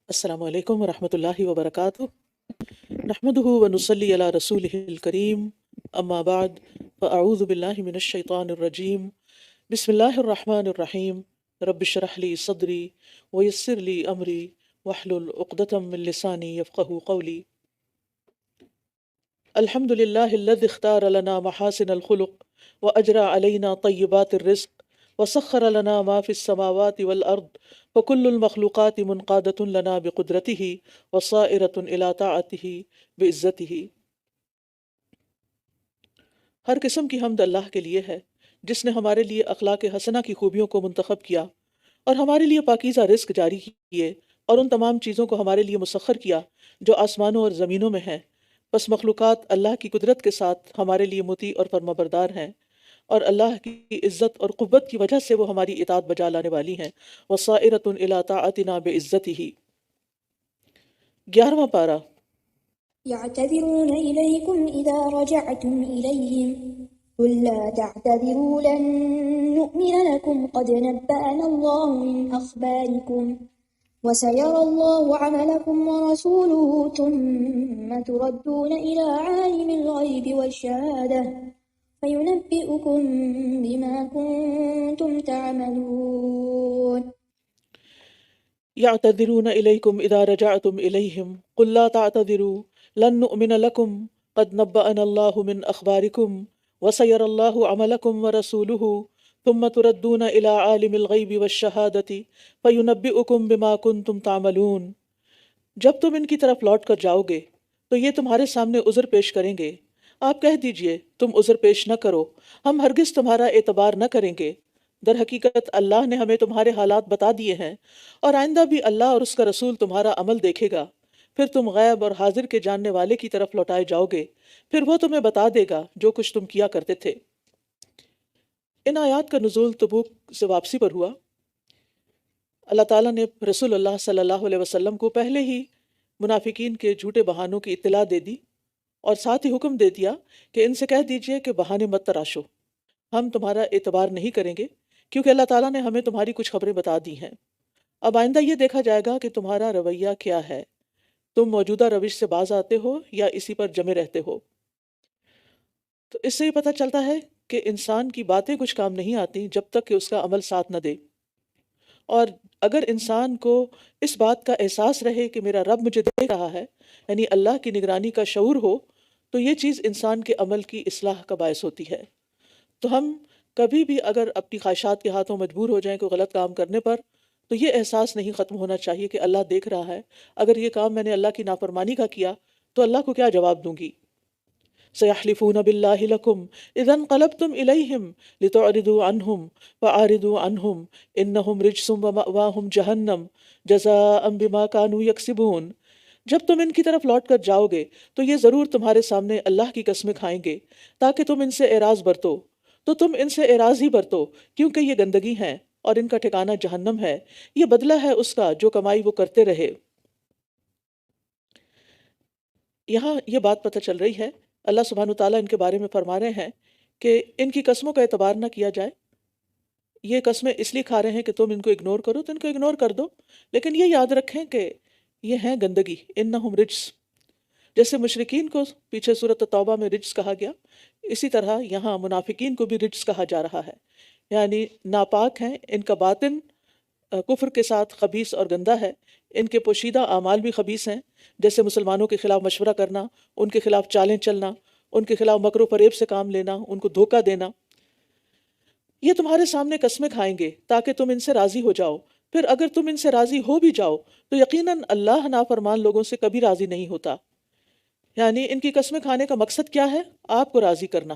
السلام علیکم ورحمۃ اللہ وبرکاتہ۔ نحمدہ ونصلی علی رسولہ الکریم، اما بعد فاعوذ باللہ من الشیطان الرجیم، بسم اللہ الرحمن الرحیم۔ رب اشرح لی صدری ویسر لی امری واحلل عقدۃ من لسانی یفقہوا قولی۔ الحمد للہ الذی اختار لنا محاسن الخلق واجرى علینا طیبات الرزق وسخر لنا ما في السماوات والارض فكل المخلوقات منقادة لنا بقدرته وصائرة الى طاعته بعزته۔ ہر قسم کی حمد اللہ کے لیے ہے جس نے ہمارے لیے اخلاق حسنہ کی خوبیوں کو منتخب کیا اور ہمارے لیے پاکیزہ رزق جاری کیے اور ان تمام چیزوں کو ہمارے لیے مسخر کیا جو آسمانوں اور زمینوں میں ہیں۔ پس مخلوقات اللہ کی قدرت کے ساتھ ہمارے لیے مطیع اور فرمانبردار ہیں، اور اللہ کی عزت اور قوت کی وجہ سے وہ ہماری اطاعت بجا لانے والی ہیں۔ وَصَائِرَةٌ إِلَىٰ طَاعَتِنَا بِعِزَّتِهِ۔ 11واں پارہ۔ يعتذرون إليكم إذا رجعتم إليهم قل لا تعتذروا لن نؤمن لكم قد نبأنا الله من أخباركم وسيرى الله عملكم ورسوله ثم تردون إلى عالم الغيب والشهادة فينبئكم بما كنتم تعملون۔ يعتذرون إليكم إذا رجعتم إليهم قل لا تعتذروا لن نؤمن لكم قد نبأنا الله من أخباركم وسيرى الله عملكم ورسوله ثم تردون إلى عالم الغيب والشهادة فينبئكم بما كنتم تعملون۔ جب تم ان کی طرف لوٹ کر جاؤ گے تو یہ تمہارے سامنے عذر پیش کریں گے۔ آپ کہہ دیجئے تم عذر پیش نہ کرو، ہم ہرگز تمہارا اعتبار نہ کریں گے۔ در حقیقت اللہ نے ہمیں تمہارے حالات بتا دیے ہیں، اور آئندہ بھی اللہ اور اس کا رسول تمہارا عمل دیکھے گا۔ پھر تم غیب اور حاضر کے جاننے والے کی طرف لوٹائے جاؤ گے، پھر وہ تمہیں بتا دے گا جو کچھ تم کیا کرتے تھے۔ ان آیات کا نزول تبوک سے واپسی پر ہوا۔ اللہ تعالیٰ نے رسول اللہ صلی اللہ علیہ وسلم کو پہلے ہی منافقین کے جھوٹے بہانوں کی اطلاع دے دی، اور ساتھ ہی حکم دے دیا کہ ان سے کہہ دیجئے کہ بہانے مت تراشو، ہم تمہارا اعتبار نہیں کریں گے، کیونکہ اللہ تعالیٰ نے ہمیں تمہاری کچھ خبریں بتا دی ہیں۔ اب آئندہ یہ دیکھا جائے گا کہ تمہارا رویہ کیا ہے، تم موجودہ روش سے باز آتے ہو یا اسی پر جمے رہتے ہو۔ تو اس سے یہ پتہ چلتا ہے کہ انسان کی باتیں کچھ کام نہیں آتی جب تک کہ اس کا عمل ساتھ نہ دے، اور اگر انسان کو اس بات کا احساس رہے کہ میرا رب مجھے دیکھ رہا ہے، یعنی اللہ کی نگرانی کا شعور ہو، تو یہ چیز انسان کے عمل کی اصلاح کا باعث ہوتی ہے۔ تو ہم کبھی بھی اگر اپنی خواہشات کے ہاتھوں مجبور ہو جائیں کوئی غلط کام کرنے پر، تو یہ احساس نہیں ختم ہونا چاہیے کہ اللہ دیکھ رہا ہے، اگر یہ کام میں نے اللہ کی نافرمانی کا کیا تو اللہ کو کیا جواب دوں گی۔ سَيَحْلِفُونَ بِاللَّهِ لَكُمْ إِذَا انقلبتم إِلَيْهِمْ لِتُعْرِضُوا عَنْهُمْ فَأَعْرِضُوا عَنْهُمْ إِنَّهُمْ رِجْسٌ وَمَأْوَاهُمْ جَهَنَّمُ جَزَاءً بِمَا كَانُوا يَكْسِبُونَ۔ جب تم ان کی طرف لوٹ کر جاؤ گے تو یہ ضرور تمہارے سامنے اللہ کی قسمیں کھائیں گے تاکہ تم ان سے اعراض برتو، تو تم ان سے اعراض ہی برتو، کیونکہ یہ گندگی ہیں اور ان کا ٹھکانہ جہنم ہے، یہ بدلہ ہے اس کا جو کمائی وہ کرتے رہے۔ یہاں یہ بات پتہ چل رہی ہے، اللہ سبحانہ وتعالیٰ ان کے بارے میں فرما رہے ہیں کہ ان کی قسموں کا اعتبار نہ کیا جائے۔ یہ قسمیں اس لیے کھا رہے ہیں کہ تم ان کو اگنور کرو تو ان کو اگنور کر دو، لیکن یہ یاد رکھیں کہ یہ ہیں گندگی، انہم رجس۔ جیسے مشرکین کو پیچھے سورۃ توبہ میں رجس کہا گیا، اسی طرح یہاں منافقین کو بھی رجس کہا جا رہا ہے، یعنی ناپاک ہیں، ان کا باطن کفر کے ساتھ خبیث اور گندہ ہے، ان کے پوشیدہ اعمال بھی خبیث ہیں، جیسے مسلمانوں کے خلاف مشورہ کرنا، ان کے خلاف چالیں چلنا، ان کے خلاف مکر و فریب سے کام لینا، ان کو دھوکہ دینا۔ یہ تمہارے سامنے قسمیں کھائیں گے تاکہ تم ان سے راضی ہو جاؤ، پھر اگر تم ان سے راضی ہو بھی جاؤ تو یقیناً اللہ نافرمان لوگوں سے کبھی راضی نہیں ہوتا۔ یعنی ان کی قسمیں کھانے کا مقصد کیا ہے؟ آپ کو راضی کرنا۔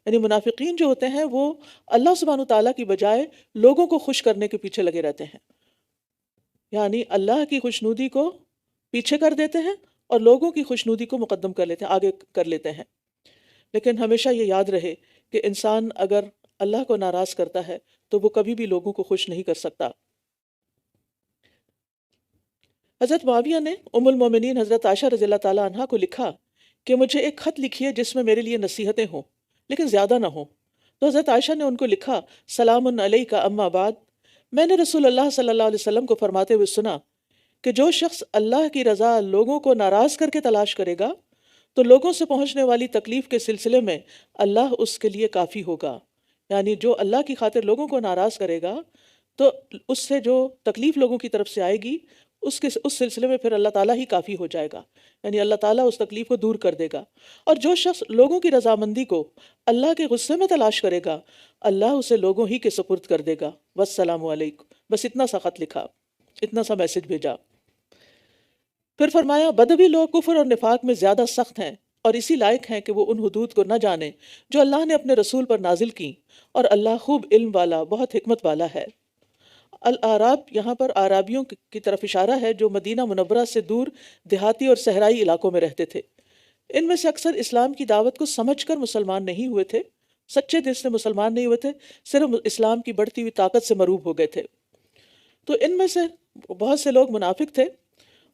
یعنی منافقین جو ہوتے ہیں وہ اللہ سبحانہ تعالیٰ کی بجائے لوگوں کو خوش کرنے کے پیچھے لگے رہتے ہیں، یعنی اللہ کی خوشنودی کو پیچھے کر دیتے ہیں اور لوگوں کی خوشنودی کو مقدم کر لیتے ہیں، آگے کر لیتے ہیں۔ لیکن ہمیشہ یہ یاد رہے کہ انسان اگر اللہ کو ناراض کرتا ہے تو وہ کبھی بھی لوگوں کو خوش نہیں کر سکتا۔ حضرت معاویہ نے ام المومنین حضرت عائشہ رضی اللہ تعالیٰ عنہ کو لکھا کہ مجھے ایک خط لکھیے جس میں میرے لیے نصیحتیں ہوں لیکن زیادہ نہ ہوں۔ تو حضرت عائشہ نے ان کو لکھا، سلام علیک اما بعد۔ میں نے رسول اللہ صلی اللہ علیہ وسلم کو فرماتے ہوئے سنا کہ جو شخص اللہ کی رضا لوگوں کو ناراض کر کے تلاش کرے گا تو لوگوں سے پہنچنے والی تکلیف کے سلسلے میں اللہ اس کے لیے کافی ہوگا. یعنی جو اللہ کی خاطر لوگوں کو ناراض کرے گا تو اس سے جو تکلیف لوگوں کی طرف سے آئے گی اس سلسلے میں پھر اللہ تعالیٰ ہی کافی ہو جائے گا. یعنی اللہ تعالیٰ اس تکلیف کو دور کر دے گا. اور جو شخص لوگوں کی رضامندی کو اللہ کے غصے میں تلاش کرے گا اللہ اسے لوگوں ہی کے سپرد کر دے گا. والسلام علیکم. بس اتنا سا خط لکھا، اتنا سا میسج بھیجا. پھر فرمایا بدوی لوگ کفر اور نفاق میں زیادہ سخت ہیں اور اسی لائق ہیں کہ وہ ان حدود کو نہ جانیں جو اللہ نے اپنے رسول پر نازل کی، اور اللہ خوب علم والا بہت حکمت والا ہے. الاعراب یہاں پر اعرابیوں کی طرف اشارہ ہے جو مدینہ منورہ سے دور دیہاتی اور صحرائی علاقوں میں رہتے تھے. ان میں سے اکثر اسلام کی دعوت کو سمجھ کر مسلمان نہیں ہوئے تھے، سچے دل سے مسلمان نہیں ہوئے تھے، صرف اسلام کی بڑھتی ہوئی طاقت سے مروب ہو گئے تھے. تو ان میں سے بہت سے لوگ منافق تھے،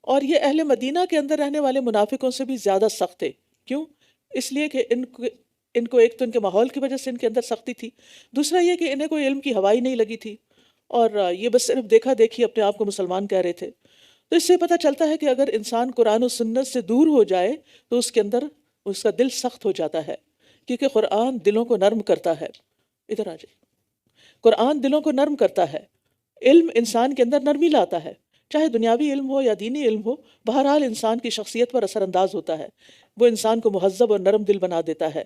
اور یہ اہل مدینہ کے اندر رہنے والے منافقوں سے بھی زیادہ سخت تھے. کیوں؟ اس لیے کہ ان کو ایک تو ان کے ماحول کی وجہ سے ان کے اندر سختی تھی، دوسرا یہ کہ انہیں کوئی علم کی ہوا ہی نہیں لگی تھی، اور یہ بس صرف دیکھا دیکھی اپنے آپ کو مسلمان کہہ رہے تھے. تو اس سے پتہ چلتا ہے کہ اگر انسان قرآن و سنت سے دور ہو جائے تو اس کے اندر اس کا دل سخت ہو جاتا ہے، کیونکہ قرآن دلوں کو نرم کرتا ہے. ادھر آ جائے. قرآن دلوں کو نرم کرتا ہے. علم انسان کے اندر نرمی لاتا ہے، چاہے دنیاوی علم ہو یا دینی علم ہو، بہرحال انسان کی شخصیت پر اثر انداز ہوتا ہے. وہ انسان کو مہذب اور نرم دل بنا دیتا ہے.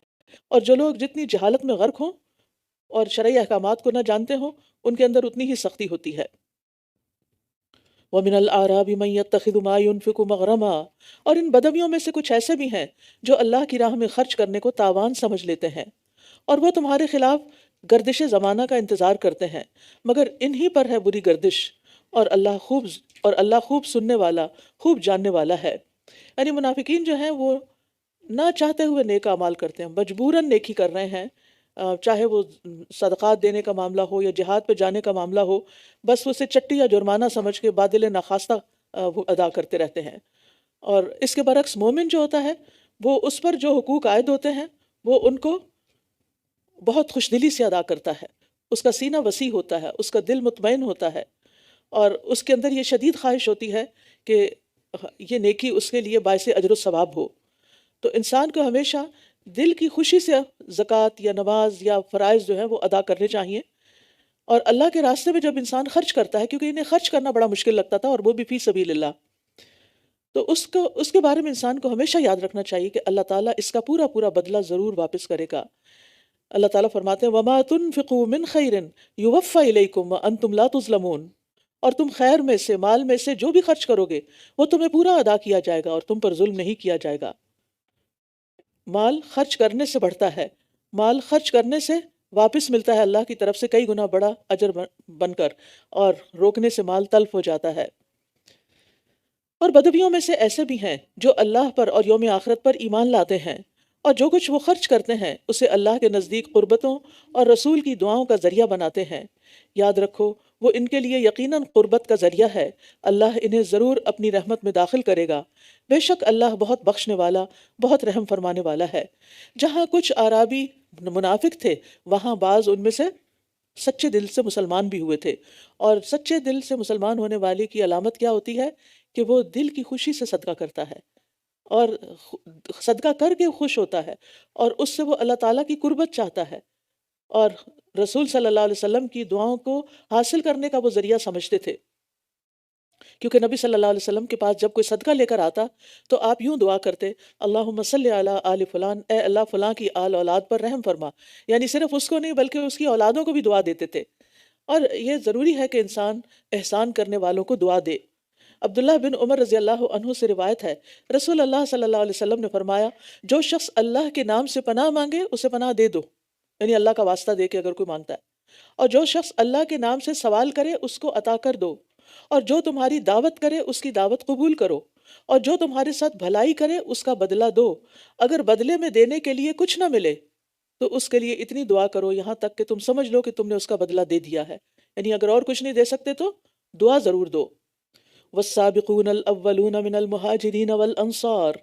اور جو لوگ جتنی جہالت میں غرق ہوں اور شرعی احکامات کو نہ جانتے ہوں ان کے اندر اتنی ہی سختی ہوتی ہے. وَمِنَ الْأَعْرَابِ مَن يَتَّخِذُ مَا يُنْفِقُ مَغْرَمًا، اور ان بدویوں میں سے کچھ ایسے بھی ہیں جو اللہ کی راہ میں خرچ کرنے کو تاوان سمجھ لیتے ہیں، اور وہ تمہارے خلاف گردش زمانہ کا انتظار کرتے ہیں، مگر انہی پر ہے بری گردش، اور اللہ خوب سننے والا، خوب جاننے والا ہے. یعنی منافقین جو ہیں وہ نہ چاہتے ہوئے نیک اعمال کرتے ہیں، مجبوراً نیکی کر رہے ہیں، چاہے وہ صدقات دینے کا معاملہ ہو یا جہاد پہ جانے کا معاملہ ہو، بس اسے چٹی یا جرمانہ سمجھ کے بادل ناخواستہ وہ ادا کرتے رہتے ہیں. اور اس کے برعکس مومن جو ہوتا ہے وہ اس پر جو حقوق عائد ہوتے ہیں وہ ان کو بہت خوش دلی سے ادا کرتا ہے. اس کا سینہ وسیع ہوتا ہے، اس کا دل مطمئن ہوتا ہے، اور اس کے اندر یہ شدید خواہش ہوتی ہے کہ یہ نیکی اس کے لیے باعث اجر و ثواب ہو. تو انسان کو ہمیشہ دل کی خوشی سے زکوٰۃ یا نماز یا فرائض جو ہیں وہ ادا کرنے چاہیے. اور اللہ کے راستے میں جب انسان خرچ کرتا ہے، کیونکہ انہیں خرچ کرنا بڑا مشکل لگتا تھا اور وہ بھی فی سبیل اللہ، تو اس کے بارے میں انسان کو ہمیشہ یاد رکھنا چاہیے کہ اللہ تعالیٰ اس کا پورا پورا بدلہ ضرور واپس کرے گا. اللہ تعالیٰ فرماتے ہیں وَمَا تُنْفِقُوا مِنْ خَيْرٍ يُوَفَّ إِلَيْكُمْ وَأَنْتُمْ لَا تُظْلَمُونَ، اور تم خیر میں سے، مال میں سے جو بھی خرچ کرو گے وہ تمہیں پورا ادا کیا جائے گا اور تم پر ظلم نہیں کیا جائے گا. مال خرچ کرنے سے بڑھتا ہے، مال خرچ کرنے سے واپس ملتا ہے اللہ کی طرف سے کئی گنا بڑا اجر بن کر، اور روکنے سے مال تلف ہو جاتا ہے. اور بدویوں میں سے ایسے بھی ہیں جو اللہ پر اور یوم آخرت پر ایمان لاتے ہیں، اور جو کچھ وہ خرچ کرتے ہیں اسے اللہ کے نزدیک قربتوں اور رسول کی دعاؤں کا ذریعہ بناتے ہیں. یاد رکھو وہ ان کے لیے یقیناً قربت کا ذریعہ ہے، اللہ انہیں ضرور اپنی رحمت میں داخل کرے گا، بے شک اللہ بہت بخشنے والا، بہت رحم فرمانے والا ہے. جہاں کچھ اعرابی منافق تھے وہاں بعض ان میں سے سچے دل سے مسلمان بھی ہوئے تھے. اور سچے دل سے مسلمان ہونے والے کی علامت کیا ہوتی ہے کہ وہ دل کی خوشی سے صدقہ کرتا ہے، اور صدقہ کر کے خوش ہوتا ہے، اور اس سے وہ اللہ تعالیٰ کی قربت چاہتا ہے، اور رسول صلی اللہ علیہ وسلم کی دعاؤں کو حاصل کرنے کا وہ ذریعہ سمجھتے تھے. کیونکہ نبی صلی اللہ علیہ وسلم کے پاس جب کوئی صدقہ لے کر آتا تو آپ یوں دعا کرتے اللہم صلی علی آل فلان، اے اللہ فلاں کی آل اولاد پر رحم فرما. یعنی صرف اس کو نہیں بلکہ اس کی اولادوں کو بھی دعا دیتے تھے. اور یہ ضروری ہے کہ انسان احسان کرنے والوں کو دعا دے. عبداللہ بن عمر رضی اللہ عنہ سے روایت ہے رسول اللہ صلی اللہ علیہ وسلم نے فرمایا جو شخص اللہ کے نام سے پناہ مانگے اسے پناہ دے دو، یعنی اللہ کا واسطہ دے کے اگر کوئی مانگتا ہے، اور جو شخص اللہ کے نام سے سوال کرے اس کو عطا کر دو، اور جو تمہاری دعوت کرے اس کی دعوت قبول کرو، اور جو تمہارے ساتھ بھلائی کرے اس کا بدلہ دو. اگر بدلے میں دینے کے لیے کچھ نہ ملے تو اس کے لیے اتنی دعا کرو یہاں تک کہ تم سمجھ لو کہ تم نے اس کا بدلہ دے دیا ہے. یعنی اگر اور کچھ نہیں دے سکتے تو دعا ضرور دو. والسابقون الاولون من المہاجرین والانصار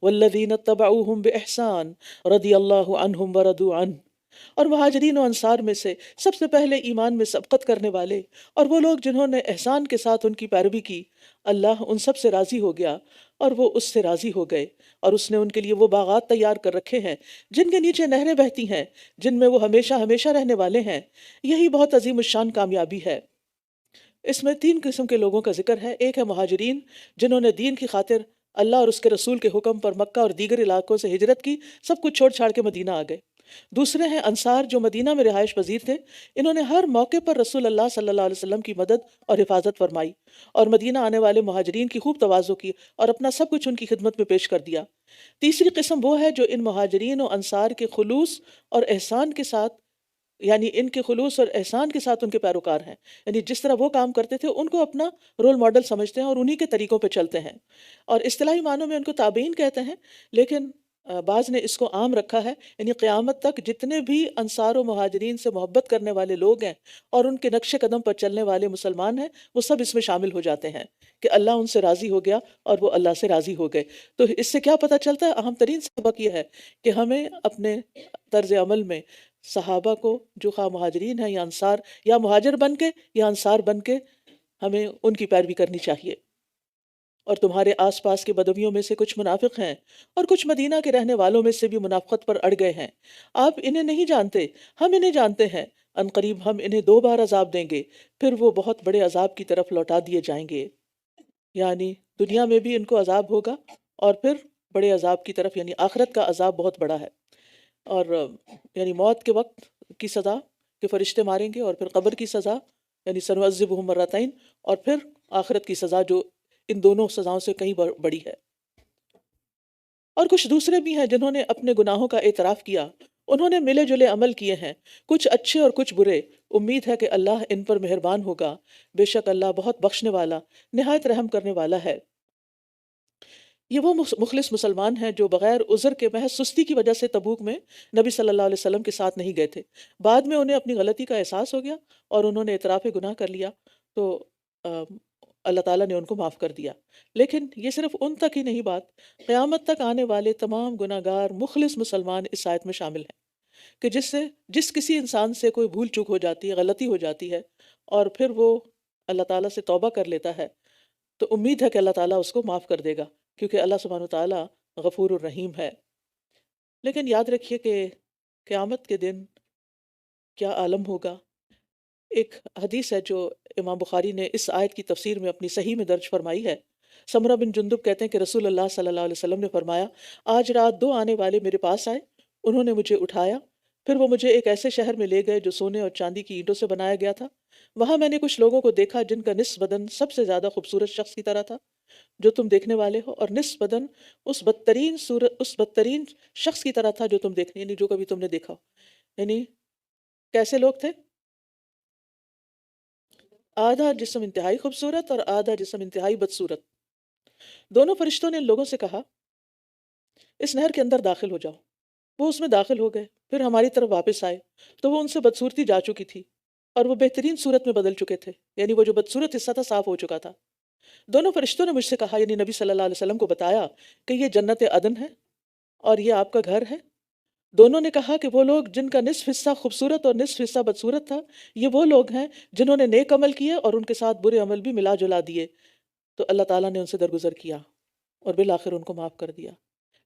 والذین اتبعوہم باحسان رضی اللہ عنہم ورضوا عنہ. اور مہاجرین و انصار میں سے سب سے پہلے ایمان میں سبقت کرنے والے اور وہ لوگ جنہوں نے احسان کے ساتھ ان کی پیروی کی، اللہ ان سب سے راضی ہو گیا اور وہ اس سے راضی ہو گئے، اور اس نے ان کے لیے وہ باغات تیار کر رکھے ہیں جن کے نیچے نہریں بہتی ہیں، جن میں وہ ہمیشہ ہمیشہ رہنے والے ہیں۔ یہی بہت عظیم الشان کامیابی ہے۔ اس میں تین قسم کے لوگوں کا ذکر ہے۔ ایک ہے مہاجرین، جنہوں نے دین کی خاطر اللہ اور اس کے رسول کے حکم پر مکہ اور دیگر علاقوں سے ہجرت کی، سب کچھ چھوڑ چھاڑ کے مدینہ آ گئے۔ دوسرے ہیں انصار، جو مدینہ میں رہائش پذیر تھے، انہوں نے ہر موقع پر رسول اللہ صلی اللہ علیہ وسلم کی مدد اور حفاظت فرمائی، اور مدینہ آنے والے مہاجرین کی خوب تواضع کی اور اپنا سب کچھ ان کی خدمت میں پیش کر دیا۔ تیسری قسم وہ ہے جو ان مہاجرین و انصار کے خلوص اور احسان کے ساتھ، یعنی ان کے خلوص اور احسان کے ساتھ ان کے پیروکار ہیں، یعنی جس طرح وہ کام کرتے تھے ان کو اپنا رول ماڈل سمجھتے ہیں اور انہی کے طریقوں پہ چلتے ہیں، اور اصطلاحی معنوں میں ان کو تابعین کہتے ہیں، لیکن بعض نے اس کو عام رکھا ہے، یعنی قیامت تک جتنے بھی انصار و مہاجرین سے محبت کرنے والے لوگ ہیں اور ان کے نقش قدم پر چلنے والے مسلمان ہیں، وہ سب اس میں شامل ہو جاتے ہیں کہ اللہ ان سے راضی ہو گیا اور وہ اللہ سے راضی ہو گئے۔ تو اس سے کیا پتہ چلتا ہے؟ اہم ترین سبق یہ ہے کہ ہمیں اپنے طرز عمل میں صحابہ کو، جو خواہ مہاجرین ہیں یا انصار، یا مہاجر بن کے یا انصار بن کے، ہمیں ان کی پیروی کرنی چاہیے۔ اور تمہارے آس پاس کے بدویوں میں سے کچھ منافق ہیں، اور کچھ مدینہ کے رہنے والوں میں سے بھی منافقت پر اڑ گئے ہیں۔ آپ انہیں نہیں جانتے، ہم انہیں جانتے ہیں۔ ان قریب ہم انہیں 2 بار عذاب دیں گے، پھر وہ بہت بڑے عذاب کی طرف لوٹا دیے جائیں گے۔ یعنی دنیا میں بھی ان کو عذاب ہوگا، اور پھر بڑے عذاب کی طرف، یعنی آخرت کا عذاب بہت بڑا ہے۔ اور یعنی موت کے وقت کی سزا کہ فرشتے ماریں گے، اور پھر قبر کی سزا یعنی سنعذبہم مرتین، اور پھر آخرت کی سزا جو ان دونوں سزاؤں سے کہیں بڑی ہے۔ اور کچھ دوسرے بھی ہیں جنہوں نے اپنے گناہوں کا اعتراف کیا، انہوں نے ملے جلے عمل کیے ہیں، کچھ اچھے اور کچھ برے۔ امید ہے کہ اللہ ان پر مہربان ہوگا، بے شک اللہ بہت بخشنے والا، نہایت رحم کرنے والا ہے۔ یہ وہ مخلص مسلمان ہیں جو بغیر عذر کے محض سستی کی وجہ سے تبوک میں نبی صلی اللہ علیہ وسلم کے ساتھ نہیں گئے تھے۔ بعد میں انہیں اپنی غلطی کا احساس ہو گیا اور انہوں نے اعتراف گناہ کر لیا، تو اللہ تعالیٰ نے ان کو معاف کر دیا۔ لیکن یہ صرف ان تک ہی نہیں بات، قیامت تک آنے والے تمام گناہ گار مخلص مسلمان اس آیت میں شامل ہیں، کہ جس کسی انسان سے کوئی بھول چوک ہو جاتی ہے، غلطی ہو جاتی ہے، اور پھر وہ اللہ تعالیٰ سے توبہ کر لیتا ہے، تو امید ہے کہ اللہ تعالیٰ اس کو معاف کر دے گا، کیونکہ اللہ سبحانہ وتعالیٰ غفور الرحیم ہے۔ لیکن یاد رکھیے کہ قیامت کے دن کیا عالم ہوگا۔ ایک حدیث ہے جو امام بخاری نے اس آیت کی تفسیر میں اپنی صحیح میں درج فرمائی ہے۔ سمرہ بن جندب کہتے ہیں کہ رسول اللہ صلی اللہ علیہ وسلم نے فرمایا، آج رات 2 آنے والے میرے پاس آئے، انہوں نے مجھے اٹھایا، پھر وہ مجھے ایک ایسے شہر میں لے گئے جو سونے اور چاندی کی اینٹوں سے بنایا گیا تھا۔ وہاں میں نے کچھ لوگوں کو دیکھا جن کا نصف بدن سب سے زیادہ خوبصورت شخص کی طرح تھا جو تم دیکھنے والے ہو، اور نصف بدن اس بدترین شخص کی طرح تھا جو تم دیکھنے، یعنی جو کبھی تم نے دیکھا ہو۔ یعنی کیسے لوگ تھے؟ آدھا جسم انتہائی خوبصورت اور آدھا جسم انتہائی بدصورت۔ دونوں فرشتوں نے ان لوگوں سے کہا، اس نہر کے اندر داخل ہو جاؤ۔ وہ اس میں داخل ہو گئے، پھر ہماری طرف واپس آئے تو وہ ان سے بدصورتی جا چکی تھی اور وہ بہترین صورت میں بدل چکے تھے، یعنی وہ جو بدصورت حصہ تھا صاف ہو چکا تھا۔ دونوں فرشتوں نے مجھ سے کہا، یعنی نبی صلی اللہ علیہ وسلم کو بتایا کہ یہ جنت عدن ہے اور یہ آپ کا گھر ہے۔ دونوں نے کہا کہ وہ لوگ جن کا نصف حصہ خوبصورت اور نصف حصہ بدصورت تھا، یہ وہ لوگ ہیں جنہوں نے نیک عمل کیے اور ان کے ساتھ برے عمل بھی ملا جلا دیے، تو اللہ تعالیٰ نے ان سے درگزر کیا اور بالآخر ان کو معاف کر دیا۔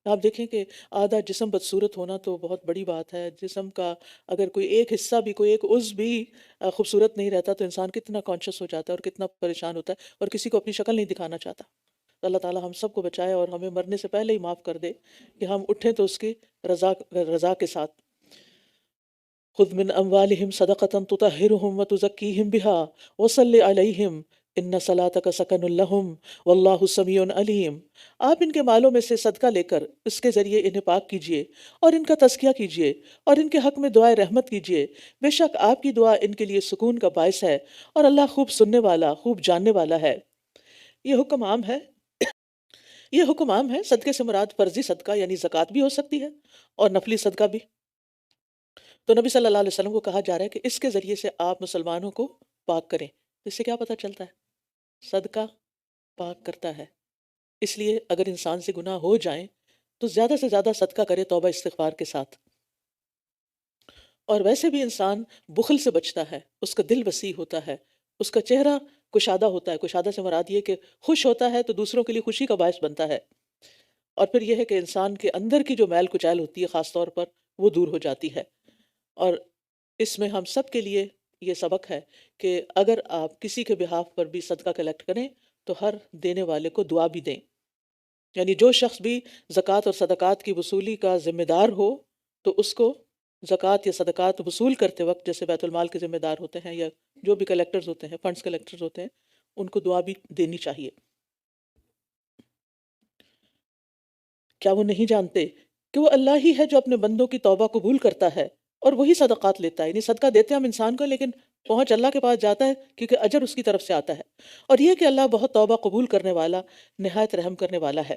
آپ دیکھیں کہ آدھا جسم بدصورت ہونا تو بہت بڑی بات ہے۔ جسم کا اگر کوئی ایک حصہ بھی، کوئی ایک عضو بھی خوبصورت نہیں رہتا تو انسان کتنا کانشیس ہو جاتا ہے اور کتنا پریشان ہوتا ہے اور کسی کو اپنی شکل نہیں دکھانا چاہتا۔ تو اللہ تعالیٰ ہم سب کو بچائے اور ہمیں مرنے سے پہلے ہی معاف کر دے کہ ہم اٹھیں تو اس کی رضا کے ساتھ۔ خذ من اموالہم صدقۃ تطہرہم وتزکیہم بہا وصلی علیہم ان صلاتک سکن لہم واللہ سمیع علیم۔ آپ ان کے مالوں میں سے صدقہ لے کر اس کے ذریعے انہیں پاک کیجئے اور ان کا تزکیہ کیجئے اور ان کے حق میں دعائے رحمت کیجئے، بے شک آپ کی دعا ان کے لیے سکون کا باعث ہے اور اللہ خوب سننے والا، خوب جاننے والا ہے۔ یہ حکم عام ہے صدقے سے مراد فرضی صدقہ یعنی زکوٰۃ بھی ہو سکتی ہے اور نفلی صدقہ بھی۔ تو نبی صلی اللہ علیہ وسلم کو کہا جا رہا ہے کہ اس کے ذریعے سے آپ مسلمانوں کو پاک کریں۔ اس سے کیا پتہ چلتا ہے؟ صدقہ پاک کرتا ہے۔ اس لیے اگر انسان سے گناہ ہو جائیں تو زیادہ سے زیادہ صدقہ کرے توبہ استغفار کے ساتھ۔ اور ویسے بھی انسان بخل سے بچتا ہے، اس کا دل وسیع ہوتا ہے، اس کا چہرہ کشادہ ہوتا ہے. کشادہ سے مراد یہ کہ خوش ہوتا ہے تو دوسروں کے لیے خوشی کا باعث بنتا ہے. اور پھر یہ ہے کہ انسان کے اندر کی جو میل کچیل ہوتی ہے خاص طور پر وہ دور ہو جاتی ہے. اور اس میں ہم سب کے لیے یہ سبق ہے کہ اگر آپ کسی کے بہاف پر بھی صدقہ کلیکٹ کریں تو ہر دینے والے کو دعا بھی دیں. یعنی جو شخص بھی زکوٰۃ اور صدقات کی وصولی کا ذمہ دار ہو تو اس کو زکوٰۃ یا صدقات وصول کرتے وقت جیسے بیت المال کے ذمہ دار ہوتے ہیں یا جو بھی کلیکٹرز ہوتے ہیں، فنڈز کلیکٹرز ہوتے ہیں، ان کو دعا بھی دینی چاہیے. کیا وہ نہیں جانتے کہ وہ اللہ ہی ہے جو اپنے بندوں کی توبہ قبول کرتا ہے اور وہی صدقات لیتا ہے. یعنی صدقہ دیتے ہیں ہم انسان کو، لیکن پہنچ اللہ کے پاس جاتا ہے کیونکہ اجر اس کی طرف سے آتا ہے. اور یہ کہ اللہ بہت توبہ قبول کرنے والا، نہایت رحم کرنے والا ہے.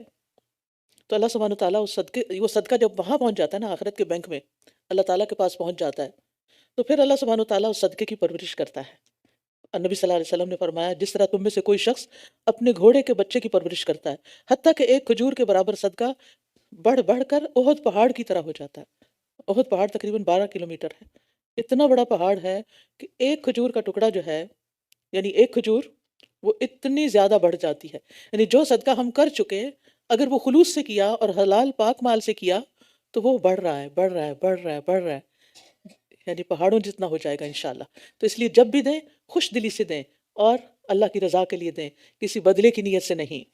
تو اللہ سبحانہ تعالیٰ وہ صدقہ جب وہاں پہنچ جاتا ہے نا، آخرت کے بینک میں اللہ تعالیٰ کے پاس پہنچ جاتا ہے، تو پھر اللہ سبحانہ تعالیٰ اس صدقے کی پرورش کرتا ہے. اور نبی صلی اللہ علیہ وسلم نے فرمایا جس طرح تم میں سے کوئی شخص اپنے گھوڑے کے بچے کی پرورش کرتا ہے حتیٰ کہ ایک کھجور کے برابر صدقہ بڑھ بڑھ کر احد پہاڑ کی طرح ہو جاتا ہے. احد پہاڑ تقریباً 12 کلومیٹر ہے. اتنا بڑا پہاڑ ہے کہ ایک کھجور کا ٹکڑا جو ہے، یعنی ایک کھجور، وہ اتنی زیادہ بڑھ جاتی ہے. یعنی جو صدقہ ہم کر چکے اگر وہ خلوص سے کیا اور حلال پاک مال سے کیا تو وہ بڑھ رہا ہے، بڑھ رہا ہے، بڑھ رہا ہے، بڑھ رہا ہے، یعنی پہاڑوں جتنا ہو جائے گا انشاءاللہ. تو اس لیے جب بھی دیں خوش دلی سے دیں اور اللہ کی رضا کے لیے دیں، کسی بدلے کی نیت سے نہیں.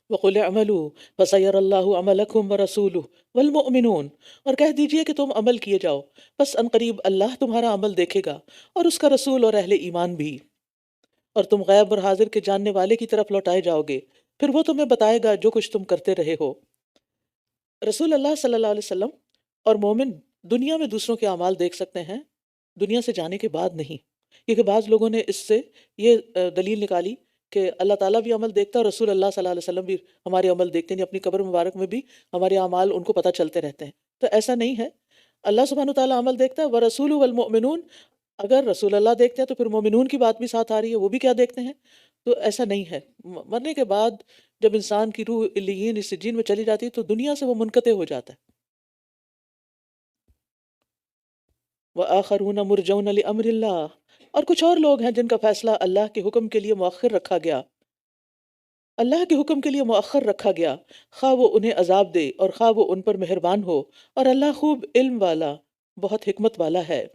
وَقُلْ اعْمَلُوا فَسَيَرَى اللَّهُ عَمَلَكُمْ وَرَسُولُهُ وَالْمُؤْمِنُونَ، اور کہہ دیجئے کہ تم عمل کیے جاؤ، بس ان قریب اللہ تمہارا عمل دیکھے گا اور اس کا رسول اور اہل ایمان بھی. اور تم غیب اور حاضر کے جاننے والے کی طرف لوٹائے جاؤ گے، پھر وہ تمہیں بتائے گا جو کچھ تم کرتے رہے ہو. رسول اللہ صلی اللہ علیہ وسلم اور مومن دنیا میں دوسروں کے اعمال دیکھ سکتے ہیں، دنیا سے جانے کے بعد نہیں. کیونکہ بعض لوگوں نے اس سے یہ دلیل نکالی کہ اللہ تعالیٰ بھی عمل دیکھتا ہے اور رسول اللہ صلی اللہ علیہ وسلم بھی ہمارے عمل دیکھتے ہیں، یعنی اپنی قبر مبارک میں بھی ہمارے اعمال ان کو پتہ چلتے رہتے ہیں. تو ایسا نہیں ہے. اللہ سبحانہ تعالیٰ عمل دیکھتا ہے. وَرَسُولُ وَالْمُؤْمِنُونَ، اگر رسول اللہ دیکھتے ہیں تو پھر مومنون کی بات بھی ساتھ آ رہی ہے، وہ بھی کیا دیکھتے ہیں. تو ایسا نہیں ہے. مرنے کے بعد جب انسان کی روح علیین سجین میں چلی جاتی ہے تو دنیا سے وہ منقطع ہو جاتا ہے. وَآخَرُونَ مُرْجَوْنَ لِأَمْرِ اللَّهِ، اور کچھ اور لوگ ہیں جن کا فیصلہ اللہ کے حکم کے لیے مؤخر رکھا گیا. اللہ کے حکم کے لیے مؤخر رکھا گیا، خواہ وہ انہیں عذاب دے اور خواہ وہ ان پر مہربان ہو. اور اللہ خوب علم والا، بہت حکمت والا ہے.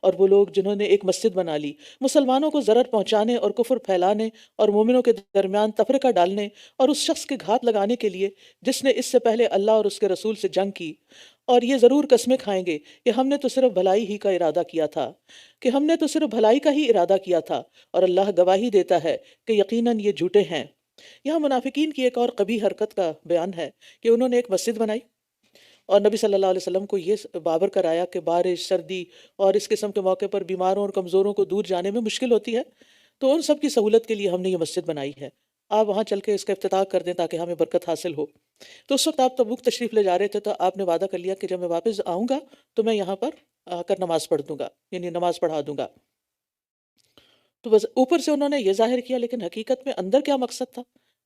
اور وہ لوگ جنہوں نے ایک مسجد بنا لی مسلمانوں کو ضرر پہنچانے اور کفر پھیلانے اور مومنوں کے درمیان تفرقہ ڈالنے اور اس شخص کے گھات لگانے کے لیے جس نے اس سے پہلے اللہ اور اس کے رسول سے جنگ کی، اور یہ ضرور قسمیں کھائیں گے کہ ہم نے تو صرف بھلائی ہی کا ارادہ کیا تھا، کہ ہم نے تو صرف بھلائی کا ہی ارادہ کیا تھا، اور اللہ گواہی دیتا ہے کہ یقیناً یہ جھوٹے ہیں. یہاں منافقین کی ایک اور قبیح حرکت کا بیان ہے کہ انہوں نے ایک مسجد بنائی اور نبی صلی اللہ علیہ وسلم کو یہ بابر کرایا کہ بارش، سردی اور اس قسم کے موقع پر بیماروں اور کمزوروں کو دور جانے میں مشکل ہوتی ہے، تو ان سب کی سہولت کے لیے ہم نے یہ مسجد بنائی ہے، آپ وہاں چل کے اس کا افتتاح کر دیں تاکہ ہمیں برکت حاصل ہو. تو اس وقت آپ تبوک تشریف لے جا رہے تھے تو آپ نے وعدہ کر لیا کہ جب میں واپس آؤں گا تو میں یہاں پر آ کر نماز پڑھ دوں گا، یعنی نماز پڑھا دوں گا. تو بس اوپر سے انہوں نے یہ ظاہر کیا، لیکن حقیقت میں اندر کیا مقصد تھا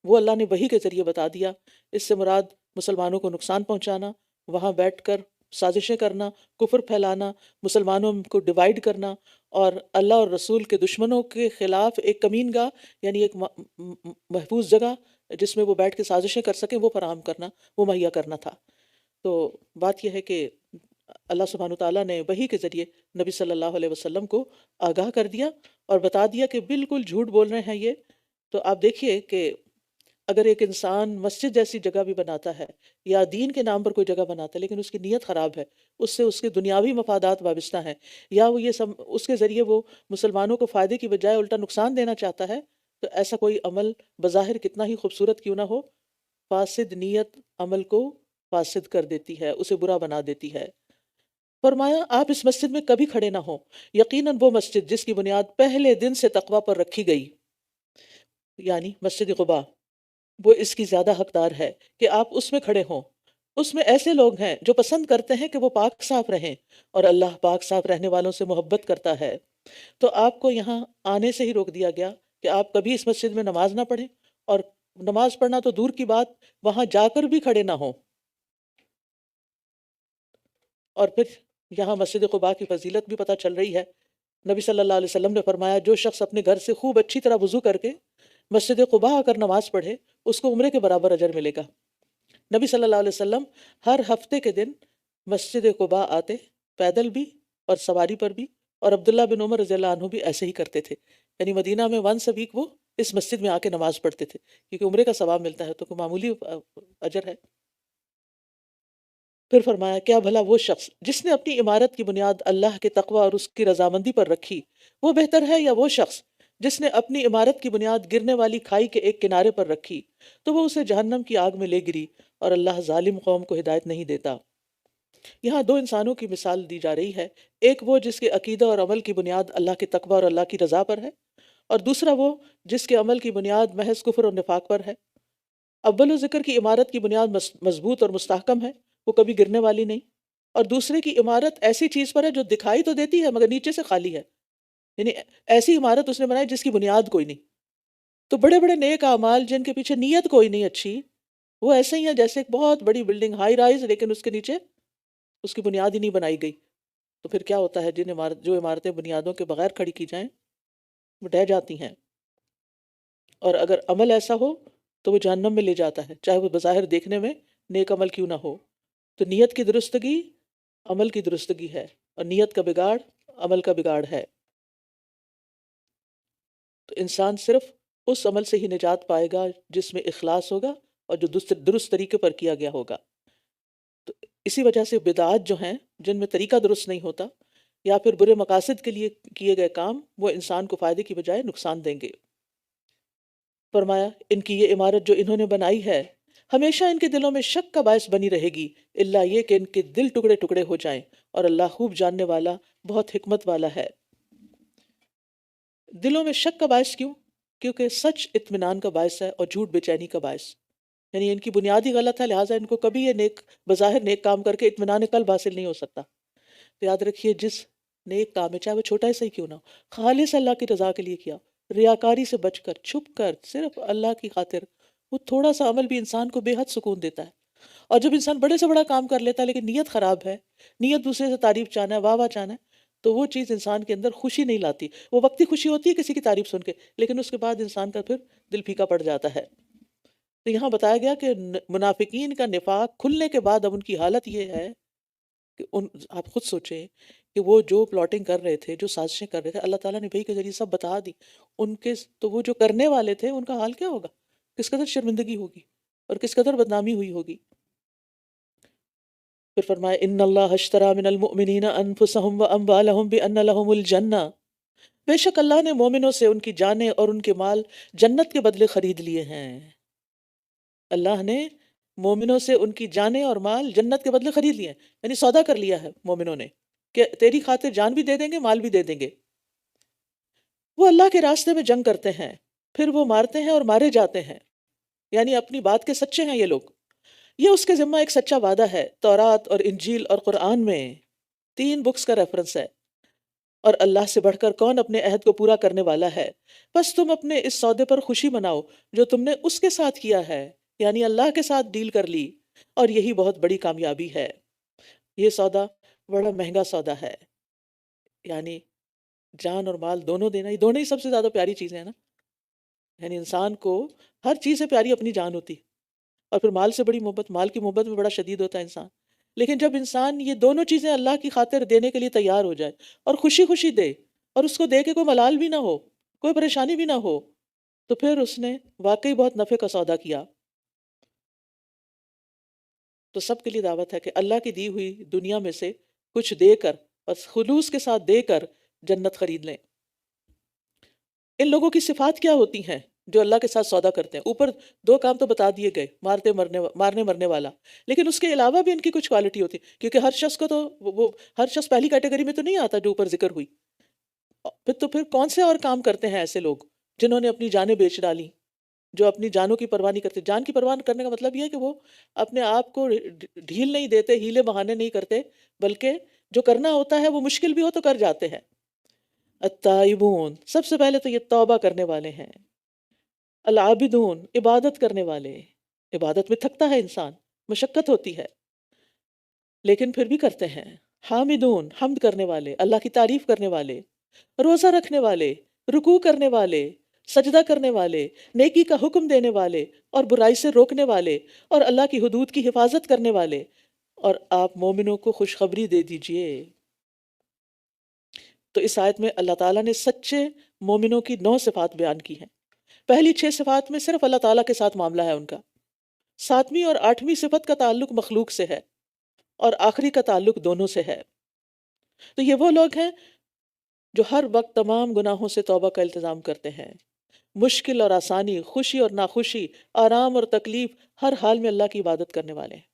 وہ اللہ نے وحی کے ذریعے بتا دیا. اس سے مراد مسلمانوں کو نقصان پہنچانا، وہاں بیٹھ کر سازشیں کرنا، کفر پھیلانا، مسلمانوں کو ڈیوائیڈ کرنا، اور اللہ اور رسول کے دشمنوں کے خلاف ایک کمین گاہ، یعنی ایک محفوظ جگہ جس میں وہ بیٹھ کے سازشیں کر سکیں، وہ فراہم کرنا، وہ مہیا کرنا تھا. تو بات یہ ہے کہ اللہ سبحانہ تعالیٰ نے وحی کے ذریعے نبی صلی اللہ علیہ وسلم کو آگاہ کر دیا اور بتا دیا کہ بالکل جھوٹ بول رہے ہیں یہ. تو آپ دیکھیے کہ اگر ایک انسان مسجد جیسی جگہ بھی بناتا ہے یا دین کے نام پر کوئی جگہ بناتا ہے لیکن اس کی نیت خراب ہے، اس سے اس کے دنیاوی مفادات وابستہ ہیں، یا وہ اس کے ذریعے وہ مسلمانوں کو فائدے کی بجائے الٹا نقصان دینا چاہتا ہے، تو ایسا کوئی عمل بظاہر کتنا ہی خوبصورت کیوں نہ ہو، فاسد نیت عمل کو فاسد کر دیتی ہے، اسے برا بنا دیتی ہے. فرمایا آپ اس مسجد میں کبھی کھڑے نہ ہوں، یقیناً وہ مسجد جس کی بنیاد پہلے دن سے تقوی پر رکھی گئی، یعنی مسجد قباء، وہ اس کی زیادہ حقدار ہے کہ آپ اس میں کھڑے ہوں. اس میں ایسے لوگ ہیں جو پسند کرتے ہیں کہ وہ پاک صاف رہیں، اور اللہ پاک صاف رہنے والوں سے محبت کرتا ہے. تو آپ کو یہاں آنے سے ہی روک دیا گیا کہ آپ کبھی اس مسجد میں نماز نہ پڑھیں، اور نماز پڑھنا تو دور کی بات، وہاں جا کر بھی کھڑے نہ ہوں. اور پھر یہاں مسجد قباء کی فضیلت بھی پتہ چل رہی ہے۔ نبی صلی اللہ علیہ وسلم نے فرمایا جو شخص اپنے گھر سے خوب اچھی طرح وضو کر کے مسجد قباء آ کر نماز پڑھے اس کو عمرے کے برابر اجر ملے گا۔ نبی صلی اللہ علیہ وسلم ہر ہفتے کے دن مسجد قباء آتے، پیدل بھی اور سواری پر بھی، اور عبداللہ بن عمر رضی اللہ عنہ بھی ایسے ہی کرتے تھے، یعنی مدینہ میں ونس اے ویک وہ اس مسجد میں آ کے نماز پڑھتے تھے، کیونکہ عمرے کا ثواب ملتا ہے تو کوئی معمولی اجر ہے۔ پھر فرمایا کیا بھلا وہ شخص جس نے اپنی عمارت کی بنیاد اللہ کے تقوی اور اس کی رضامندی پر رکھی وہ بہتر ہے، یا وہ شخص جس نے اپنی عمارت کی بنیاد گرنے والی کھائی کے ایک کنارے پر رکھی تو وہ اسے جہنم کی آگ میں لے گری، اور اللہ ظالم قوم کو ہدایت نہیں دیتا۔ یہاں دو انسانوں کی مثال دی جا رہی ہے، ایک وہ جس کے عقیدہ اور عمل کی بنیاد اللہ کے تقوی اور اللہ کی رضا پر ہے، اور دوسرا وہ جس کے عمل کی بنیاد محض کفر اور نفاق پر ہے۔ اول ذکر کی عمارت کی بنیاد مضبوط اور مستحکم ہے، وہ کبھی گرنے والی نہیں، اور دوسرے کی عمارت ایسی چیز پر ہے جو دکھائی تو دیتی ہے مگر نیچے سے خالی ہے، یعنی ایسی عمارت اس نے بنائی جس کی بنیاد کوئی نہیں۔ تو بڑے بڑے نیک اعمال جن کے پیچھے نیت کوئی نہیں اچھی، وہ ایسے ہی ہیں جیسے ایک بہت بڑی بلڈنگ ہائی رائز لیکن اس کے نیچے اس کی بنیاد ہی نہیں بنائی گئی۔ تو پھر کیا ہوتا ہے، جو عمارتیں بنیادوں کے بغیر کھڑی کی جائیں وہ ڈہ جاتی ہیں، اور اگر عمل ایسا ہو تو وہ جہنم میں لے جاتا ہے، چاہے وہ بظاہر دیکھنے میں نیک عمل کیوں نہ ہو۔ تو نیت کی درستگی عمل کی درستگی ہے، اور نیت کا بگاڑ عمل کا بگاڑ ہے۔ تو انسان صرف اس عمل سے ہی نجات پائے گا جس میں اخلاص ہوگا اور جو درست طریقے پر کیا گیا ہوگا۔ تو اسی وجہ سے بدعات جو ہیں جن میں طریقہ درست نہیں ہوتا یا پھر برے مقاصد کے لیے کیے گئے کام، وہ انسان کو فائدے کی بجائے نقصان دیں گے۔ فرمایا ان کی یہ عمارت جو انہوں نے بنائی ہے ہمیشہ ان کے دلوں میں شک کا باعث بنی رہے گی، الا یہ کہ ان کے دل ٹکڑے ٹکڑے ہو جائیں، اور اللہ خوب جاننے والا بہت حکمت والا ہے۔ دلوں میں شک کا باعث کیوں؟ کیونکہ سچ اطمینان کا باعث ہے اور جھوٹ بے چینی کا باعث، یعنی ان کی بنیاد ہی غلط ہے، لہٰذا ان کو کبھی یہ بظاہر نیک کام کر کے اطمینان قلب حاصل نہیں ہو سکتا۔ تو یاد رکھیے جس نیک کام ہے، چاہے وہ چھوٹا ہی صحیح کیوں نہ ہو، خالص اللہ کی رضا کے لیے کیا، ریاکاری سے بچ کر چھپ کر صرف اللہ کی خاطر، وہ تھوڑا سا عمل بھی انسان کو بے حد سکون دیتا ہے۔ اور جب انسان بڑے سے بڑا کام کر لیتا ہے لیکن نیت خراب ہے، نیت دوسرے سے تعریف چاہنا ہے، واہ واہ چاہنا ہے، تو وہ چیز انسان کے اندر خوشی نہیں لاتی۔ وہ وقتی خوشی ہوتی ہے کسی کی تعریف سن کے، لیکن اس کے بعد انسان کا پھر دل پھیکا پڑ جاتا ہے۔ تو یہاں بتایا گیا کہ منافقین کا نفاق کھلنے کے بعد اب ان کی حالت یہ ہے کہ آپ خود سوچیں کہ وہ جو پلاٹنگ کر رہے تھے، جو سازشیں کر رہے تھے، اللہ تعالیٰ نے وحی کے ذریعے سب بتا دی ان کے، تو وہ جو کرنے والے تھے ان کا حال کیا ہوگا، کس قدر شرمندگی ہوگی اور کس قدر بدنامی ہوئی ہوگی۔ پھر فرمایا ان اللہ اشتری من المؤمنین انفسهم واموالهم بان لهم الجنہ، بے شک اللہ نے مومنوں سے ان کی جانیں اور ان کے مال جنت کے بدلے خرید لیے ہیں۔ اللہ نے مومنوں سے ان کی جانیں اور مال جنت کے بدلے خرید لیے ہیں، یعنی سودا کر لیا ہے مومنوں نے کہ تیری خاطر جان بھی دے دیں گے، مال بھی دے دیں گے۔ وہ اللہ کے راستے میں جنگ کرتے ہیں، پھر وہ مارتے ہیں اور مارے جاتے ہیں، یعنی اپنی بات کے سچے ہیں یہ لوگ۔ یہ اس کے ذمہ ایک سچا وعدہ ہے، تورات اور انجیل اور قرآن میں 3 بکس کا ریفرنس ہے۔ اور اللہ سے بڑھ کر کون اپنے عہد کو پورا کرنے والا ہے؟ بس تم اپنے اس سودے پر خوشی مناؤ جو تم نے اس کے ساتھ کیا ہے، یعنی اللہ کے ساتھ ڈیل کر لی، اور یہی بہت بڑی کامیابی ہے۔ یہ سودا بڑا مہنگا سودا ہے، یعنی جان اور مال دونوں دینا، یہ دونوں ہی سب سے زیادہ پیاری چیزیں ہیں نا، یعنی انسان کو ہر چیز سے پیاری اپنی جان ہوتی، اور پھر مال سے بڑی محبت، مال کی محبت میں بڑا شدید ہوتا ہے انسان۔ لیکن جب انسان یہ دونوں چیزیں اللہ کی خاطر دینے کے لیے تیار ہو جائے اور خوشی خوشی دے، اور اس کو دے کے کوئی ملال بھی نہ ہو، کوئی پریشانی بھی نہ ہو، تو پھر اس نے واقعی بہت نفع کا سودا کیا۔ تو سب کے لیے دعوت ہے کہ اللہ کی دی ہوئی دنیا میں سے کچھ دے کر اور خلوص کے ساتھ دے کر جنت خرید لیں۔ ان لوگوں کی صفات کیا ہوتی ہیں جو اللہ کے ساتھ سودا کرتے ہیں؟ اوپر 2 کام تو بتا دیے گئے، مارنے مرنے والا، لیکن اس کے علاوہ بھی ان کی کچھ کوالٹی ہوتی ہے، کیونکہ ہر شخص کو تو وہ ہر شخص پہلی کیٹیگری میں تو نہیں آتا جو اوپر ذکر ہوئی۔ پھر کون سے اور کام کرتے ہیں ایسے لوگ جنہوں نے اپنی جانیں بیچ ڈالی، جو اپنی جانوں کی پرواہ نہیں کرتے؟ جان کی پرواہ کرنے کا مطلب یہ ہے کہ وہ اپنے آپ کو ڈھیل نہیں دیتے، ہیلے بہانے نہیں کرتے، بلکہ جو کرنا ہوتا ہے وہ مشکل بھی ہو تو کر جاتے ہیں۔ التائبون، سب سے پہلے تو یہ توبہ کرنے والے ہیں۔ العابدون، عبادت کرنے والے، عبادت میں تھکتا ہے انسان، مشقت ہوتی ہے، لیکن پھر بھی کرتے ہیں۔ حامدون حمد کرنے والے، اللہ کی تعریف کرنے والے، روزہ رکھنے والے، رکوع کرنے والے، سجدہ کرنے والے، نیکی کا حکم دینے والے اور برائی سے روکنے والے اور اللہ کی حدود کی حفاظت کرنے والے، اور آپ مومنوں کو خوشخبری دے دیجئے۔ تو اس آیت میں اللہ تعالیٰ نے سچے مومنوں کی 9 صفات بیان کی ہیں۔ پہلی 6 صفات میں صرف اللہ تعالیٰ کے ساتھ معاملہ ہے ان کا، 7ویں اور 8ویں صفت کا تعلق مخلوق سے ہے اور آخری کا تعلق دونوں سے ہے۔ تو یہ وہ لوگ ہیں جو ہر وقت تمام گناہوں سے توبہ کا التزام کرتے ہیں، مشکل اور آسانی، خوشی اور ناخوشی، آرام اور تکلیف، ہر حال میں اللہ کی عبادت کرنے والے ہیں۔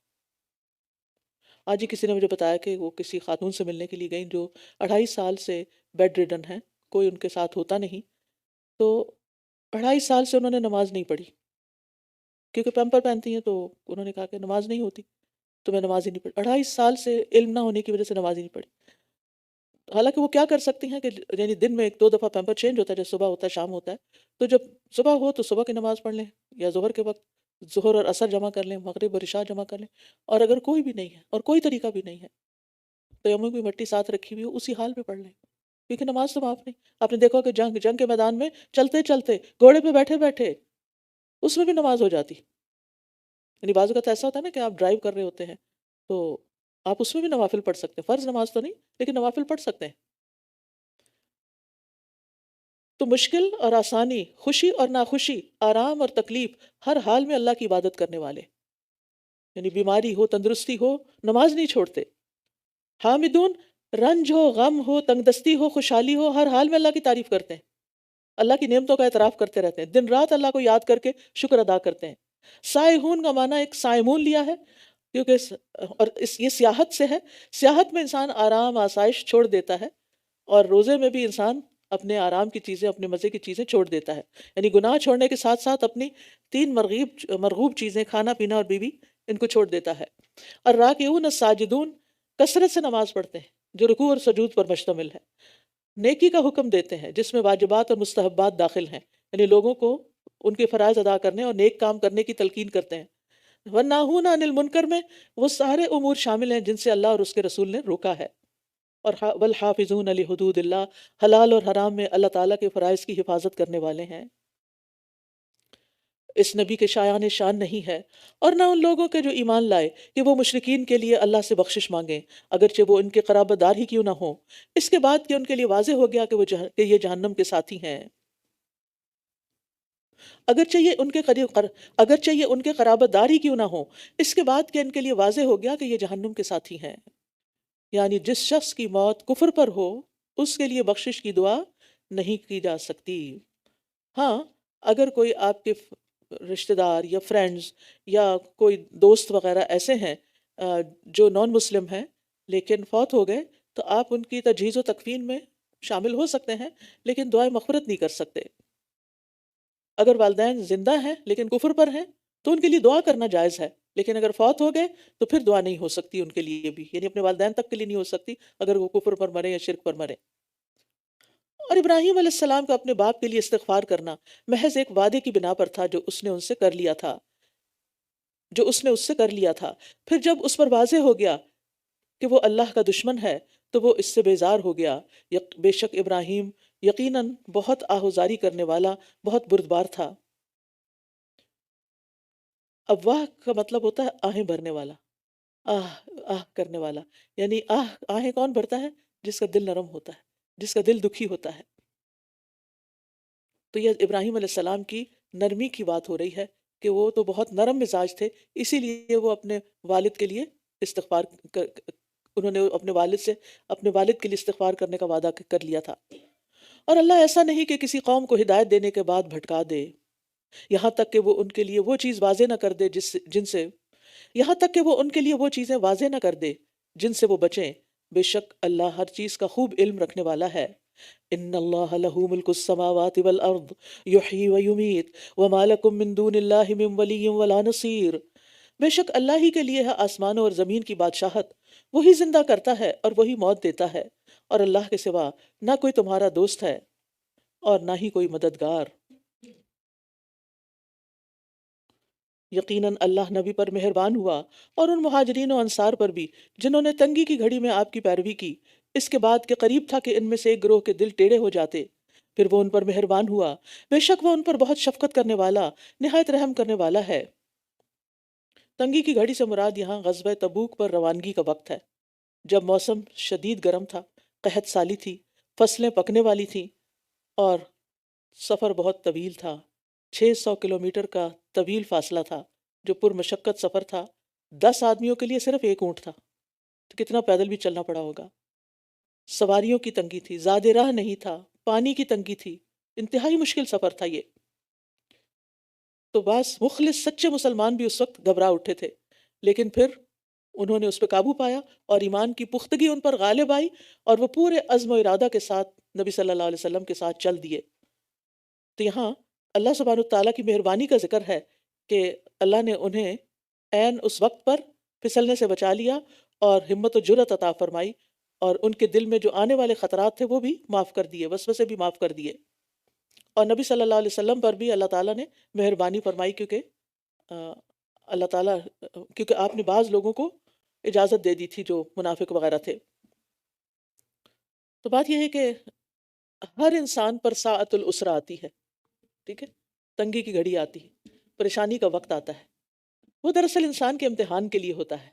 آج ہی کسی نے مجھے بتایا کہ وہ کسی خاتون سے ملنے کے لیے گئیں جو 2.5 سال سے بیڈ ریڈن ہیں، کوئی ان کے ساتھ ہوتا نہیں، تو 2.5 سال سے انہوں نے نماز نہیں پڑھی، کیونکہ پیمپر پہنتی ہیں تو انہوں نے کہا کہ نماز نہیں ہوتی تو میں نماز ہی نہیں پڑھی۔ 2.5 سال سے علم نہ ہونے کی وجہ سے نماز ہی نہیں پڑھی۔ حالانکہ وہ کیا کر سکتی ہیں کہ یعنی دن میں 1-2 دفعہ پیمپر چینج ہوتا ہے، جب صبح ہوتا ہے شام ہوتا ہے، تو جب صبح ہو تو صبح کی نماز پڑھ لیں، یا ظہر کے وقت ظہر اور عصر جمع کر لیں، مغرب اور عشاء جمع کر لیں، اور اگر کوئی بھی نہیں ہے اور کوئی طریقہ بھی نہیں ہے، تیمم کی مٹی ساتھ رکھی ہوئی ہو، اسی حال میں پڑھ لیں، کیونکہ نماز تو معاف نہیں۔ آپ نے دیکھا کہ جنگ کے میدان میں چلتے چلتے، گھوڑے پہ بیٹھے بیٹھے، اس میں بھی نماز ہو جاتی۔ یعنی بعض اوقات ایسا ہوتا ہے نا کہ آپ ڈرائیو کر رہے ہوتے ہیں تو آپ اس میں بھی نوافل پڑھ سکتے ہیں، فرض نماز تو نہیں لیکن نوافل پڑھ سکتے ہیں۔ تو مشکل اور آسانی، خوشی اور ناخوشی، آرام اور تکلیف، ہر حال میں اللہ کی عبادت کرنے والے، یعنی بیماری ہو، تندرستی ہو، نماز نہیں چھوڑتے۔ حامدون، رنج ہو، غم ہو، تنگ دستی ہو، خوشحالی ہو، ہر حال میں اللہ کی تعریف کرتے ہیں، اللہ کی نعمتوں کا اعتراف کرتے رہتے ہیں، دن رات اللہ کو یاد کر کے شکر ادا کرتے ہیں۔ سائحون کا معنی ایک سائمون لیا ہے، کیونکہ یہ سیاحت سے ہے۔ سیاحت میں انسان آرام آسائش چھوڑ دیتا ہے، اور روزے میں بھی انسان اپنے آرام کی چیزیں، اپنے مزے کی چیزیں چھوڑ دیتا ہے، یعنی گناہ چھوڑنے کے ساتھ ساتھ اپنی 3 مرغوب چیزیں، کھانا پینا اور بیوی، ان کو چھوڑ دیتا ہے۔ اور راکعون الساجدون، کثرت سے نماز پڑھتے ہیں جو رکوع اور سجود پر مشتمل ہے۔ نیکی کا حکم دیتے ہیں جس میں واجبات اور مستحبات داخل ہیں، یعنی لوگوں کو ان کے فرائض ادا کرنے اور نیک کام کرنے کی تلقین کرتے ہیں۔ وَالنَّاهُونَ عَنِ الْمُنْكَرِ میں وہ سارے امور شامل ہیں جن سے اللہ اور اس کے رسول نے روکا ہے۔ اور والحافظون لحدود اللہ، حلال اور حرام میں اللہ تعالیٰ کے فرائض کی حفاظت کرنے والے ہیں۔ اس نبی کے شایان شان نہیں ہے، اور نہ ان لوگوں کے جو ایمان لائے، کہ وہ مشرکین کے لیے اللہ سے بخشش مانگیں، اگرچہ وہ ان کے قرابت دار ہی کیوں نہ ہوں، اس کے بعد کہ ان کے لیے واضح ہو گیا کہ یہ جہنم کے ساتھی ہیں۔ اگرچہ یہ ان کے قرابت دار ہی کیوں نہ ہوں، اس کے بعد کہ ان کے لیے واضح ہو گیا کہ یہ جہنم کے ساتھی ہیں۔ یعنی جس شخص کی موت کفر پر ہو، اس کے لیے بخشش کی دعا نہیں کی جا سکتی۔ ہاں، اگر کوئی آپ کے رشتہ دار یا فرینڈز یا کوئی دوست وغیرہ ایسے ہیں جو نان مسلم ہیں لیکن فوت ہو گئے، تو آپ ان کی تجہیز و تکفین میں شامل ہو سکتے ہیں، لیکن دعائے مغفرت نہیں کر سکتے۔ اگر والدین زندہ ہیں لیکن کفر پر ہیں تو ان کے لیے دعا کرنا جائز ہے، لیکن اگر فوت ہو گئے تو پھر دعا نہیں ہو سکتی ان کے لیے بھی، یعنی اپنے والدین تک کے لیے نہیں ہو سکتی اگر وہ کفر پر مرے یا شرک پر مرے۔ اور ابراہیم علیہ السلام کا اپنے باپ کے لیے استغفار کرنا محض ایک وعدے کی بنا پر تھا جو اس نے اس سے کر لیا تھا۔ پھر جب اس پر واضح ہو گیا کہ وہ اللہ کا دشمن ہے تو وہ اس سے بیزار ہو گیا۔ بے شک ابراہیم یقیناً بہت آہوزاری کرنے والا، بہت بردبار تھا۔ ابواہ کا مطلب ہوتا ہے آہیں بھرنے والا، آہ آہ کرنے والا، یعنی آہیں کون بھرتا ہے؟ جس کا دل نرم ہوتا ہے، جس کا دل دکھی ہوتا ہے۔ تو یہ ابراہیم علیہ السلام کی نرمی کی بات ہو رہی ہے کہ وہ تو بہت نرم مزاج تھے، اسی لیے وہ اپنے والد کے لیے استغفار انہوں نے اپنے والد کے لیے استغفار کرنے کا وعدہ کر لیا تھا۔ اور اللہ ایسا نہیں کہ کسی قوم کو ہدایت دینے کے بعد بھٹکا دے، یہاں تک کہ وہ ان کے لیے وہ چیز واضح نہ کر دے جن سے وہ بچیں۔ بے شک اللہ ہر چیز کا خوب علم رکھنے والا ہے۔ ان اللہ لہ ملک السماوات والارض یحیی ویمیت وما لکم من دون اللہ من ولی ولا نصیر۔ بے شک اللہ ہی کے لیے ہے آسمانوں اور زمین کی بادشاہت، وہی زندہ کرتا ہے اور وہی موت دیتا ہے، اور اللہ کے سوا نہ کوئی تمہارا دوست ہے اور نہ ہی کوئی مددگار۔ یقیناً اللہ نبی پر مہربان ہوا اور ان مہاجرین و انصار پر بھی جنہوں نے تنگی کی گھڑی میں آپ کی پیروی کی، اس کے بعد کہ قریب تھا کہ ان میں سے ایک گروہ کے دل ٹیڑھے ہو جاتے، پھر وہ ان پر مہربان ہوا، بے شک وہ ان پر بہت شفقت کرنے والا، نہایت رحم کرنے والا ہے۔ تنگی کی گھڑی سے مراد یہاں غزوہ تبوک پر روانگی کا وقت ہے، جب موسم شدید گرم تھا، قحط سالی تھی، فصلیں پکنے والی تھیں اور سفر بہت طویل تھا۔ 600 کلومیٹر کا طویل فاصلہ تھا جو پر مشقت سفر تھا۔ 10 آدمیوں کے لیے صرف ایک اونٹ تھا، تو کتنا پیدل بھی چلنا پڑا ہوگا۔ سواریوں کی تنگی تھی، زیادہ راہ نہیں تھا، پانی کی تنگی تھی، انتہائی مشکل سفر تھا یہ۔ تو بعض مخلص سچے مسلمان بھی اس وقت گھبرا اٹھے تھے، لیکن پھر انہوں نے اس پہ قابو پایا اور ایمان کی پختگی ان پر غالب آئی اور وہ پورے عزم و ارادہ کے ساتھ نبی صلی اللہ علیہ وسلم کے ساتھ چل دیے۔ تو یہاں اللہ سبحانہ وتعالیٰ کی مہربانی کا ذکر ہے کہ اللہ نے انہیں عین اس وقت پر پھسلنے سے بچا لیا اور ہمت و جرأت عطا فرمائی، اور ان کے دل میں جو آنے والے خطرات تھے وہ بھی معاف کر دیے، وسوسے بھی معاف کر دیے، اور نبی صلی اللہ علیہ وسلم پر بھی اللہ تعالیٰ نے مہربانی فرمائی، کیونکہ اللہ تعالیٰ کیونکہ آپ نے بعض لوگوں کو اجازت دے دی تھی جو منافق وغیرہ تھے۔ تو بات یہ ہے کہ ہر انسان پر ساعت العسرہ آتی ہے، ٹھیک ہے، تنگی کی گھڑی آتی ہے، پریشانی کا وقت آتا ہے۔ وہ دراصل انسان کے امتحان کے لیے ہوتا ہے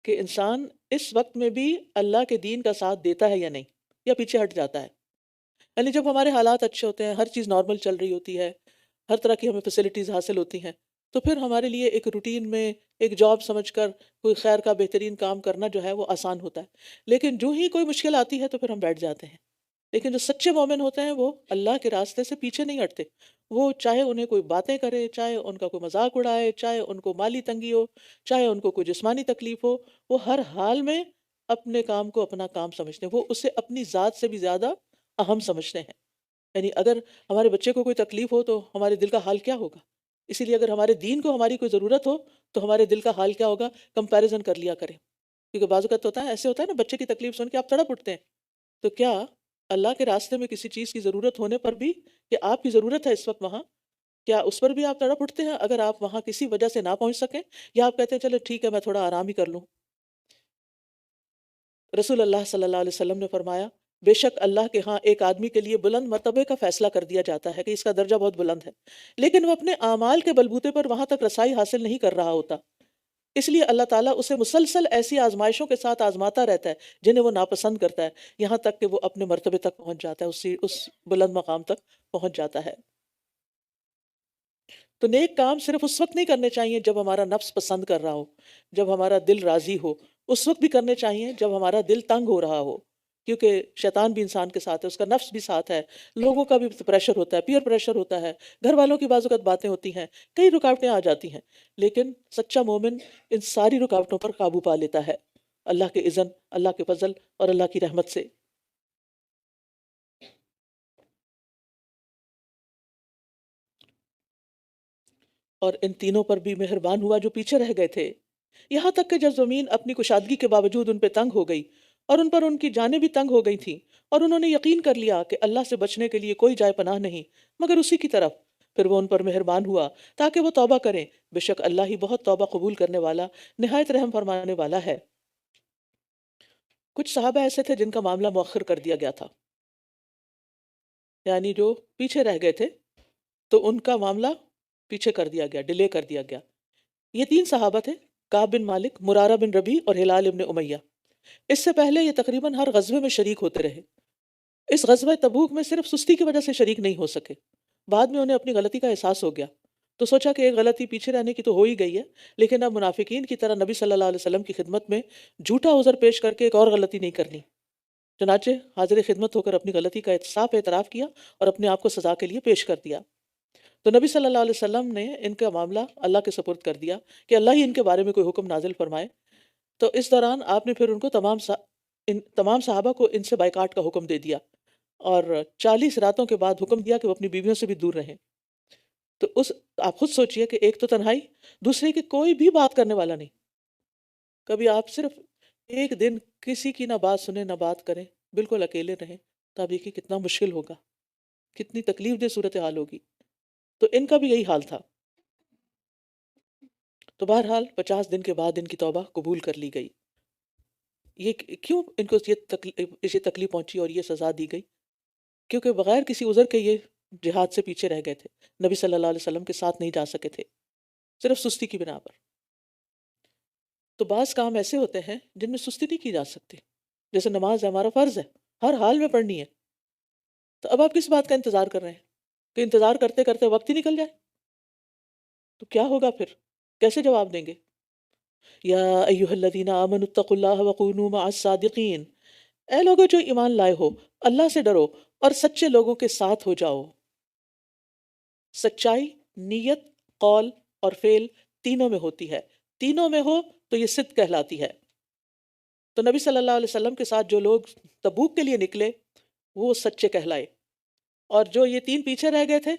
کہ انسان اس وقت میں بھی اللہ کے دین کا ساتھ دیتا ہے یا نہیں، یا پیچھے ہٹ جاتا ہے۔ یعنی جب ہمارے حالات اچھے ہوتے ہیں، ہر چیز نارمل چل رہی ہوتی ہے، ہر طرح کی ہمیں فیسلٹیز حاصل ہوتی ہیں، تو پھر ہمارے لیے ایک روٹین میں ایک جاب سمجھ کر کوئی خیر کا بہترین کام کرنا جو ہے وہ آسان ہوتا ہے۔ لیکن جو ہی کوئی مشکل آتی ہے تو پھر ہم بیٹھ جاتے ہیں۔ لیکن جو سچے مومن ہوتے ہیں وہ اللہ کے راستے سے پیچھے نہیں ہٹتے، وہ چاہے انہیں کوئی باتیں کرے، چاہے ان کا کوئی مذاق اڑائے، چاہے ان کو مالی تنگی ہو، چاہے ان کو کوئی جسمانی تکلیف ہو، وہ ہر حال میں اپنے کام کو اپنا کام سمجھتے ہیں، وہ اسے اپنی ذات سے بھی زیادہ اہم سمجھتے ہیں۔ یعنی اگر ہمارے بچے کو کوئی تکلیف ہو تو ہمارے دل کا حال کیا ہوگا؟ اسی لیے اگر ہمارے دین کو ہماری کوئی ضرورت ہو تو ہمارے دل کا حال کیا ہوگا؟ کمپیریزن کر لیا کریں، کیونکہ بعض اوقات ہوتا ہے، ایسے ہوتا ہے نا، بچے کی تکلیف سن کے آپ تڑپ اٹھتے ہیں، تو کیا اللہ کے راستے میں کسی چیز کی ضرورت ہونے پر بھی، کہ آپ کی ضرورت ہے اس وقت وہاں، کیا اس پر بھی آپ تڑپ اٹھتے ہیں اگر آپ وہاں کسی وجہ سے نہ پہنچ سکیں، یا آپ کہتے ہیں چلو ٹھیک ہے میں تھوڑا آرام ہی کر لوں؟ رسول اللہ صلی اللہ علیہ وسلم نے فرمایا، بے شک اللہ کے ہاں ایک آدمی کے لیے بلند مرتبے کا فیصلہ کر دیا جاتا ہے کہ اس کا درجہ بہت بلند ہے، لیکن وہ اپنے اعمال کے بلبوتے پر وہاں تک رسائی حاصل نہیں کر رہا ہوتا، اس لیے اللہ تعالیٰ اسے مسلسل ایسی آزمائشوں کے ساتھ آزماتا رہتا ہے جنہیں وہ ناپسند کرتا ہے، یہاں تک کہ وہ اپنے مرتبے تک پہنچ جاتا ہے، اس بلند مقام تک پہنچ جاتا ہے۔ تو نیک کام صرف اس وقت نہیں کرنے چاہیے جب ہمارا نفس پسند کر رہا ہو، جب ہمارا دل راضی ہو، اس وقت بھی کرنے چاہیے جب ہمارا دل تنگ ہو رہا ہو، کیونکہ شیطان بھی انسان کے ساتھ ہے، اس کا نفس بھی ساتھ ہے، لوگوں کا بھی پریشر ہوتا ہے، پیئر پریشر ہوتا ہے، گھر والوں کی بعض اوقات باتیں ہوتی ہیں، کئی رکاوٹیں آ جاتی ہیں، لیکن سچا مومن ان ساری رکاوٹوں پر قابو پا لیتا ہے اللہ کے اذن، اللہ کے فضل اور اللہ کی رحمت سے۔ اور ان تینوں پر بھی مہربان ہوا جو پیچھے رہ گئے تھے، یہاں تک کہ جب زمین اپنی کشادگی کے باوجود ان پہ تنگ ہو گئی اور ان پر ان کی جانیں بھی تنگ ہو گئی تھیں، اور انہوں نے یقین کر لیا کہ اللہ سے بچنے کے لیے کوئی جائے پناہ نہیں مگر اسی کی طرف، پھر وہ ان پر مہربان ہوا تاکہ وہ توبہ کریں، بے شک اللہ ہی بہت توبہ قبول کرنے والا، نہایت رحم فرمانے والا ہے۔ کچھ صحابہ ایسے تھے جن کا معاملہ مؤخر کر دیا گیا تھا، یعنی جو پیچھے رہ گئے تھے تو ان کا معاملہ پیچھے کر دیا گیا، ڈیلے کر دیا گیا۔ یہ تین صحابہ تھے، کعب بن مالک، مرارہ بن ربیع اور ہلال ابن امیہ۔ اس سے پہلے یہ تقریباً ہر غزوے میں شریک ہوتے رہے، اس غزوہ تبوک میں صرف سستی کی وجہ سے شریک نہیں ہو سکے، بعد میں انہیں اپنی غلطی کا احساس ہو گیا تو سوچا کہ ایک غلطی پیچھے رہنے کی تو ہو ہی گئی ہے، لیکن اب منافقین کی طرح نبی صلی اللہ علیہ وسلم کی خدمت میں جھوٹا عذر پیش کر کے ایک اور غلطی نہیں کرنی۔ چنانچہ حاضر خدمت ہو کر اپنی غلطی کا صاف اعتراف کیا اور اپنے آپ کو سزا کے لیے پیش کر دیا۔ تو نبی صلی اللہ علیہ وسلم نے ان کا معاملہ اللہ کے سپرد کر دیا کہ اللہ ہی ان کے بارے میں کوئی حکم نازل فرمائے۔ تو اس دوران آپ نے پھر ان کو ان تمام صحابہ کو ان سے بائیکاٹ کا حکم دے دیا، اور 40 راتوں کے بعد حکم دیا کہ وہ اپنی بیویوں سے بھی دور رہیں۔ تو آپ خود سوچئے کہ ایک تو تنہائی، دوسرے کہ کوئی بھی بات کرنے والا نہیں، کبھی آپ صرف ایک دن کسی کی نہ بات سنیں نہ بات کریں، بالکل اکیلے رہیں، تو آپ دیکھیے کتنا مشکل ہوگا، کتنی تکلیف دہ صورتحال ہوگی۔ تو ان کا بھی یہی حال تھا۔ تو بہرحال 50 دن کے بعد ان کی توبہ قبول کر لی گئی۔ یہ کیوں ان کو یہ تکلیف پہنچی اور یہ سزا دی گئی؟ کیونکہ بغیر کسی عذر کے یہ جہاد سے پیچھے رہ گئے تھے، نبی صلی اللہ علیہ وسلم کے ساتھ نہیں جا سکے تھے، صرف سستی کی بنا پر۔ تو بعض کام ایسے ہوتے ہیں جن میں سستی نہیں کی جا سکتی، جیسے نماز ہے، ہمارا فرض ہے، ہر حال میں پڑھنی ہے۔ تو اب آپ کس بات کا انتظار کر رہے ہیں کہ انتظار کرتے کرتے وقت ہی نکل جائے؟ تو کیا ہوگا پھر؟ کیسے جواب دیں گے؟ یا ایھا الذین آمنوا اتقوا اللہ وکونوا مع الصادقین، اے لوگو جو ایمان لائے ہو، اللہ سے ڈرو اور سچے لوگوں کے ساتھ ہو جاؤ۔ سچائی نیت، قول اور فعل تینوں میں ہوتی ہے، تینوں میں ہو تو یہ صدق کہلاتی ہے۔ تو نبی صلی اللہ علیہ وسلم کے ساتھ جو لوگ تبوک کے لیے نکلے وہ سچے کہلائے، اور جو یہ تین پیچھے رہ گئے تھے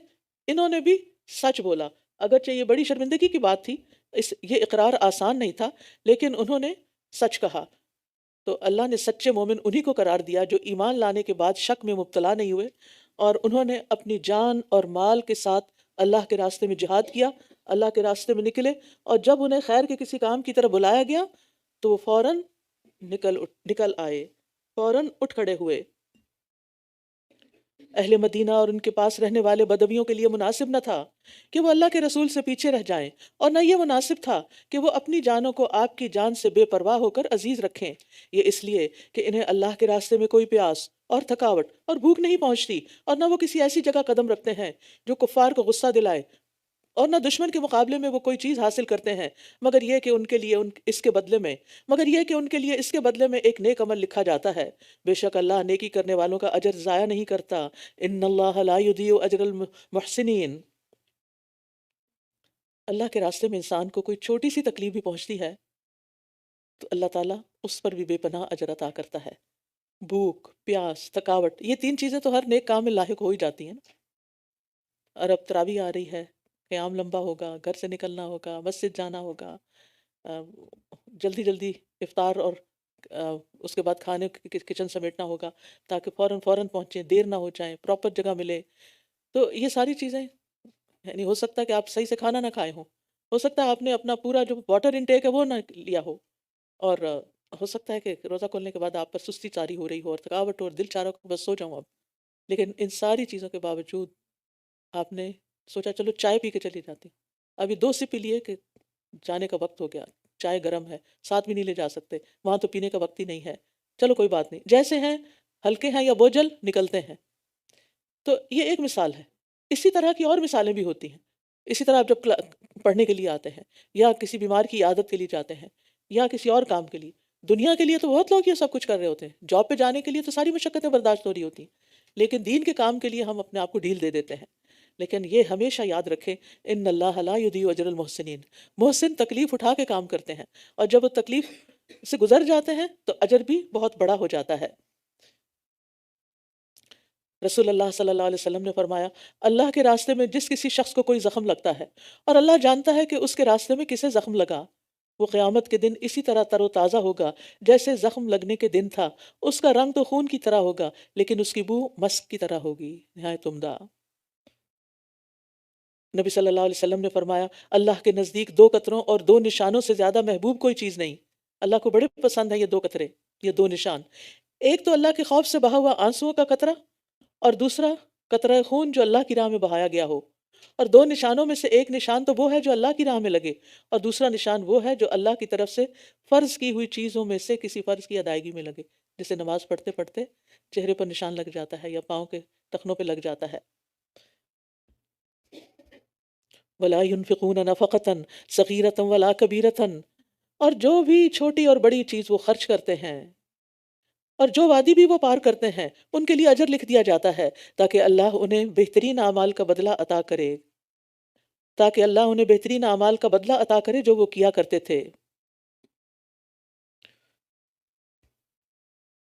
انہوں نے بھی سچ بولا، اگرچہ یہ بڑی شرمندگی کی بات تھی، یہ اقرار آسان نہیں تھا، لیکن انہوں نے سچ کہا۔ تو اللہ نے سچے مومن انہی کو قرار دیا جو ایمان لانے کے بعد شک میں مبتلا نہیں ہوئے، اور انہوں نے اپنی جان اور مال کے ساتھ اللہ کے راستے میں جہاد کیا، اللہ کے راستے میں نکلے، اور جب انہیں خیر کے کسی کام کی طرف بلایا گیا تو وہ فوراً نکل آئے، فوراً اٹھ کھڑے ہوئے۔ اہل مدینہ اور ان کے پاس رہنے والے بدویوں کے لیے مناسب نہ تھا کہ وہ اللہ کے رسول سے پیچھے رہ جائیں، اور نہ یہ مناسب تھا کہ وہ اپنی جانوں کو آپ کی جان سے بے پرواہ ہو کر عزیز رکھیں، یہ اس لیے کہ انہیں اللہ کے راستے میں کوئی پیاس اور تھکاوٹ اور بھوک نہیں پہنچتی، اور نہ وہ کسی ایسی جگہ قدم رکھتے ہیں جو کفار کو غصہ دلائے، اور نہ دشمن کے مقابلے میں وہ کوئی چیز حاصل کرتے ہیں مگر یہ کہ ان کے لیے اس کے بدلے میں ایک نیک عمل لکھا جاتا ہے۔ بے شک اللہ نیکی کرنے والوں کا اجر ضائع نہیں کرتا، ان اللہ لا یضیع اجر المحسنین۔ اللہ کے راستے میں انسان کو کوئی چھوٹی سی تکلیف بھی پہنچتی ہے تو اللہ تعالیٰ اس پر بھی بے پناہ اجر عطا کرتا ہے۔ بھوک، پیاس، تھکاوٹ، یہ تین چیزیں تو ہر نیک کام میں لاحق ہو ہی جاتی ہیں نا۔ اور اب تراویح آ رہی ہے، قیام لمبا ہوگا، گھر سے نکلنا ہوگا، مسجد جانا ہوگا، آ، جلدی جلدی افطار اور اس کے بعد کھانے کی کچن سمیٹنا ہوگا تاکہ فوراً پہنچیں، دیر نہ ہو جائیں، پراپر جگہ ملے۔ تو یہ ساری چیزیں، یعنی ہو سکتا ہے کہ آپ صحیح سے کھانا نہ کھائے ہوں، ہو سکتا ہے آپ نے اپنا پورا جو واٹر انٹیک ہے وہ نہ لیا ہو، اور ہو سکتا ہے کہ روزہ کھولنے کے بعد آپ پر سستی طاری ہو رہی ہو اور تھکاوٹ ہو اور دل چاہ رہا ہو کہ بس سو جاؤں اب، لیکن ان ساری چیزوں کے باوجود آپ نے سوچا چلو چائے پی کے چلی جاتی، ابھی 2 سپ پی لیے کہ جانے کا وقت ہو گیا، چائے گرم ہے، ساتھ بھی نہیں لے جا سکتے، وہاں تو پینے کا وقت ہی نہیں ہے، چلو کوئی بات نہیں، جیسے ہیں ہلکے ہیں یا بوجھل نکلتے ہیں۔ تو یہ ایک مثال ہے، اسی طرح کی اور مثالیں بھی ہوتی ہیں۔ اسی طرح آپ جب پڑھنے کے لیے آتے ہیں، یا کسی بیمار کی عادت کے لیے جاتے ہیں، یا کسی اور کام کے لیے، دنیا کے لیے تو بہت لوگ یہ سب کچھ کر رہے ہوتے ہیں، جاب پہ جانے کے لیے تو ساری مشقتیں برداشت ہو رہی ہوتی ہیں، لیکن دین کے کام کے لیے ہم اپنے آپ کو ڈھیل دے دیتے ہیں۔ لیکن یہ ہمیشہ یاد رکھیں، ان اللہ لا یضیع اجر المحسنین، محسن تکلیف اٹھا کے کام کرتے ہیں، اور جب وہ تکلیف سے گزر جاتے ہیں تو اجر بھی بہت بڑا ہو جاتا ہے۔ رسول اللہ صلی اللہ علیہ وسلم نے فرمایا، اللہ کے راستے میں جس کسی شخص کو کوئی زخم لگتا ہے اور اللہ جانتا ہے کہ اس کے راستے میں کسے زخم لگا، وہ قیامت کے دن اسی طرح تر و تازہ ہوگا جیسے زخم لگنے کے دن تھا، اس کا رنگ تو خون کی طرح ہوگا لیکن اس کی بو مسک کی طرح ہوگی، نہایت عمدہ۔ نبی صلی اللہ علیہ وسلم نے فرمایا، اللہ کے نزدیک 2 قطروں اور 2 نشانوں سے زیادہ محبوب کوئی چیز نہیں، اللہ کو بڑے پسند ہیں یہ 2 قطرے، یہ 2 نشان، ایک تو اللہ کے خوف سے بہا ہوا آنسوؤں کا قطرہ، اور دوسرا قطرہ خون جو اللہ کی راہ میں بہایا گیا ہو۔ اور 2 نشانوں میں سے ایک نشان تو وہ ہے جو اللہ کی راہ میں لگے، اور دوسرا نشان وہ ہے جو اللہ کی طرف سے فرض کی ہوئی چیزوں میں سے کسی فرض کی ادائیگی میں لگے، جیسے نماز پڑھتے پڑھتے چہرے پر نشان لگ جاتا ہے یا پاؤں کے ٹخنوں پہ لگ جاتا ہے۔ وَلَا يُنْفِقُونَ نَفَقَةً صَغِيرَةً وَلَا كَبِيرَةً، اور جو بھی چھوٹی اور بڑی چیز وہ خرچ کرتے ہیں اور جو وادی بھی وہ پار کرتے ہیں ان کے لیے اجر لکھ دیا جاتا ہے تاکہ اللہ انہیں بہترین اعمال کا بدلہ عطا کرے، جو وہ کیا کرتے تھے۔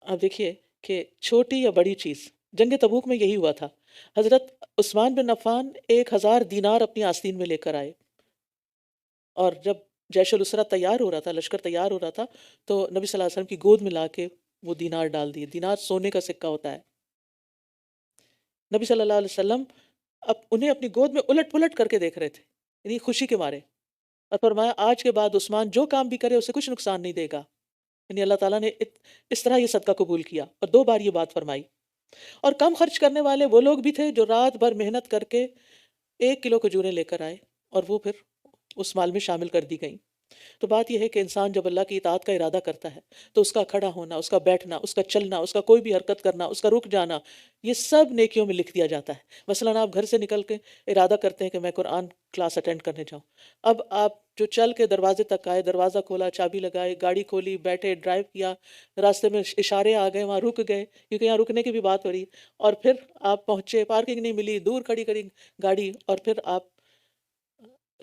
اب دیکھیے کہ چھوٹی یا بڑی چیز، جنگ تبوک میں یہی ہوا تھا، حضرت عثمان بن عفان 1000 دینار اپنی آستین میں لے کر آئے، اور جب جیش الاسرہ تیار ہو رہا تھا، لشکر تیار ہو رہا تھا، تو نبی صلی اللہ علیہ وسلم کی گود میں لا کے وہ دینار ڈال دیے۔ دینار سونے کا سکہ ہوتا ہے۔ نبی صلی اللہ علیہ وسلم انہیں اپنی گود میں الٹ پلٹ کر کے دیکھ رہے تھے، یعنی خوشی کے مارے، اور فرمایا آج کے بعد عثمان جو کام بھی کرے اسے کچھ نقصان نہیں دے گا. یعنی اللہ تعالیٰ نے اس طرح یہ صدقہ قبول کیا اور 2 بار یہ بات فرمائی. اور کم خرچ کرنے والے وہ لوگ بھی تھے جو رات بھر محنت کر کے 1 کلو کھجوریں لے کر آئے اور وہ پھر اس مال میں شامل کر دی گئیں. تو بات یہ ہے کہ انسان جب اللہ کی اطاعت کا ارادہ کرتا ہے تو اس کا کھڑا ہونا، اس کا بیٹھنا، اس کا چلنا، اس کا کوئی بھی حرکت کرنا، اس کا رک جانا، یہ سب نیکیوں میں لکھ دیا جاتا ہے. مثلاً آپ گھر سے نکل کے ارادہ کرتے ہیں کہ میں قرآن کلاس اٹینڈ کرنے جاؤں. اب آپ جو چل کے دروازے تک آئے، دروازہ کھولا، چابی لگائے، گاڑی کھولی، بیٹھے، ڈرائیو کیا، راستے میں اشارے آ گئے، وہاں رک گئے کیونکہ یہاں رکنے کی بھی بات ہو رہی ہے، اور پھر آپ پہنچے، پارکنگ نہیں ملی، دور کھڑی کری گاڑی، اور پھر آپ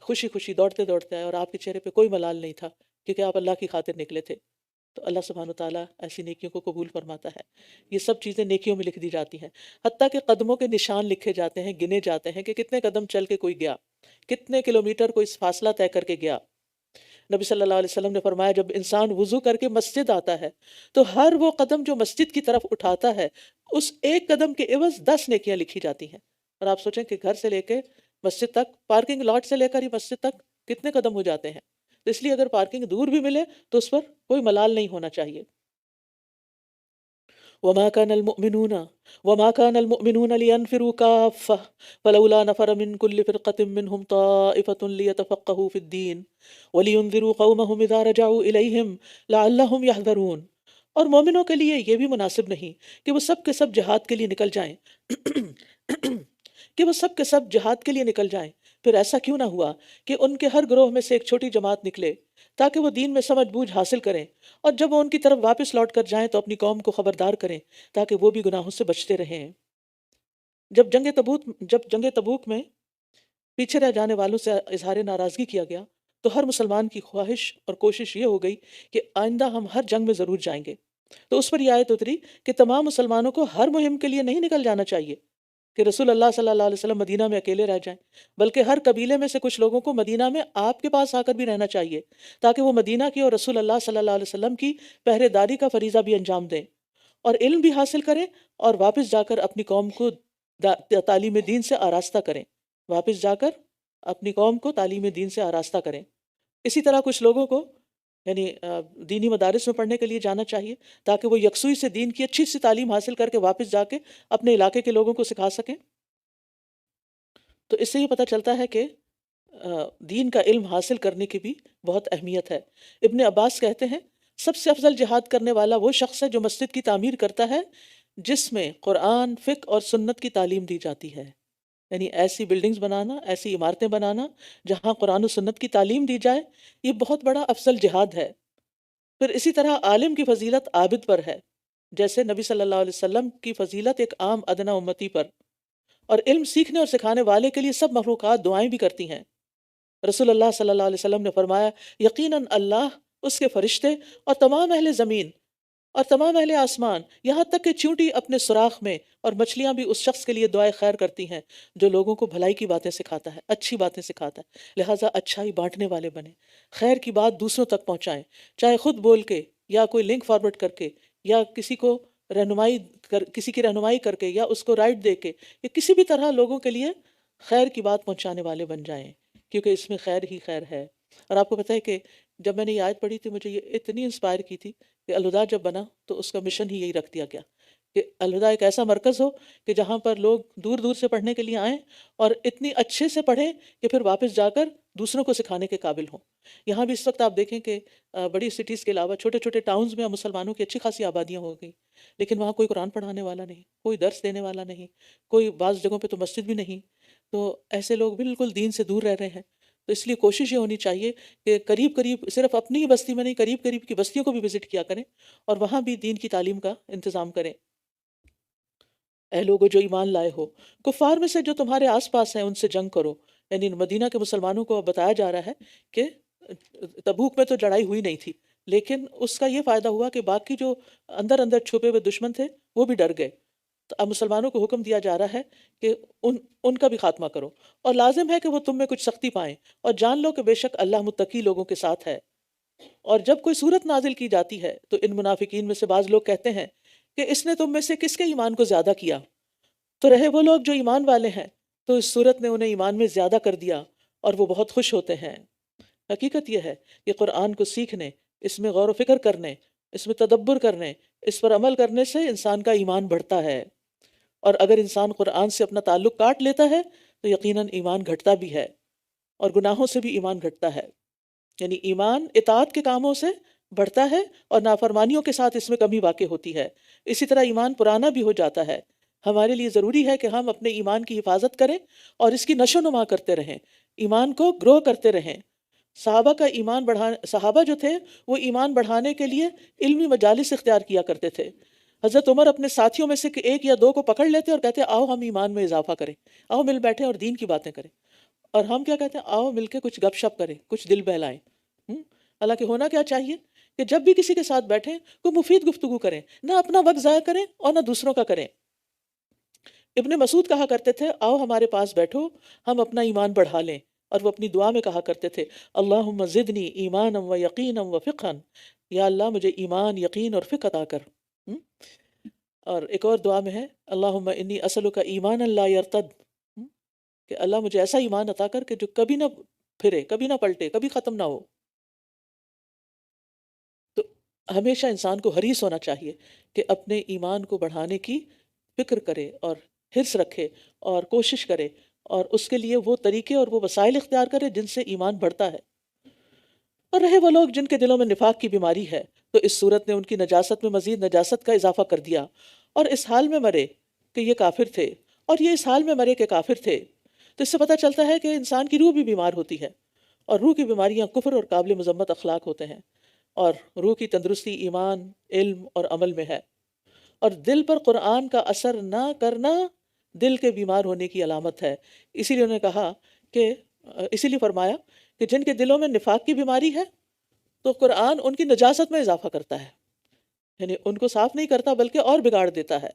خوشی خوشی دوڑتے دوڑتے آئے اور آپ کے چہرے پہ کوئی ملال نہیں تھا کیونکہ آپ اللہ کی خاطر نکلے تھے. تو اللہ سبحانہ وتعالیٰ ایسی نیکیوں کو قبول فرماتا ہے. یہ سب چیزیں نیکیوں میں لکھ دی جاتی ہیں، حتیٰ کہ قدموں کے نشان لکھے جاتے ہیں، گنے جاتے ہیں کہ کتنے قدم چل کے کوئی گیا، کتنے کلومیٹر کوئی فاصلہ طے کر کے گیا. نبی صلی اللہ علیہ وسلم نے فرمایا جب انسان وضو کر کے مسجد آتا ہے تو ہر وہ قدم جو مسجد کی طرف اٹھاتا ہے اس ایک قدم کے عوض 10 نیکیاں لکھی جاتی ہیں. اور آپ سوچیں کہ گھر سے لے کے مسجد تک، پارکنگ لاٹ سے لے کر ہی مسجد تک کتنے قدم ہو جاتے ہیں. تو اس لیے اگر پارکنگ دور بھی ملے تو اس پر کوئی ملال نہیں ہونا چاہیے. وما كان المؤمنون وما كان المؤمنون لينفروا كافة فلولا نفر من كل فرقة منهم طائفة ليتفقهوا في الدين ولينذروا قومهم إذا رجعوا إليهم لعلهم يحذرون. اور مومنوں کے لیے یہ بھی مناسب نہیں کہ وہ سب کے سب جہاد کے لیے نکل جائیں کہ وہ سب کے سب جہاد کے لیے نکل جائیں. پھر ایسا کیوں نہ ہوا کہ ان کے ہر گروہ میں سے ایک چھوٹی جماعت نکلے تاکہ وہ دین میں سمجھ بوجھ حاصل کریں، اور جب وہ ان کی طرف واپس لوٹ کر جائیں تو اپنی قوم کو خبردار کریں تاکہ وہ بھی گناہوں سے بچتے رہیں. جب جنگ تبوک میں پیچھے رہ جانے والوں سے اظہار ناراضگی کیا گیا تو ہر مسلمان کی خواہش اور کوشش یہ ہو گئی کہ آئندہ ہم ہر جنگ میں ضرور جائیں گے. تو اس پر یہ آیت اتری کہ تمام مسلمانوں کو ہر مہم کے لیے نہیں نکل جانا چاہیے کہ رسول اللہ صلی اللہ علیہ وسلم مدینہ میں اکیلے رہ جائیں، بلکہ ہر قبیلے میں سے کچھ لوگوں کو مدینہ میں آپ کے پاس آ کر بھی رہنا چاہیے تاکہ وہ مدینہ کی اور رسول اللہ صلی اللہ علیہ وسلم کی پہرے داری کا فریضہ بھی انجام دیں اور علم بھی حاصل کریں اور واپس جا کر اپنی قوم کو تعلیم دین سے آراستہ کریں. واپس جا کر اپنی قوم کو تعلیم دین سے آراستہ کریں. اسی طرح کچھ لوگوں کو یعنی دینی مدارس میں پڑھنے کے لیے جانا چاہیے تاکہ وہ یکسوئی سے دین کی اچھی سی تعلیم حاصل کر کے واپس جا کے اپنے علاقے کے لوگوں کو سکھا سکیں. تو اس سے یہ پتہ چلتا ہے کہ دین کا علم حاصل کرنے کی بھی بہت اہمیت ہے. ابن عباس کہتے ہیں سب سے افضل جہاد کرنے والا وہ شخص ہے جو مسجد کی تعمیر کرتا ہے جس میں قرآن، فقہ اور سنت کی تعلیم دی جاتی ہے. یعنی ایسی بلڈنگز بنانا، ایسی عمارتیں بنانا جہاں قرآن و سنت کی تعلیم دی جائے، یہ بہت بڑا افضل جہاد ہے. پھر اسی طرح عالم کی فضیلت عابد پر ہے، جیسے نبی صلی اللہ علیہ وسلم کی فضیلت ایک عام ادنا امتی پر. اور علم سیکھنے اور سکھانے والے کے لیے سب مخلوقات دعائیں بھی کرتی ہیں. رسول اللہ صلی اللہ علیہ وسلم نے فرمایا یقیناً اللہ، اس کے فرشتے اور تمام اہل زمین اور تمام اہل آسمان، یہاں تک کہ چونٹی اپنے سوراخ میں اور مچھلیاں بھی اس شخص کے لیے دعائے خیر کرتی ہیں جو لوگوں کو بھلائی کی باتیں سکھاتا ہے، اچھی باتیں سکھاتا ہے. لہٰذا اچھائی بانٹنے والے بنیں، خیر کی بات دوسروں تک پہنچائیں، چاہے خود بول کے یا کوئی لنک فارورڈ کر کے یا کسی کی رہنمائی کر کے یا اس کو رائٹ دے کے یا کسی بھی طرح لوگوں کے لیے خیر کی بات پہنچانے والے بن جائیں، کیونکہ اس میں خیر ہی خیر ہے. اور آپ کو پتہ ہے کہ جب میں نے یہ آیت پڑھی تھی مجھے یہ اتنی انسپائر کی تھی کہ الہدیٰ جب بنا تو اس کا مشن ہی یہی رکھ دیا گیا کہ الہدیٰ ایک ایسا مرکز ہو کہ جہاں پر لوگ دور دور سے پڑھنے کے لیے آئیں اور اتنی اچھے سے پڑھیں کہ پھر واپس جا کر دوسروں کو سکھانے کے قابل ہوں. یہاں بھی اس وقت آپ دیکھیں کہ بڑی سٹیز کے علاوہ چھوٹے چھوٹے ٹاؤنز میں مسلمانوں کی اچھی خاصی آبادیاں ہو گئی، لیکن وہاں کوئی قرآن پڑھانے والا نہیں، کوئی درس دینے والا نہیں، کوئی بعض جگہوں پہ تو مسجد بھی نہیں. تو ایسے لوگ بالکل دین سے دور رہ رہے ہیں. تو اس لیے کوشش یہ ہونی چاہیے کہ قریب قریب صرف اپنی ہی بستی میں نہیں، قریب قریب کی بستیوں کو بھی وزٹ کیا کریں اور وہاں بھی دین کی تعلیم کا انتظام کریں. اے لوگو جو ایمان لائے ہو، کفار میں سے جو تمہارے آس پاس ہیں ان سے جنگ کرو. یعنی مدینہ کے مسلمانوں کو بتایا جا رہا ہے کہ تبوک میں تو لڑائی ہوئی نہیں تھی، لیکن اس کا یہ فائدہ ہوا کہ باقی جو اندر اندر چھپے ہوئے دشمن تھے وہ بھی ڈر گئے. تو اب مسلمانوں کو حکم دیا جا رہا ہے کہ ان کا بھی خاتمہ کرو، اور لازم ہے کہ وہ تم میں کچھ سختی پائیں، اور جان لو کہ بے شک اللہ متقی لوگوں کے ساتھ ہے. اور جب کوئی صورت نازل کی جاتی ہے تو ان منافقین میں سے بعض لوگ کہتے ہیں کہ اس نے تم میں سے کس کے ایمان کو زیادہ کیا؟ تو رہے وہ لوگ جو ایمان والے ہیں تو اس صورت نے انہیں ایمان میں زیادہ کر دیا اور وہ بہت خوش ہوتے ہیں. حقیقت یہ ہے کہ قرآن کو سیکھنے، اس میں غور و فکر کرنے، اس میں تدبر کرنے، اس پر عمل کرنے سے انسان کا ایمان بڑھتا ہے، اور اگر انسان قرآن سے اپنا تعلق کاٹ لیتا ہے تو یقیناً ایمان گھٹتا بھی ہے، اور گناہوں سے بھی ایمان گھٹتا ہے۔ یعنی ایمان اطاعت کے کاموں سے بڑھتا ہے اور نافرمانیوں کے ساتھ اس میں کمی واقع ہوتی ہے۔ اسی طرح ایمان پرانا بھی ہو جاتا ہے۔ ہمارے لیے ضروری ہے کہ ہم اپنے ایمان کی حفاظت کریں اور اس کی نشو و نما کرتے رہیں، ایمان کو گرو کرتے رہیں۔ صحابہ جو تھے وہ ایمان بڑھانے کے لیے علمی مجالس اختیار کیا کرتے تھے۔ حضرت عمر اپنے ساتھیوں میں سے ایک یا دو کو پکڑ لیتے اور کہتے آؤ ہم ایمان میں اضافہ کریں، آؤ مل بیٹھیں اور دین کی باتیں کریں۔ اور ہم کیا کہتے ہیں؟ آؤ مل کے کچھ گپ شپ کریں، کچھ دل بہلائیں۔ حالانکہ ہونا کیا چاہیے کہ جب بھی کسی کے ساتھ بیٹھیں کوئی مفید گفتگو کریں، نہ اپنا وقت ضائع کریں اور نہ دوسروں کا کریں۔ ابن مسعود کہا کرتے تھے آؤ ہمارے پاس بیٹھو، ہم اپنا ایمان بڑھا لیں، اور وہ اپنی دعا میں کہا کرتے تھے اللہم زدنی ایمانا و یقینا و فقہا، یا اللہ مجھے ایمان، یقین اور فقہ عطا کر۔ ہم؟ اور ایک اور دعا میں ہے اللہم انی اسألک ایمانا لا یرتد، کہ اللہ مجھے ایسا ایمان عطا کر کہ جو کبھی نہ پھرے، کبھی نہ پلٹے، کبھی ختم نہ ہو۔ تو ہمیشہ انسان کو حریص ہونا چاہیے کہ اپنے ایمان کو بڑھانے کی فکر کرے اور حرص رکھے اور کوشش کرے، اور اس کے لیے وہ طریقے اور وہ وسائل اختیار کرے جن سے ایمان بڑھتا ہے۔ اور رہے وہ لوگ جن کے دلوں میں نفاق کی بیماری ہے، تو اس صورت نے ان کی نجاست میں مزید نجاست کا اضافہ کر دیا، اور اس حال میں مرے کہ یہ کافر تھے، اور یہ اس حال میں مرے کہ کافر تھے۔ تو اس سے پتہ چلتا ہے کہ انسان کی روح بھی بیمار ہوتی ہے، اور روح کی بیماریاں کفر اور قابل مذمت اخلاق ہوتے ہیں، اور روح کی تندرستی ایمان، علم اور عمل میں ہے۔ اور دل پر قرآن کا اثر نہ کرنا دل کے بیمار ہونے کی علامت ہے۔ اسی لیے انہوں نے کہا کہ اسی لیے فرمایا کہ جن کے دلوں میں نفاق کی بیماری ہے تو قرآن ان کی نجاست میں اضافہ کرتا ہے، یعنی ان کو صاف نہیں کرتا بلکہ اور بگاڑ دیتا ہے۔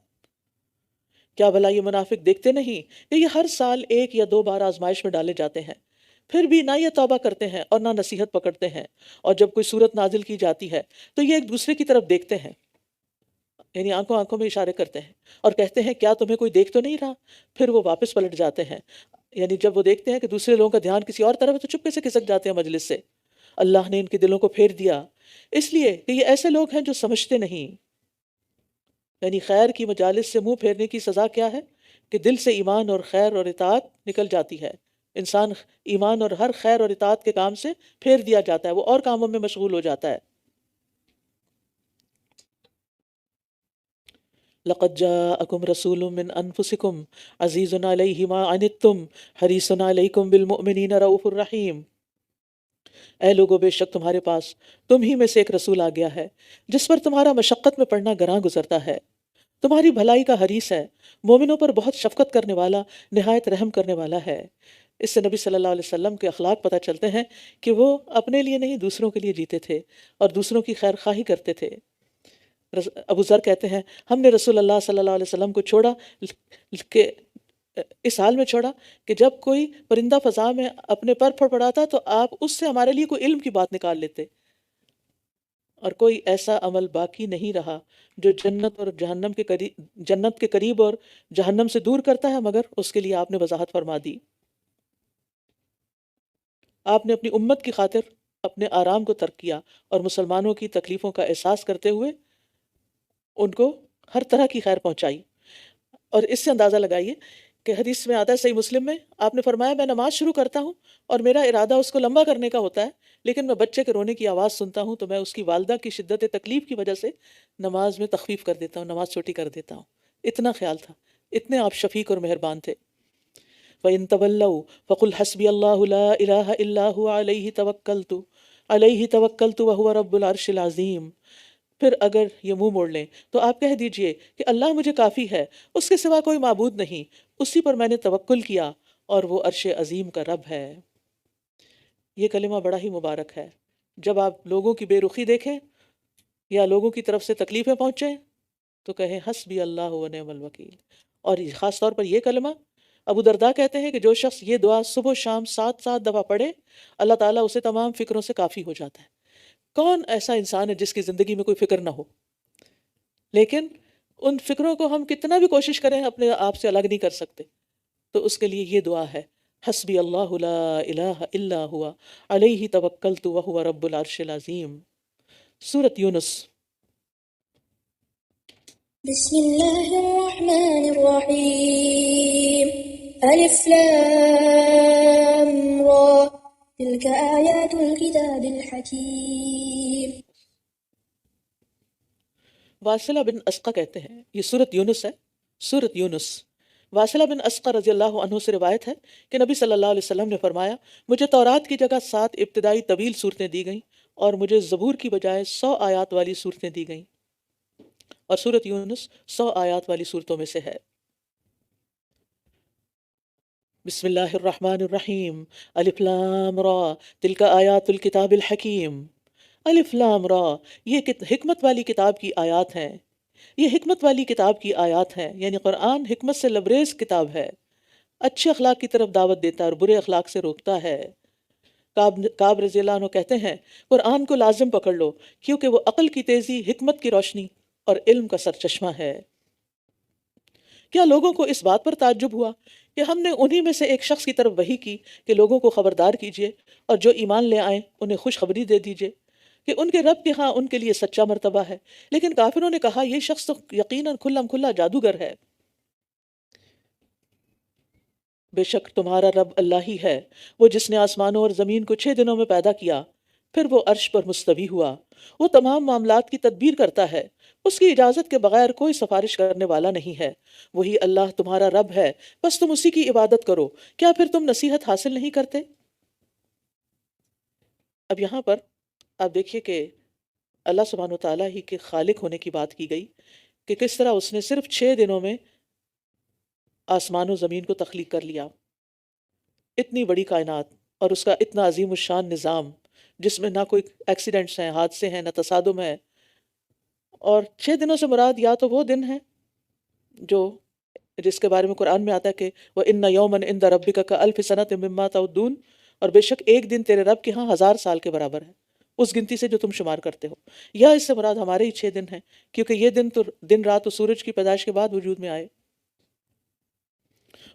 کیا بھلا یہ منافق دیکھتے نہیں کہ یہ ہر سال ایک یا دو بار آزمائش میں ڈالے جاتے ہیں، پھر بھی نہ یہ توبہ کرتے ہیں اور نہ نصیحت پکڑتے ہیں، اور جب کوئی صورت نازل کی جاتی ہے تو یہ ایک دوسرے کی طرف دیکھتے ہیں، یعنی آنکھوں میں اشارے کرتے ہیں اور کہتے ہیں کیا تمہیں کوئی دیکھ تو نہیں رہا؟ پھر وہ واپس پلٹ جاتے ہیں، یعنی جب وہ دیکھتے ہیں کہ دوسرے لوگوں کا دھیان کسی اور طرف ہے تو چپکے سے کھسک جاتے ہیں مجلس سے۔ اللہ نے ان کے دلوں کو پھیر دیا اس لیے کہ یہ ایسے لوگ ہیں جو سمجھتے نہیں۔ یعنی خیر کی مجالس سے منہ پھیرنے کی سزا کیا ہے؟ کہ دل سے ایمان اور خیر اور اطاعت نکل جاتی ہے، انسان ایمان اور ہر خیر اور اطاعت کے کام سے پھیر دیا جاتا ہے، وہ اور کاموں میں مشغول ہو جاتا ہے۔ لقد جاءکم رسول من انفسکم عزیز علیہ ما عنتم حریص علیکم بالمؤمنین رؤوف الرحیم۔ اے لوگو بے شک تمہارے پاس تم ہی میں سے ایک رسول آ گیا ہے جس پر تمہارا مشقت میں پڑنا گراں گزرتا ہے، تمہاری بھلائی کا حریص ہے، مومنوں پر بہت شفقت کرنے والا، نہایت رحم کرنے والا ہے۔ اس سے نبی صلی اللہ علیہ وسلم کے اخلاق پتہ چلتے ہیں کہ وہ اپنے لیے نہیں دوسروں کے لیے جیتے تھے اور دوسروں کی خیر خواہی کرتے تھے۔ ابو ذر کہتے ہیں ہم نے رسول اللہ صلی اللہ علیہ وسلم کو چھوڑا کہ اس حال میں چھوڑا کہ جب کوئی پرندہ فضا میں اپنے پر پھڑپڑاتا تو آپ اس سے ہمارے لیے کوئی علم کی بات نکال لیتے، اور کوئی ایسا عمل باقی نہیں رہا جو جنت اور جنت کے قریب اور جہنم سے دور کرتا ہے مگر اس کے لیے آپ نے وضاحت فرما دی۔ آپ نے اپنی امت کی خاطر اپنے آرام کو ترک کیا اور مسلمانوں کی تکلیفوں کا احساس کرتے ہوئے ان کو ہر طرح کی خیر پہنچائی۔ اور اس سے اندازہ لگائیے کہ حدیث میں آتا ہے صحیح مسلم میں آپ نے فرمایا میں نماز شروع کرتا ہوں اور میرا ارادہ اس کو لمبا کرنے کا ہوتا ہے، لیکن میں بچے کے رونے کی آواز سنتا ہوں تو میں اس کی والدہ کی شدت تکلیف کی وجہ سے نماز میں تخفیف کر دیتا ہوں، نماز چھوٹی کر دیتا ہوں۔ اتنا خیال تھا، اتنے آپ شفیق اور مہربان تھے۔ وَإِن تَوَلَّوْا فَقُلْ حَسْبِيَ اللَّهُ لَا إِلَٰهَ إِلَّا هُوَ عَلَيْهِ تَوَكَّلْتُ وَهُوَ رَبُّ الْعَرْشِ الْعَظِيمِ۔ پھر اگر یہ منہ موڑ لیں تو آپ کہہ دیجئے کہ اللہ مجھے کافی ہے، اس کے سوا کوئی معبود نہیں، اسی پر میں نے توکل کیا اور وہ عرش عظیم کا رب ہے۔ یہ کلمہ بڑا ہی مبارک ہے۔ جب آپ لوگوں کی بے رخی دیکھیں یا لوگوں کی طرف سے تکلیفیں پہنچیں تو کہیں حسبی اللہ و نعم الوکیل۔ اور خاص طور پر یہ کلمہ ابو درداء کہتے ہیں کہ جو شخص یہ دعا صبح و شام 7 دفعہ پڑھے اللہ تعالیٰ اسے تمام فکروں سے کافی ہو جاتا ہے۔ کون ایسا انسان ہے جس کی زندگی میں کوئی فکر نہ ہو؟ لیکن ان فکروں کو ہم کتنا بھی کوشش کریں اپنے آپ سے الگ نہیں کر سکتے، تو اس کے لیے یہ دعا ہے حسبی اللہ لا الہ الا ہوا علیہ توکلت وہو رب العرش العظیم۔ سورۃ یونس۔ بسم الله الرحمن الرحيم ألف لام را تلك آيات الكتاب الحكيم۔ واصلہ بن اسقا کہتے ہیں، یہ سورۃ یونس ہے، سورۃ یونس۔ واصلہ بن اسقا رضی اللہ عنہ سے روایت ہے کہ نبی صلی اللہ علیہ وسلم نے فرمایا، مجھے تورات کی جگہ 7 ابتدائی طویل صورتیں دی گئیں اور مجھے زبور کی بجائے 100 آیات والی صورتیں دی گئیں، اور سورۃ یونس 100 آیات والی صورتوں میں سے ہے۔ بسم اللہ الرحمن الرحیم، الف لام را تلک آیات الکتاب الحکیم۔ الف لام را، یہ حکمت والی کتاب کی آیات ہیں، یہ حکمت والی کتاب کی آیات ہیں، یعنی قرآن حکمت سے لبریز کتاب ہے، اچھے اخلاق کی طرف دعوت دیتا ہے اور برے اخلاق سے روکتا ہے۔ کعب رضی اللہ عنہ کہتے ہیں، قرآن کو لازم پکڑ لو کیونکہ وہ عقل کی تیزی، حکمت کی روشنی اور علم کا سرچشمہ ہے۔ کیا لوگوں کو اس بات پر تعجب ہوا کہ ہم نے انہی میں سے ایک شخص کی طرف وحی کی کہ لوگوں کو خبردار کیجئے اور جو ایمان لے آئیں انہیں خوشخبری دے دیجئے کہ ان کے رب کے ہاں ان کے لیے سچا مرتبہ ہے، لیکن کافروں نے کہا یہ شخص تو یقیناً کھلم کھلا جادوگر ہے۔ بے شک تمہارا رب اللہ ہی ہے، وہ جس نے آسمانوں اور زمین کو 6 دنوں میں پیدا کیا، پھر وہ عرش پر مستوی ہوا، وہ تمام معاملات کی تدبیر کرتا ہے، اس کی اجازت کے بغیر کوئی سفارش کرنے والا نہیں ہے، وہی اللہ تمہارا رب ہے، بس تم اسی کی عبادت کرو، کیا پھر تم نصیحت حاصل نہیں کرتے؟ اب یہاں پر آپ دیکھیے کہ اللہ سبحانہ وتعالیٰ ہی کے خالق ہونے کی بات کی گئی کہ کس طرح اس نے صرف 6 دنوں میں آسمان و زمین کو تخلیق کر لیا، اتنی بڑی کائنات اور اس کا اتنا عظیم الشان نظام جس میں نہ کوئی ایکسیڈنٹس ہیں، حادثے ہیں، نہ تصادم ہے۔ اور 6 دنوں سے مراد یا تو وہ دن ہے جو جس کے بارے میں قرآن میں آتا ہے کہ وَإِنَّ يَوْمًا عِنْدَ رَبِّكَ كَأَلْفِ سَنَةٍ مِّمَّا تَعُدُّونَ، اور بے شک ایک دن تیرے رب کے ہاں 1000 سال کے برابر ہے اس گنتی سے جو تم شمار کرتے ہو، یا اس سے مراد ہمارے ہی 6 دن ہیں، کیونکہ یہ دن تو دن رات و سورج کی پیدائش کے بعد وجود میں آئے۔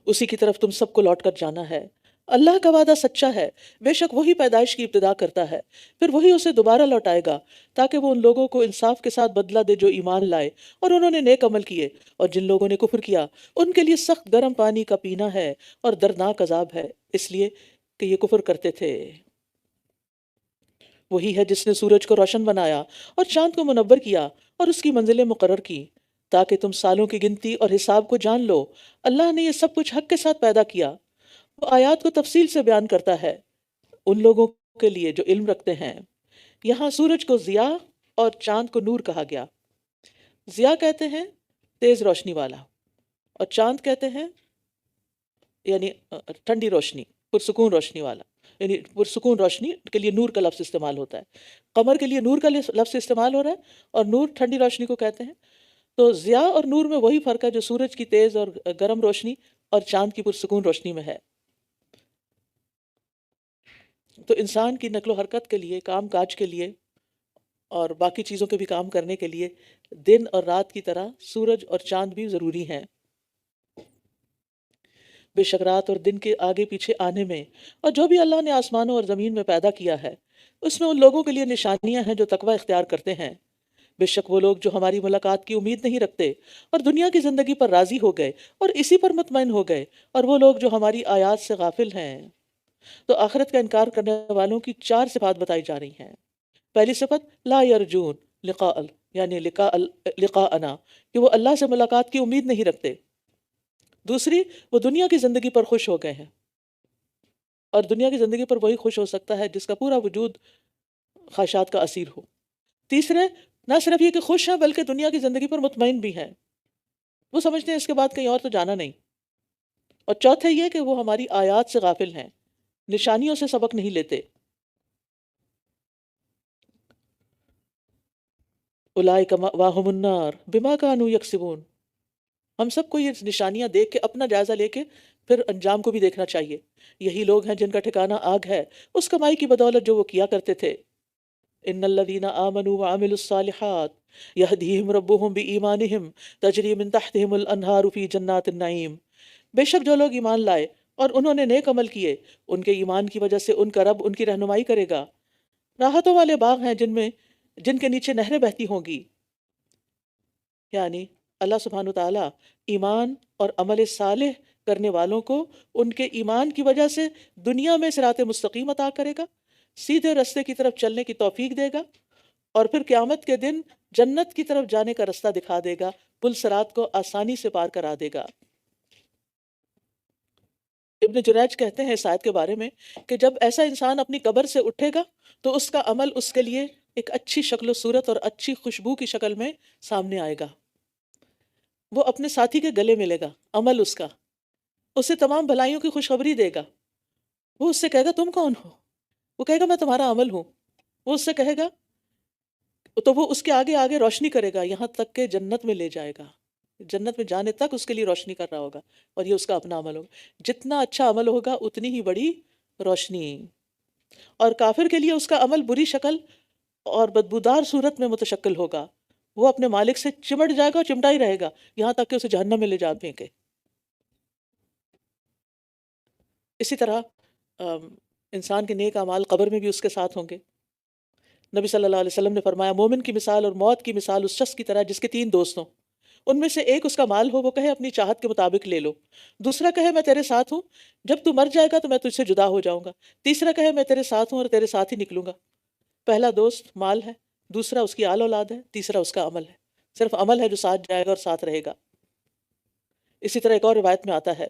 اسی کی طرف تم سب کو لوٹ کر جانا ہے۔ اللہ کا وعدہ سچا ہے، بے شک وہی پیدائش کی ابتدا کرتا ہے، پھر وہی اسے دوبارہ لوٹائے گا تاکہ وہ ان لوگوں کو انصاف کے ساتھ بدلہ دے جو ایمان لائے اور انہوں نے نیک عمل کیے، اور جن لوگوں نے کفر کیا ان کے لیے سخت گرم پانی کا پینا ہے اور دردناک عذاب ہے، اس لیے کہ یہ کفر کرتے تھے۔ وہی ہے جس نے سورج کو روشن بنایا اور چاند کو منور کیا اور اس کی منزلیں مقرر کی تاکہ تم سالوں کی گنتی اور حساب کو جان لو۔ اللہ نے یہ سب کچھ حق کے ساتھ پیدا کیا، وہ آیات کو تفصیل سے بیان کرتا ہے ان لوگوں کے لیے جو علم رکھتے ہیں۔ یہاں سورج کو ضیاء اور چاند کو نور کہا گیا۔ ضیاء کہتے ہیں تیز روشنی والا، اور چاند کہتے ہیں یعنی ٹھنڈی روشنی، پرسکون روشنی والا، یعنی پرسکون روشنی کے لیے نور کا لفظ استعمال ہوتا ہے۔ قمر کے لیے نور کا لفظ استعمال ہو رہا ہے، اور نور ٹھنڈی روشنی کو کہتے ہیں۔ تو ضیاء اور نور میں وہی فرق ہے جو سورج کی تیز اور گرم روشنی اور چاند کی پرسکون روشنی میں ہے۔ تو انسان کی نقل و حرکت کے لیے، کام کاج کے لیے اور باقی چیزوں کے بھی کام کرنے کے لیے دن اور رات کی طرح سورج اور چاند بھی ضروری ہیں۔ بے شک رات اور دن کے آگے پیچھے آنے میں اور جو بھی اللہ نے آسمانوں اور زمین میں پیدا کیا ہے اس میں ان لوگوں کے لیے نشانیاں ہیں جو تقوی اختیار کرتے ہیں۔ بے شک وہ لوگ جو ہماری ملاقات کی امید نہیں رکھتے اور دنیا کی زندگی پر راضی ہو گئے اور اسی پر مطمئن ہو گئے، اور وہ لوگ جو ہماری آیات سے غافل ہیں۔ تو آخرت کا انکار کرنے والوں کی 4 صفات بتائی جا رہی ہیں۔ پہلی صفت لا یرجون یعنی لقاءنا، کہ وہ اللہ سے ملاقات کی امید نہیں رکھتے۔ دوسری، وہ دنیا کی زندگی پر خوش ہو گئے ہیں، اور دنیا کی زندگی پر وہی خوش ہو سکتا ہے جس کا پورا وجود خواہشات کا اسیر ہو۔ تیسرے، نہ صرف یہ کہ خوش ہیں بلکہ دنیا کی زندگی پر مطمئن بھی ہیں، وہ سمجھتے ہیں اس کے بعد کہیں اور تو جانا نہیں۔ اور چوتھے یہ کہ وہ ہماری آیات سے غافل ہیں، نشانیوں سے سبق نہیں لیتے۔ اولئک مأواہم النار بما کانوا یکسبون، ہم سب کو یہ نشانیاں دیکھ کے اپنا جائزہ لے کے پھر انجام کو بھی دیکھنا چاہیے۔ یہی لوگ ہیں جن کا ٹھکانہ آگ ہے اس کمائی کی بدولت جو وہ کیا کرتے تھے۔ ان الذین آمنوا وعملوا الصالحات یہدیہم ربہم بایمانہم تجری من تحتہم الانہار فی جنات النعیم، بے شک جو لوگ ایمان لائے اور انہوں نے نیک عمل کیے، ان کے ایمان کی وجہ سے ان کا رب ان کی رہنمائی کرے گا۔ راحتوں والے باغ ہیں جن کے نیچے نہریں بہتی ہوں گی۔ یعنی اللہ سبحانہ تعالیٰ ایمان اور عمل صالح کرنے والوں کو ان کے ایمان کی وجہ سے دنیا میں صراط مستقیم عطا کرے گا، سیدھے رستے کی طرف چلنے کی توفیق دے گا، اور پھر قیامت کے دن جنت کی طرف جانے کا رستہ دکھا دے گا، پل صراط کو آسانی سے پار کرا دے گا۔ ابن جریج کہتے ہیں اس آیت کے بارے میں کہ جب ایسا انسان اپنی قبر سے اٹھے گا تو اس کا عمل اس کے لیے ایک اچھی شکل و صورت اور اچھی خوشبو کی شکل میں سامنے آئے گا۔ وہ اپنے ساتھی کے گلے ملے گا، عمل اس کا اسے تمام بھلائیوں کی خوشخبری دے گا۔ وہ اس سے کہے گا تم کون ہو؟ وہ کہے گا میں تمہارا عمل ہوں۔ وہ اس سے کہے گا تو وہ اس کے آگے آگے روشنی کرے گا یہاں تک کہ جنت میں لے جائے گا، جنت میں جانے تک اس کے لیے روشنی کر رہا ہوگا، اور یہ اس کا اپنا عمل ہوگا۔ جتنا اچھا عمل ہوگا اتنی ہی بڑی روشنی۔ اور کافر کے لیے اس کا عمل بری شکل اور بدبودار صورت میں متشکل ہوگا، وہ اپنے مالک سے چمٹ جائے گا اور چمٹا ہی رہے گا یہاں تک کہ اسے جہنم میں لے جا پھینکے۔ اسی طرح انسان کے نیک اعمال قبر میں بھی اس کے ساتھ ہوں گے۔ نبی صلی اللہ علیہ وسلم نے فرمایا مومن کی مثال اور موت کی مثال اس شخص کی طرح جس کے 3 دوست ہوں، ان میں سے ایک اس کا مال ہو، وہ کہے اپنی چاہت کے مطابق لے لو، دوسرا کہے میں تیرے ساتھ ہوں، جب تو مر جائے گا تو میں تجھ سے جدا ہو جاؤں گا، تیسرا کہے میں تیرے ساتھ ہوں اور تیرے ساتھ ہی نکلوں گا۔ پہلا دوست مال ہے، دوسرا اس کی آل اولاد ہے، تیسرا اس کا عمل ہے۔ صرف عمل ہے جو ساتھ جائے گا اور ساتھ رہے گا۔ اسی طرح ایک اور روایت میں آتا ہے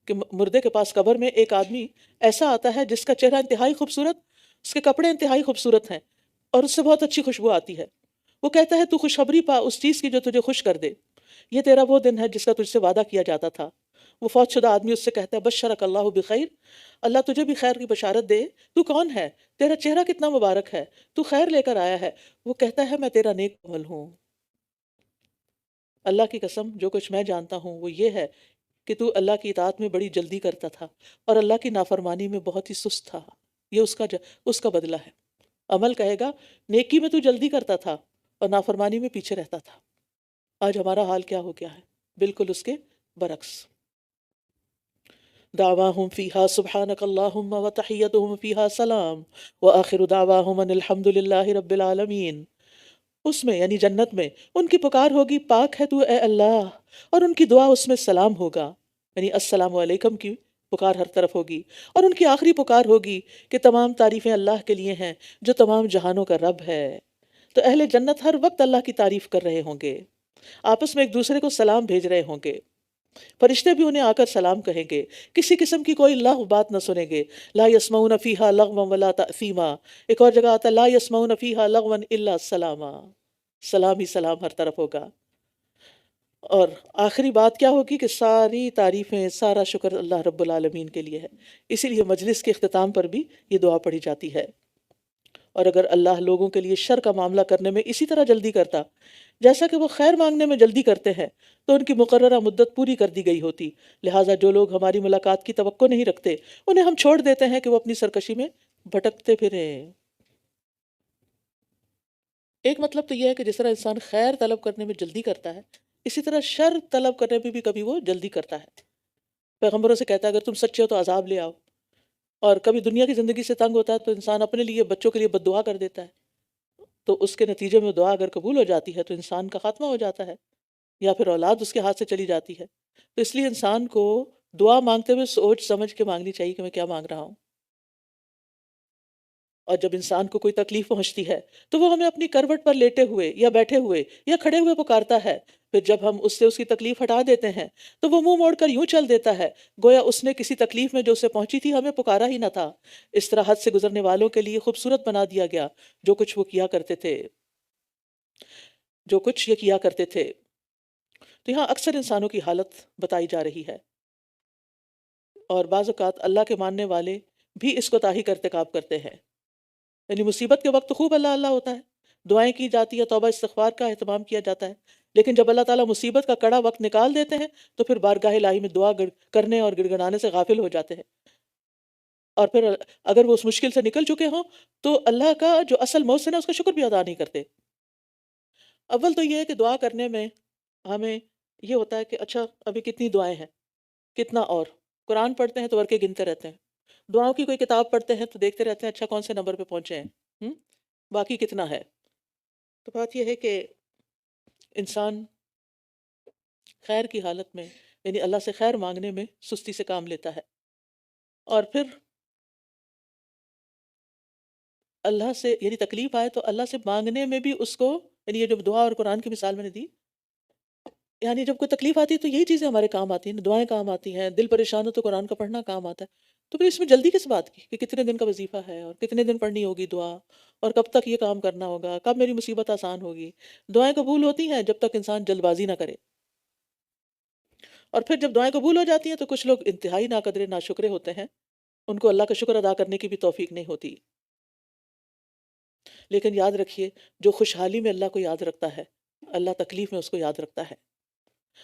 کہ مردے کے پاس قبر میں ایک آدمی ایسا آتا ہے جس کا چہرہ انتہائی خوبصورت، اس کے کپڑے انتہائی خوبصورت ہیں اور اس سے بہت اچھی خوشبو آتی ہے۔ وہ کہتا ہے تو خوشخبری پا اس چیز کی جو تجھے خوش کر دے، یہ تیرا وہ دن ہے جس کا تجھ سے وعدہ کیا جاتا تھا۔ وہ فوت شدہ آدمی اس سے کہتا ہے بشرک اللہ بخیر، اللہ تجھے بھی خیر کی بشارت دے، تو کون ہے؟ تیرا چہرہ کتنا مبارک ہے، تو خیر لے کر آیا ہے۔ وہ کہتا ہے میں تیرا نیک عمل ہوں۔ اللہ کی قسم جو کچھ میں جانتا ہوں وہ یہ ہے کہ تو اللہ کی اطاعت میں بڑی جلدی کرتا تھا اور اللہ کی نافرمانی میں بہت ہی سست تھا۔ یہ اس کا بدلہ ہے۔ عمل کہے گا نیکی میں تو جلدی کرتا تھا اور نافرمانی میں پیچھے رہتا تھا۔ آج ہمارا حال کیا ہو گیا ہے؟ بالکل اس کے برعکس۔ دعواہم فیہا سبحانک اللہم وتحیتہم فیہا سلام وآخر دعواہم ان الحمد للہ رب العالمین۔ اس میں یعنی جنت میں ان کی پکار ہوگی پاک ہے تو اے اللہ، اور ان کی دعا اس میں سلام ہوگا، یعنی السلام علیکم کی پکار ہر طرف ہوگی، اور ان کی آخری پکار ہوگی کہ تمام تعریفیں اللہ کے لیے ہیں جو تمام جہانوں کا رب ہے۔ تو اہل جنت ہر وقت اللہ کی تعریف کر رہے ہوں گے، آپس میں ایک دوسرے کو سلام بھیج رہے ہوں گے، فرشتے بھی انہیں آ کر سلام کہیں گے، کسی قسم کی کوئی لغو بات نہ سنیں گے۔ لا یسمعون فیہا لغوا ولا تأثیما، ایک اور جگہ آتا ہے لا یسمعون فیہا لغوا الا سلاما، سلام ہی سلام ہر طرف ہوگا۔ اور آخری بات کیا ہوگی کہ ساری تعریفیں، سارا شکر اللہ رب العالمین کے لیے ہے۔ اسی لیے مجلس کے اختتام پر بھی یہ دعا پڑھی جاتی ہے۔ اور اگر اللہ لوگوں کے لیے شر کا معاملہ کرنے میں اسی طرح جلدی کرتا جیسا کہ وہ خیر مانگنے میں جلدی کرتے ہیں تو ان کی مقررہ مدت پوری کر دی گئی ہوتی، لہٰذا جو لوگ ہماری ملاقات کی توقع نہیں رکھتے انہیں ہم چھوڑ دیتے ہیں کہ وہ اپنی سرکشی میں بھٹکتے پھریں۔ ایک مطلب تو یہ ہے کہ جس طرح انسان خیر طلب کرنے میں جلدی کرتا ہے، اسی طرح شر طلب کرنے میں بھی کبھی وہ جلدی کرتا ہے۔ پیغمبروں سے کہتا ہے اگر تم سچے ہو تو عذاب لے آؤ، اور کبھی دنیا کی زندگی سے تنگ ہوتا ہے تو انسان اپنے لیے بچوں کے لیے بد دعا کر دیتا ہے، تو اس کے نتیجے میں دعا اگر قبول ہو جاتی ہے تو انسان کا خاتمہ ہو جاتا ہے، یا پھر اولاد اس کے ہاتھ سے چلی جاتی ہے۔ تو اس لیے انسان کو دعا مانگتے ہوئے سوچ سمجھ کے مانگنی چاہیے کہ میں کیا مانگ رہا ہوں۔ اور جب انسان کو کوئی تکلیف پہنچتی ہے تو وہ ہمیں اپنی کروٹ پر لیٹے ہوئے یا بیٹھے ہوئے یا کھڑے ہوئے پکارتا ہے، پھر جب ہم اس سے اس کی تکلیف ہٹا دیتے ہیں تو وہ منہ موڑ کر یوں چل دیتا ہے گویا اس نے کسی تکلیف میں جو اسے پہنچی تھی ہمیں پکارا ہی نہ تھا۔ اس طرح حد سے گزرنے والوں کے لیے خوبصورت بنا دیا گیا جو کچھ وہ کیا کرتے تھے، جو کچھ یہ کیا کرتے تھے۔ تو یہاں اکثر انسانوں کی حالت بتائی جا رہی ہے، اور بعض اوقات اللہ کے ماننے والے بھی اس کوتاہی کا ارتکاب کرتے ہیں۔ یعنی مصیبت کے وقت تو خوب اللہ اللہ ہوتا ہے، دعائیں کی جاتی ہے، توبہ استغفار کا اہتمام کیا جاتا ہے، لیکن جب اللہ تعالیٰ مصیبت کا کڑا وقت نکال دیتے ہیں تو پھر بارگاہ الہی میں دعا کرنے اور گڑ گڑانے سے غافل ہو جاتے ہیں، اور پھر اگر وہ اس مشکل سے نکل چکے ہوں تو اللہ کا جو اصل محسن ہے اس کا شکر بھی ادا نہیں کرتے۔ اول تو یہ ہے کہ دعا کرنے میں ہمیں یہ ہوتا ہے کہ اچھا ابھی کتنی دعائیں ہیں، کتنا اور قرآن پڑھتے ہیں تو ورقے گنتے رہتے ہیں، دعاؤں کی کوئی کتاب پڑھتے ہیں تو دیکھتے رہتے ہیں اچھا کون سے نمبر پہ پہنچے ہیں، باقی کتنا ہے۔ تو بات یہ ہے کہ انسان خیر کی حالت میں یعنی اللہ سے خیر مانگنے میں سستی سے کام لیتا ہے، اور پھر اللہ سے یعنی تکلیف آئے تو اللہ سے مانگنے میں بھی اس کو، یعنی یہ جو دعا اور قرآن کی مثال میں نے دی، یعنی جب کوئی تکلیف آتی ہے تو یہی چیزیں ہمارے کام آتی ہیں، دعائیں کام آتی ہیں، دل پریشان ہو تو قرآن کا پڑھنا کام آتا ہے۔ تو پھر اس میں جلدی کس بات کی کہ کتنے دن کا وظیفہ ہے اور کتنے دن پڑھنی ہوگی دعا، اور کب تک یہ کام کرنا ہوگا، کب میری مصیبت آسان ہوگی؟ دعائیں قبول ہوتی ہیں جب تک انسان جلد بازی نہ کرے، اور پھر جب دعائیں قبول ہو جاتی ہیں تو کچھ لوگ انتہائی ناقدرے ناشکرے ہوتے ہیں، ان کو اللہ کا شکر ادا کرنے کی بھی توفیق نہیں ہوتی۔ لیکن یاد رکھیے، جو خوشحالی میں اللہ کو یاد رکھتا ہے، اللہ تکلیف میں اس کو یاد رکھتا ہے۔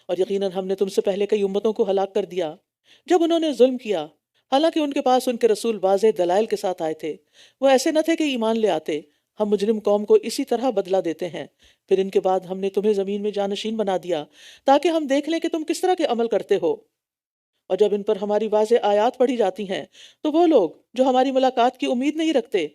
اور یقیناً ہم نے تم سے پہلے کئی امتوں کو ہلاک کر دیا جب انہوں نے ظلم کیا، حالانکہ ان کے پاس ان کے رسول واضح دلائل کے ساتھ آئے تھے، وہ ایسے نہ تھے کہ ایمان لے آتے۔ ہم مجرم قوم کو اسی طرح بدلہ دیتے ہیں، پھر ان کے بعد ہم نے تمہیں زمین میں جانشین بنا دیا تاکہ ہم دیکھ لیں کہ تم کس طرح کے عمل کرتے ہو۔ اور جب ان پر ہماری واضح آیات پڑھی جاتی ہیں تو وہ لوگ جو ہماری ملاقات کی امید نہیں رکھتے،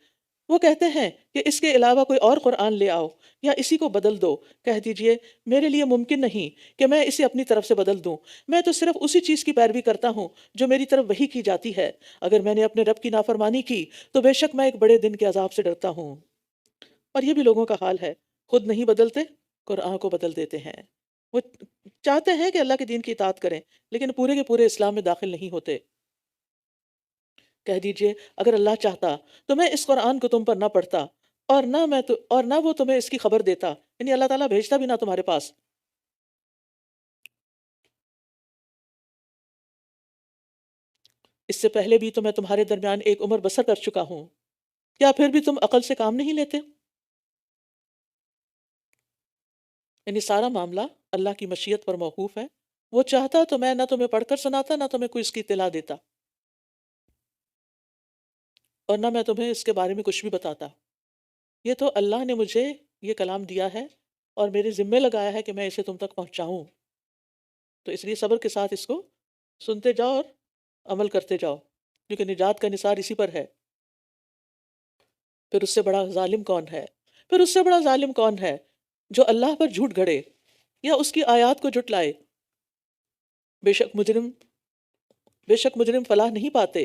وہ کہتے ہیں کہ اس کے علاوہ کوئی اور قرآن لے آؤ یا اسی کو بدل دو۔ کہہ دیجئے میرے لیے ممکن نہیں کہ میں اسے اپنی طرف سے بدل دوں، میں تو صرف اسی چیز کی پیروی کرتا ہوں جو میری طرف وحی کی جاتی ہے۔ اگر میں نے اپنے رب کی نافرمانی کی تو بے شک میں ایک بڑے دن کے عذاب سے ڈرتا ہوں۔ اور یہ بھی لوگوں کا حال ہے، خود نہیں بدلتے، قرآن کو بدل دیتے ہیں۔ وہ چاہتے ہیں کہ اللہ کے دین کی اطاعت کریں لیکن پورے کے پورے اسلام میں داخل نہیں ہوتے۔ کہہ دیجئے اگر اللہ چاہتا تو میں اس قرآن کو تم پر نہ پڑھتا، اور نہ وہ تمہیں اس کی خبر دیتا، یعنی اللہ تعالیٰ بھیجتا بھی نہ تمہارے پاس۔ اس سے پہلے بھی تو میں تمہارے درمیان ایک عمر بسر کر چکا ہوں، کیا پھر بھی تم عقل سے کام نہیں لیتے؟ یعنی سارا معاملہ اللہ کی مشیت پر موقوف ہے، وہ چاہتا تو میں نہ تمہیں پڑھ کر سناتا نہ تمہیں کوئی اس کی اطلاع دیتا، اور نہ میں تمہیں اس کے بارے میں کچھ بھی بتاتا۔ یہ تو اللہ نے مجھے یہ کلام دیا ہے اور میرے ذمے لگایا ہے کہ میں اسے تم تک پہنچاؤں، تو اس لیے صبر کے ساتھ اس کو سنتے جاؤ اور عمل کرتے جاؤ، کیونکہ نجات کا نثار اسی پر ہے۔ پھر اس سے بڑا ظالم کون ہے؟ پھر اس سے بڑا ظالم کون ہے جو اللہ پر جھوٹ گھڑے یا اس کی آیات کو جھٹلائے؟ بے شک مجرم بے شک مجرم فلاح نہیں پاتے،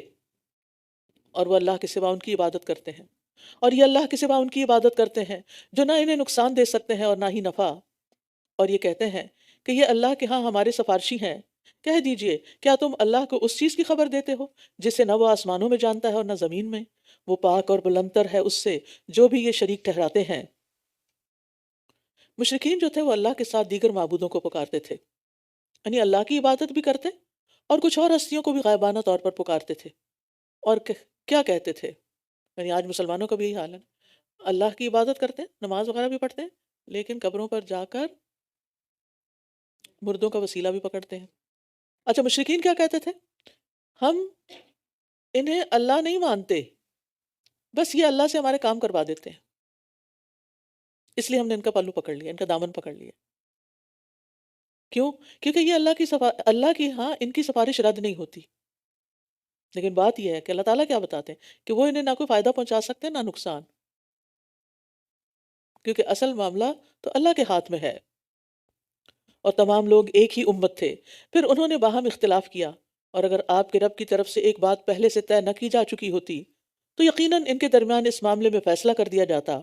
اور وہ اللہ کے سوا ان کی عبادت کرتے ہیں، اور یہ اللہ کے سوا ان کی عبادت کرتے ہیں جو نہ انہیں نقصان دے سکتے ہیں اور نہ ہی نفع، اور یہ کہتے ہیں کہ یہ اللہ کے ہاں ہمارے سفارشی ہیں۔ کہہ دیجئے کیا تم اللہ کو اس چیز کی خبر دیتے ہو جسے نہ وہ آسمانوں میں جانتا ہے اور نہ زمین میں؟ وہ پاک اور بلندر ہے اس سے جو بھی یہ شریک ٹھہراتے ہیں۔ مشرکین جو تھے وہ اللہ کے ساتھ دیگر معبودوں کو پکارتے تھے، یعنی اللہ کی عبادت بھی کرتے اور کچھ اور ہستیوں کو بھی غائبانہ طور پر پکارتے تھے، اور کیا کہتے تھے؟ یعنی آج مسلمانوں کا بھی یہی حال ہے، اللہ کی عبادت کرتے ہیں، نماز وغیرہ بھی پڑھتے ہیں، لیکن قبروں پر جا کر مردوں کا وسیلہ بھی پکڑتے ہیں۔ اچھا مشرکین کیا کہتے تھے؟ ہم انہیں اللہ نہیں مانتے، بس یہ اللہ سے ہمارے کام کروا دیتے ہیں، اس لیے ہم نے ان کا پلو پکڑ لیا، ان کا دامن پکڑ لیا۔ کیوں؟ کیونکہ یہ اللہ کی ہاں ان کی سفارش رد نہیں ہوتی۔ لیکن بات یہ ہے کہ اللہ تعالیٰ کیا بتاتے ہیں کہ وہ انہیں نہ کوئی فائدہ پہنچا سکتے ہیں نہ نقصان، کیونکہ اصل معاملہ تو اللہ کے ہاتھ میں ہے، اور تمام لوگ ایک ہی امت تھے۔ پھر انہوں نے باہم اختلاف کیا، اور اگر آپ کے رب کی طرف سے ایک بات پہلے سے طے نہ کی جا چکی ہوتی تو یقیناً ان کے درمیان اس معاملے میں فیصلہ کر دیا جاتا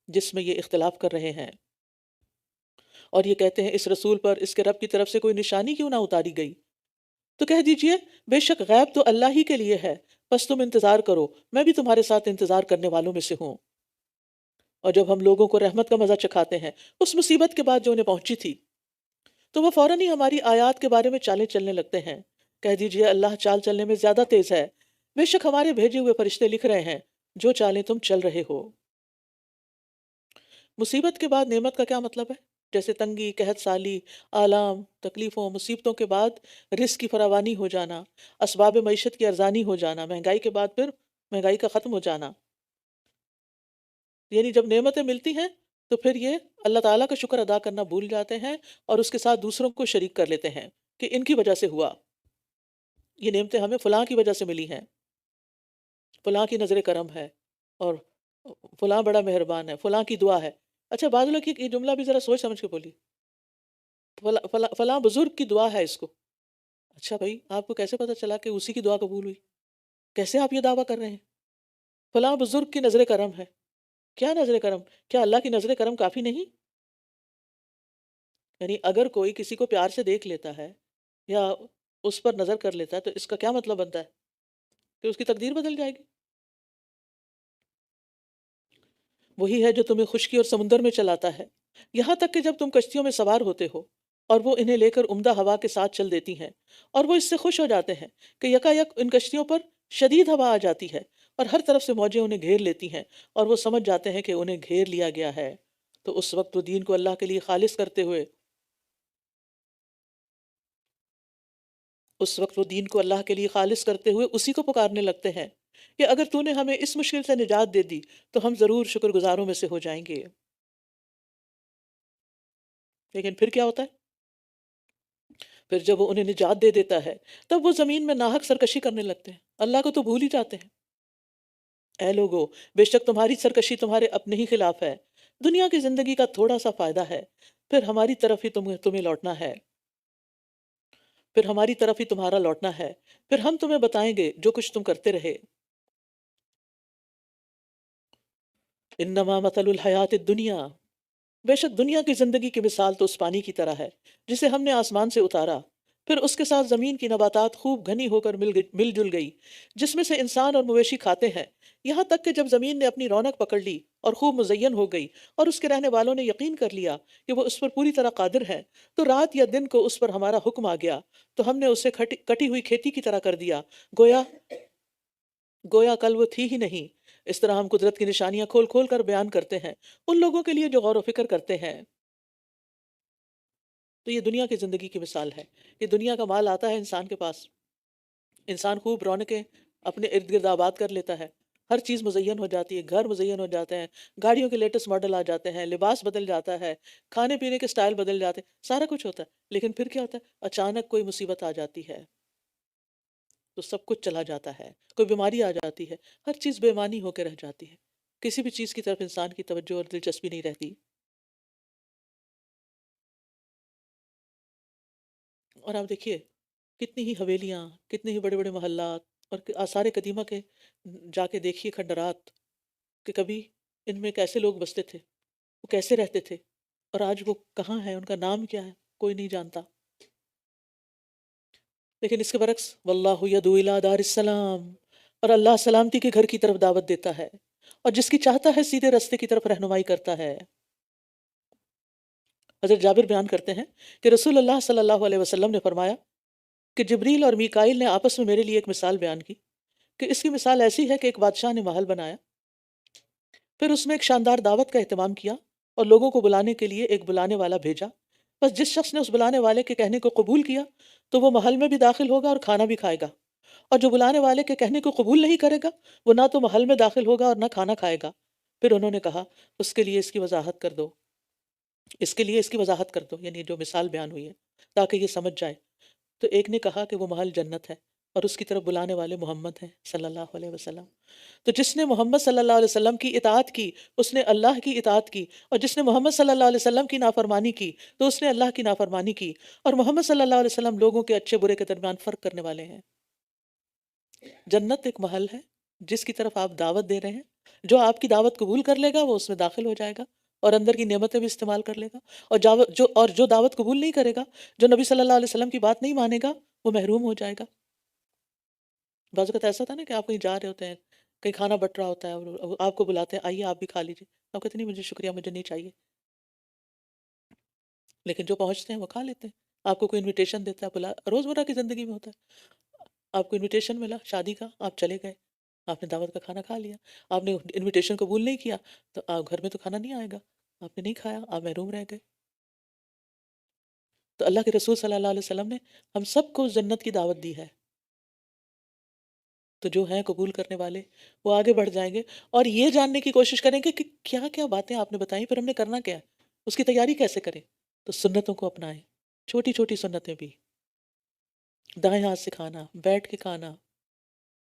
جس میں یہ اختلاف کر رہے ہیں۔ اور یہ کہتے ہیں اس رسول پر اس کے رب کی طرف سے کوئی نشانی کیوں نہ اتاری گئی؟ تو کہہ دیجئے بے شک غیب تو اللہ ہی کے لیے ہے، بس تم انتظار کرو، میں بھی تمہارے ساتھ انتظار کرنے والوں میں سے ہوں۔ اور جب ہم لوگوں کو رحمت کا مزہ چکھاتے ہیں اس مصیبت کے بعد جو انہیں پہنچی تھی، تو وہ فوراً ہی ہماری آیات کے بارے میں چالیں چلنے لگتے ہیں۔ کہہ دیجئے اللہ چال چلنے میں زیادہ تیز ہے، بے شک ہمارے بھیجے ہوئے فرشتے لکھ رہے ہیں جو چالیں تم چل رہے ہو۔ مصیبت کے بعد نعمت کا کیا مطلب ہے؟ جیسے تنگی، قحط سالی، آلام، تکلیفوں، مصیبتوں کے بعد رزق کی فراوانی ہو جانا، اسباب معیشت کی ارزانی ہو جانا، مہنگائی کے بعد پھر مہنگائی کا ختم ہو جانا۔ یعنی جب نعمتیں ملتی ہیں تو پھر یہ اللہ تعالیٰ کا شکر ادا کرنا بھول جاتے ہیں اور اس کے ساتھ دوسروں کو شریک کر لیتے ہیں کہ ان کی وجہ سے ہوا۔ یہ نعمتیں ہمیں فلاں کی وجہ سے ملی ہیں، فلاں کی نظر کرم ہے، اور فلاں بڑا مہربان ہے، فلاں کی دعا ہے۔ اچھا بعض لوگ یہ جملہ بھی ذرا سوچ سمجھ کے بولی، فلاں بزرگ کی دعا ہے اس کو۔ اچھا بھائی، آپ کو کیسے پتا چلا کہ اسی کی دعا قبول ہوئی؟ کیسے آپ یہ دعویٰ کر رہے ہیں؟ فلاں بزرگ کی نظر کرم ہے۔ کیا نظر کرم؟ کیا اللہ کی نظر کرم کافی نہیں؟ یعنی اگر کوئی کسی کو پیار سے دیکھ لیتا ہے یا اس پر نظر کر لیتا ہے تو اس کا کیا مطلب بنتا ہے کہ اس کی تقدیر بدل جائے گی؟ وہی ہے جو تمہیں خشکی اور سمندر میں چلاتا ہے، یہاں تک کہ جب تم کشتیوں میں سوار ہوتے ہو اور وہ انہیں لے کر عمدہ ہوا کے ساتھ چل دیتی ہیں، اور وہ اس سے خوش ہو جاتے ہیں کہ یکا یک ان کشتیوں پر شدید ہوا آ جاتی ہے اور ہر طرف سے موجیں انہیں گھیر لیتی ہیں، اور وہ سمجھ جاتے ہیں کہ انہیں گھیر لیا گیا ہے، تو اس وقت وہ دین کو اللہ کے لیے خالص کرتے ہوئے اسی کو پکارنے لگتے ہیں کہ اگر تو نے ہمیں اس مشکل سے نجات دے دی تو ہم ضرور شکر گزاروں میں سے ہو جائیں گے۔ لیکن پھر کیا ہوتا ہے؟ پھر جب وہ انہیں نجات دے دیتا ہے تب وہ زمین میں ناحق سرکشی کرنے لگتے ہیں، اللہ کو تو بھول ہی جاتے ہیں۔ اے لوگو، بے شک تمہاری سرکشی تمہارے اپنے ہی خلاف ہے، دنیا کی زندگی کا تھوڑا سا فائدہ ہے، پھر ہماری طرف ہی تمہیں لوٹنا ہے، پھر ہماری طرف ہی تمہارا لوٹنا ہے، پھر ہم تمہیں بتائیں گے جو کچھ تم کرتے رہے۔ انما مثل الحیات الدنیا، بے شک دنیا کی زندگی کی مثال تو اس پانی کی طرح ہے جسے ہم نے آسمان سے اتارا، پھر اس کے ساتھ زمین کی نباتات خوب گھنی ہو کر مل جل گئی، جس میں سے انسان اور مویشی کھاتے ہیں، یہاں تک کہ جب زمین نے اپنی رونق پکڑ لی اور خوب مزین ہو گئی اور اس کے رہنے والوں نے یقین کر لیا کہ وہ اس پر پوری طرح قادر ہے، تو رات یا دن کو اس پر ہمارا حکم آ گیا تو ہم نے اسے کٹی ہوئی کھیتی کی طرح کر دیا، گویا گویا کل وہ تھی ہی نہیں۔ اس طرح ہم قدرت کی نشانیاں کھول کھول کر بیان کرتے ہیں ان لوگوں کے لیے جو غور و فکر کرتے ہیں۔ تو یہ دنیا کی زندگی کی مثال ہے کہ دنیا کا مال آتا ہے انسان کے پاس، انسان خوب رونقیں اپنے ارد گرد آباد کر لیتا ہے، ہر چیز مزین ہو جاتی ہے، گھر مزین ہو جاتے ہیں، گاڑیوں کے لیٹسٹ ماڈل آ جاتے ہیں، لباس بدل جاتا ہے، کھانے پینے کے سٹائل بدل جاتے ہیں، سارا کچھ ہوتا ہے، لیکن پھر کیا ہوتا ہے؟ اچانک کوئی مصیبت آ جاتی ہے تو سب کچھ چلا جاتا ہے، کوئی بیماری آ جاتی ہے، ہر چیز بے معنی ہو کے رہ جاتی ہے، کسی بھی چیز کی طرف انسان کی توجہ اور دلچسپی نہیں رہتی۔ اور آپ دیکھیے کتنی ہی حویلیاں، کتنے ہی بڑے بڑے محلات اور آثار قدیمہ کے جا کے دیکھیے کھنڈرات، کہ کبھی ان میں کیسے لوگ بستے تھے، وہ کیسے رہتے تھے، اور آج وہ کہاں ہیں، ان کا نام کیا ہے، کوئی نہیں جانتا۔ لیکن اس کے برعکس واللہ یدعو الی دار السلام، اور اللہ سلامتی کے گھر کی طرف دعوت دیتا ہے اور جس کی چاہتا ہے سیدھے راستے کی طرف رہنمائی کرتا ہے۔ حضرت جابر بیان کرتے ہیں کہ رسول اللہ صلی اللہ علیہ وسلم نے فرمایا کہ جبریل اور میکائیل نے آپس میں میرے لیے ایک مثال بیان کی کہ اس کی مثال ایسی ہے کہ ایک بادشاہ نے محل بنایا، پھر اس میں ایک شاندار دعوت کا اہتمام کیا اور لوگوں کو بلانے کے لیے ایک بلانے والا بھیجا، بس جس شخص نے اس بلانے والے کے کہنے کو قبول کیا تو وہ محل میں بھی داخل ہوگا اور کھانا بھی کھائے گا، اور جو بلانے والے کے کہنے کو قبول نہیں کرے گا وہ نہ تو محل میں داخل ہوگا اور نہ کھانا کھائے گا۔ پھر انہوں نے کہا اس کے لیے اس کی وضاحت کر دو، اس کے لیے اس کی وضاحت کر دو، یعنی جو مثال بیان ہوئی ہے تاکہ یہ سمجھ جائے۔ تو ایک نے کہا کہ وہ محل جنت ہے اور اس کی طرف بلانے والے محمد ہیں صلی اللہ علیہ وسلم، تو جس نے محمد صلی اللہ علیہ وسلم کی اطاعت کی اس نے اللہ کی اطاعت کی، اور جس نے محمد صلی اللہ علیہ وسلم کی نافرمانی کی تو اس نے اللہ کی نافرمانی کی، اور محمد صلی اللہ علیہ وسلم لوگوں کے اچھے برے کے درمیان فرق کرنے والے ہیں۔ جنت ایک محل ہے جس کی طرف آپ دعوت دے رہے ہیں، جو آپ کی دعوت قبول کر لے گا وہ اس میں داخل ہو جائے گا اور اندر کی نعمتیں بھی استعمال کر لے گا، اور جو دعوت قبول نہیں کرے گا، جو نبی صلی اللہ علیہ وسلم کی بات نہیں مانے گا، وہ محروم ہو جائے گا۔ بعض اوقات ایسا تھا نا کہ آپ کہیں جا رہے ہوتے ہیں، کہیں کھانا بٹ رہا ہوتا ہے اور آپ کو بلاتے ہیں آئیے آپ بھی کھا لیجیے، آپ کہتے نہیں مجھے شکریہ، مجھے نہیں چاہیے، لیکن جو پہنچتے ہیں وہ کھا لیتے ہیں۔ آپ کو کوئی انویٹیشن دیتا ہے، روزمرہ کی زندگی میں ہوتا ہے، آپ کو انویٹیشن ملا شادی کا، آپ چلے گئے، آپ نے دعوت کا کھانا کھا لیا، آپ نے انویٹیشن قبول نہیں کیا تو آپ گھر میں تو کھانا نہیں آئے گا، آپ نے نہیں کھایا، آپ محروم رہ گئے۔ تو اللہ کے رسول صلی اللہ علیہ وسلم نے ہم سب کو جنت کی دعوت دی ہے، تو جو ہیں قبول کرنے والے وہ آگے بڑھ جائیں گے اور یہ جاننے کی کوشش کریں گے کہ کیا کیا باتیں آپ نے بتائیں، پھر ہم نے کرنا کیا ہے، اس کی تیاری کیسے کریں۔ تو سنتوں کو اپنائیں، چھوٹی چھوٹی سنتیں بھی، دائیں ہاتھ سے کھانا، بیٹھ کے کھانا،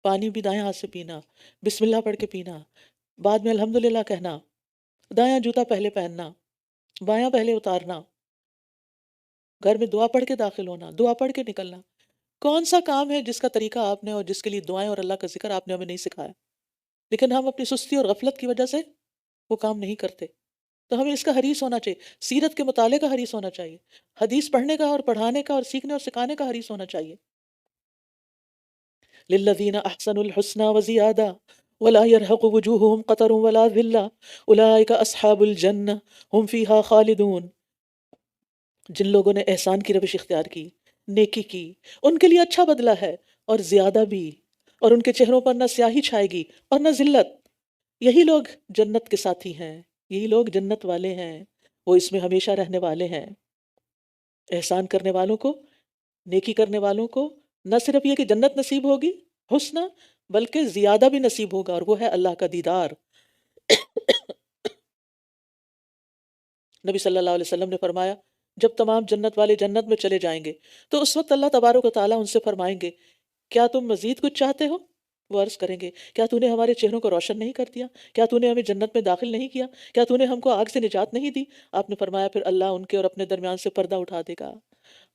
پانی بھی دائیں ہاتھ سے پینا، بسم اللہ پڑھ کے پینا، بعد میں الحمدللہ کہنا، دایاں جوتا پہلے پہننا، بایاں پہلے اتارنا، گھر میں دعا پڑھ کے داخل ہونا، دعا پڑھ کے نکلنا۔ کون سا کام ہے جس کا طریقہ آپ نے اور جس کے لیے دعائیں اور اللہ کا ذکر آپ نے ہمیں نہیں سکھایا؟ لیکن ہم اپنی سستی اور غفلت کی وجہ سے وہ کام نہیں کرتے۔ تو ہمیں اس کا حریص ہونا چاہیے، سیرت کے مطالعے کا حریص ہونا چاہیے، حدیث پڑھنے کا اور پڑھانے کا اور سیکھنے اور سکھانے کا حریص ہونا چاہیے۔ للذین احسنوا الحسنى وزیادہ ولا يرهق وجوہهم قتر ولا ذلہ اولئک اصحاب الجنہ ہم فیہا خالدون۔ جن لوگوں نے احسان کی روش اختیار کی، نیکی کی، ان کے لیے اچھا بدلہ ہے اور زیادہ بھی، اور ان کے چہروں پر نہ سیاہی چھائے گی اور نہ ذلت۔ یہی لوگ جنت کے ساتھی ہیں، یہی لوگ جنت والے ہیں، وہ اس میں ہمیشہ رہنے والے ہیں۔ احسان کرنے والوں کو، نیکی کرنے والوں کو نہ صرف یہ کہ جنت نصیب ہوگی حسنہ، بلکہ زیادہ بھی نصیب ہوگا، اور وہ ہے اللہ کا دیدار۔ نبی صلی اللہ علیہ وسلم نے فرمایا جب تمام جنت والے جنت میں چلے جائیں گے تو اس وقت اللہ تبارک و تعالیٰ ان سے فرمائیں گے کیا تم مزید کچھ چاہتے ہو؟ وہ عرض کریں گے کیا تو نے ہمارے چہروں کو روشن نہیں کر دیا؟ کیا تو نے ہمیں جنت میں داخل نہیں کیا؟ کیا تو نے ہم کو آگ سے نجات نہیں دی؟ آپ نے فرمایا پھر اللہ ان کے اور اپنے درمیان سے پردہ اٹھا دے گا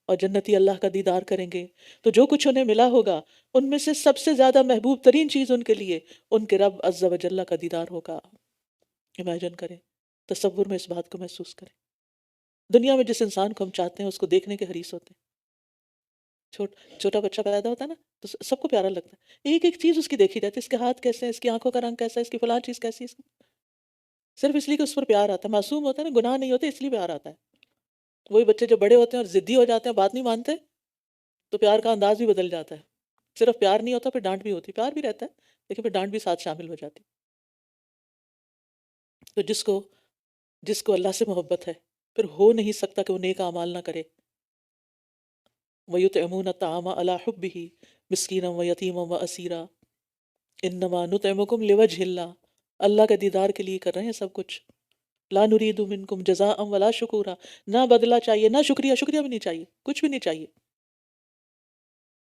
اور جنتی اللہ کا دیدار کریں گے، تو جو کچھ انہیں ملا ہوگا ان میں سے سب سے زیادہ محبوب ترین چیز ان کے لیے ان کے رب عز و جل کا دیدار ہوگا۔ امیجن کریں، تصور میں اس بات کو محسوس کریں۔ دنیا میں جس انسان کو ہم چاہتے ہیں اس کو دیکھنے کے حریص ہوتے ہیں۔ چھوٹا بچہ پیدا ہوتا ہے نا تو سب کو پیارا لگتا ہے، ایک ایک چیز اس کی دیکھی جاتی ہے، اس کے ہاتھ کیسے ہیں، اس کی آنکھوں کا رنگ کیسا ہے، اس کی فلاں چیز کیسی ہے، صرف اس لیے کہ اس پر پیار آتا ہے۔ معصوم ہوتا ہے نا، گناہ نہیں ہوتے، اس لیے پیار آتا ہے۔ وہی بچے جب بڑے ہوتے ہیں اور ضدی ہو جاتے ہیں، بات نہیں مانتے، تو پیار کا انداز بھی بدل جاتا ہے۔ صرف پیار نہیں ہوتا، پھر ڈانٹ بھی ہوتی، پیار بھی رہتا ہے لیکن پھر ڈانٹ بھی ساتھ شامل ہو جاتی۔ تو جس کو اللہ سے محبت ہے پھر ہو نہیں سکتا کہ وہ نیک اعمال نہ کرے۔ وَيُطْعِمُونَ الطَّعَامَ عَلَىٰ حُبِّهِ مِسْكِينًا وَيَتِيمًا وَأَسِيرًا إِنَّمَا نُطْعِمُكُمْ لِوَجْهِ اللَّهِ، اللہ کے دیدار کے لیے کر رہے ہیں سب کچھ۔ لا نريد منکم جزاء ولا شکورا، نہ بدلہ چاہیے نہ شکریہ، شکریہ بھی نہیں چاہیے، کچھ بھی نہیں چاہیے۔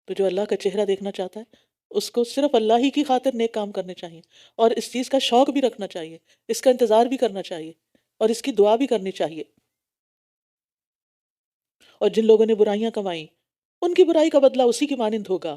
تو جو اللہ کا چہرہ دیکھنا چاہتا ہے اس کو صرف اللہ ہی کی خاطر نیک کام کرنے چاہیے، اور اس چیز کا شوق بھی رکھنا چاہیے، اس کا انتظار بھی کرنا چاہیے، اور اس کی دعا بھی کرنی چاہیے۔ اور جن لوگوں نے برائیاں کمائیں ان کی برائی کا بدلہ اسی کی مانند ہوگا،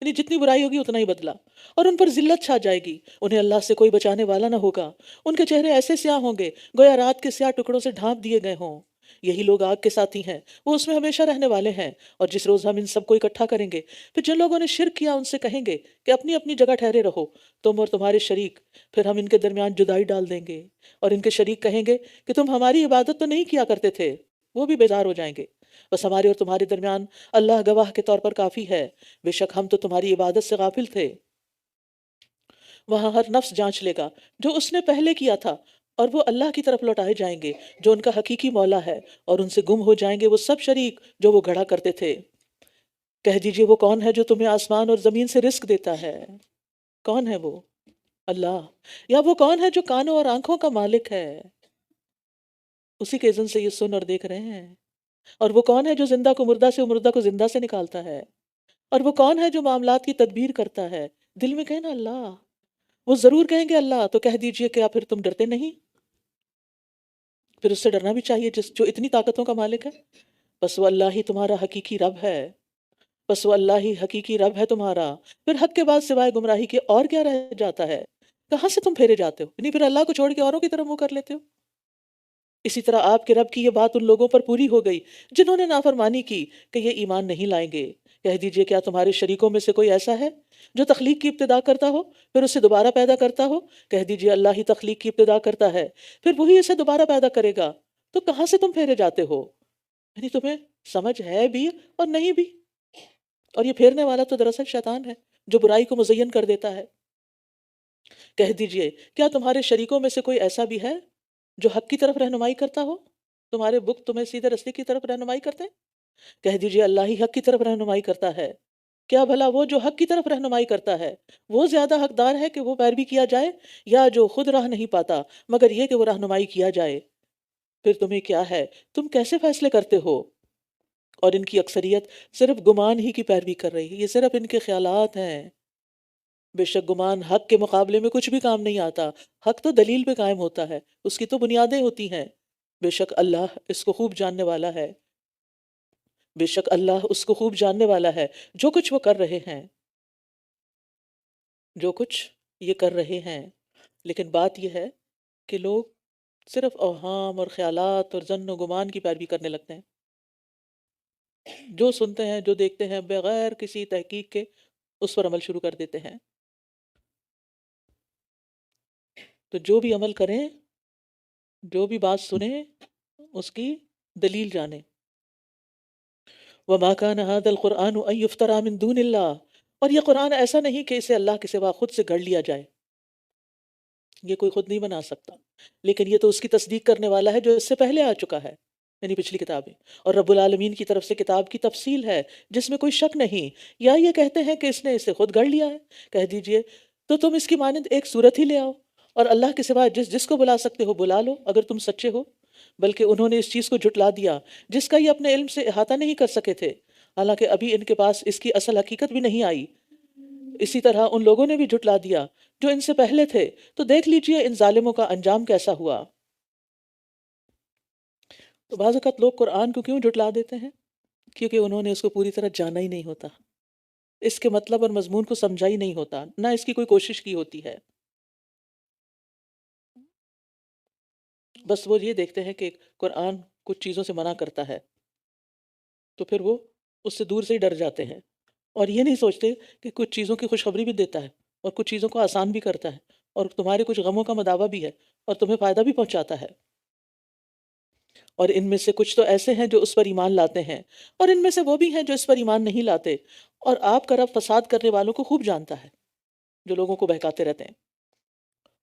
یعنی جتنی برائی ہوگی اتنا ہی بدلہ، اور ان پر ذلت چھا جائے گی، انہیں اللہ سے کوئی بچانے والا نہ ہوگا، ان کے چہرے ایسے سیاہ ہوں گے گویا رات کے سیاہ ٹکڑوں سے ڈھانپ دیے گئے ہوں۔ یہی لوگ آگ کے ساتھی ہیں، وہ اس میں ہمیشہ رہنے والے ہیں، اور جس روز ہم ان سب کو اکٹھا کریں گے پھر جن لوگوں نے شرک کیا ان سے کہیں گے کہ اپنی اپنی جگہ ٹھہرے رہو تم اور تمہارے شریک، پھر ہم ان کے درمیان جدائی ڈال دیں گے، اور ان کے شریک کہیں گے کہ تم ہماری عبادت تو نہیں کیا کرتے تھے، وہ بھی بیزار ہو جائیں گے، بس ہمارے اور تمہارے درمیان اللہ گواہ کے طور پر کافی ہے، بے شک ہم تو تمہاری عبادت سے غافل تھے۔ وہاں ہر نفس جانچ لے گا جو اس نے پہلے کیا تھا، اور وہ اللہ کی طرف لوٹائے جائیں گے جو ان کا حقیقی مولا ہے، اور ان سے گم ہو جائیں گے وہ سب شریک جو وہ گھڑا کرتے تھے۔ کہہ دیجئے وہ کون ہے جو تمہیں آسمان اور زمین سے رزق دیتا ہے؟ کون ہے وہ؟ اللہ۔ یا وہ کون ہے جو کانوں اور آنکھوں کا مالک ہے؟ اسی کے اذن سے یہ سن اور دیکھ رہے ہیں۔ اور وہ کون ہے جو زندہ کو مردہ سے اور مردہ کو زندہ سے نکالتا ہے؟ اور وہ کون ہے جو معاملات کی تدبیر کرتا ہے؟ دل میں کہیں نا اللہ، وہ ضرور کہیں گے اللہ، تو کہہ دیجئے کیا پھر تم ڈرتے نہیں؟ پھر اس سے ڈرنا بھی چاہیے جو اتنی طاقتوں کا مالک ہے۔ بس وہ اللہ ہی تمہارا حقیقی رب ہے، بس وہ اللہ ہی حقیقی رب ہے تمہارا، پھر حق کے بعد سوائے گمراہی کے اور کیا رہ جاتا ہے؟ کہاں سے تم پھیرے جاتے ہو؟ یعنی پھر اللہ کو چھوڑ کے اوروں کی طرف منہ کر لیتے ہو۔ اسی طرح آپ کے رب کی یہ بات ان لوگوں پر پوری ہو گئی جنہوں نے نافرمانی کی کہ یہ ایمان نہیں لائیں گے۔ کہہ دیجئے کیا تمہارے شریکوں میں سے کوئی ایسا ہے جو تخلیق کی ابتدا کرتا ہو پھر اسے دوبارہ پیدا کرتا ہو؟ کہہ دیجئے اللہ ہی تخلیق کی ابتدا کرتا ہے پھر وہی اسے دوبارہ پیدا کرے گا، تو کہاں سے تم پھیرے جاتے ہو؟ یعنی تمہیں سمجھ ہے بھی اور نہیں بھی، اور یہ پھیرنے والا تو دراصل شیطان ہے جو برائی کو مزین کر دیتا ہے۔ کہہ دیجئے کیا تمہارے شریکوں میں سے کوئی ایسا بھی ہے جو حق کی طرف رہنمائی کرتا ہو؟ تمہارے بت تمہیں سیدھے رستے کی طرف رہنمائی کرتے ہیں؟ کہہ دیجئے اللہ ہی حق کی طرف رہنمائی کرتا ہے۔ کیا بھلا وہ جو حق کی طرف رہنمائی کرتا ہے وہ زیادہ حقدار ہے کہ وہ پیروی کیا جائے، یا جو خود راہ نہیں پاتا مگر یہ کہ وہ رہنمائی کیا جائے؟ پھر تمہیں کیا ہے، تم کیسے فیصلے کرتے ہو؟ اور ان کی اکثریت صرف گمان ہی کی پیروی کر رہی ہے، یہ صرف ان کے خیالات ہیں۔ بے شک گمان حق کے مقابلے میں کچھ بھی کام نہیں آتا، حق تو دلیل پہ قائم ہوتا ہے، اس کی تو بنیادیں ہوتی ہیں۔ بے شک اللہ اس کو خوب جاننے والا ہے، بے شک اللہ اس کو خوب جاننے والا ہے جو کچھ وہ کر رہے ہیں، جو کچھ یہ کر رہے ہیں۔ لیکن بات یہ ہے کہ لوگ صرف اوہام اور خیالات اور ظن و گمان کی پیروی کرنے لگتے ہیں، جو سنتے ہیں جو دیکھتے ہیں بغیر کسی تحقیق کے اس پر عمل شروع کر دیتے ہیں۔ تو جو بھی عمل کریں، جو بھی بات سنیں، اس کی دلیل جانیں۔ وَمَا كَانَ هَذَا الْقُرْآنُ أَن يُفْتَرَىٰ مِن دُونِ اللَّهِ، اور یہ قرآن ایسا نہیں کہ اسے اللہ کے سوا خود سے گھڑ لیا جائے، یہ کوئی خود نہیں بنا سکتا، لیکن یہ تو اس کی تصدیق کرنے والا ہے جو اس سے پہلے آ چکا ہے، یعنی پچھلی کتابیں، اور رب العالمین کی طرف سے کتاب کی تفصیل ہے جس میں کوئی شک نہیں۔ یا یہ کہتے ہیں کہ اس نے اسے خود گھڑ لیا ہے، کہہ دیجئے تو تم اس کی مانند ایک صورت ہی لے آؤ، اور اللہ کے سوا جس جس کو بلا سکتے ہو بلا لو اگر تم سچے ہو۔ بلکہ انہوں نے اس چیز کو جھٹلا دیا جس کا یہ اپنے علم سے احاطہ نہیں کر سکے تھے، حالانکہ ابھی ان کے پاس اس کی اصل حقیقت بھی نہیں آئی۔ اسی طرح ان لوگوں نے بھی جھٹلا دیا جو ان سے پہلے تھے، تو دیکھ لیجئے ان ظالموں کا انجام کیسا ہوا۔ تو بعض اوقات لوگ قرآن کو کیوں جھٹلا دیتے ہیں؟ کیونکہ انہوں نے اس کو پوری طرح جانا ہی نہیں ہوتا، اس کے مطلب اور مضمون کو سمجھا ہی نہیں ہوتا، نہ اس کی کوئی کوشش کی ہوتی ہے۔ بس وہ یہ دیکھتے ہیں کہ قرآن کچھ چیزوں سے منع کرتا ہے تو پھر وہ اس سے دور سے ہی ڈر جاتے ہیں، اور یہ نہیں سوچتے کہ کچھ چیزوں کی خوشخبری بھی دیتا ہے اور کچھ چیزوں کو آسان بھی کرتا ہے اور تمہارے کچھ غموں کا مداوع بھی ہے اور تمہیں فائدہ بھی پہنچاتا ہے۔ اور ان میں سے کچھ تو ایسے ہیں جو اس پر ایمان لاتے ہیں، اور ان میں سے وہ بھی ہیں جو اس پر ایمان نہیں لاتے، اور آپ کا رب فساد کرنے والوں کو خوب جانتا ہے جو لوگوں کو بہکاتے رہتے ہیں۔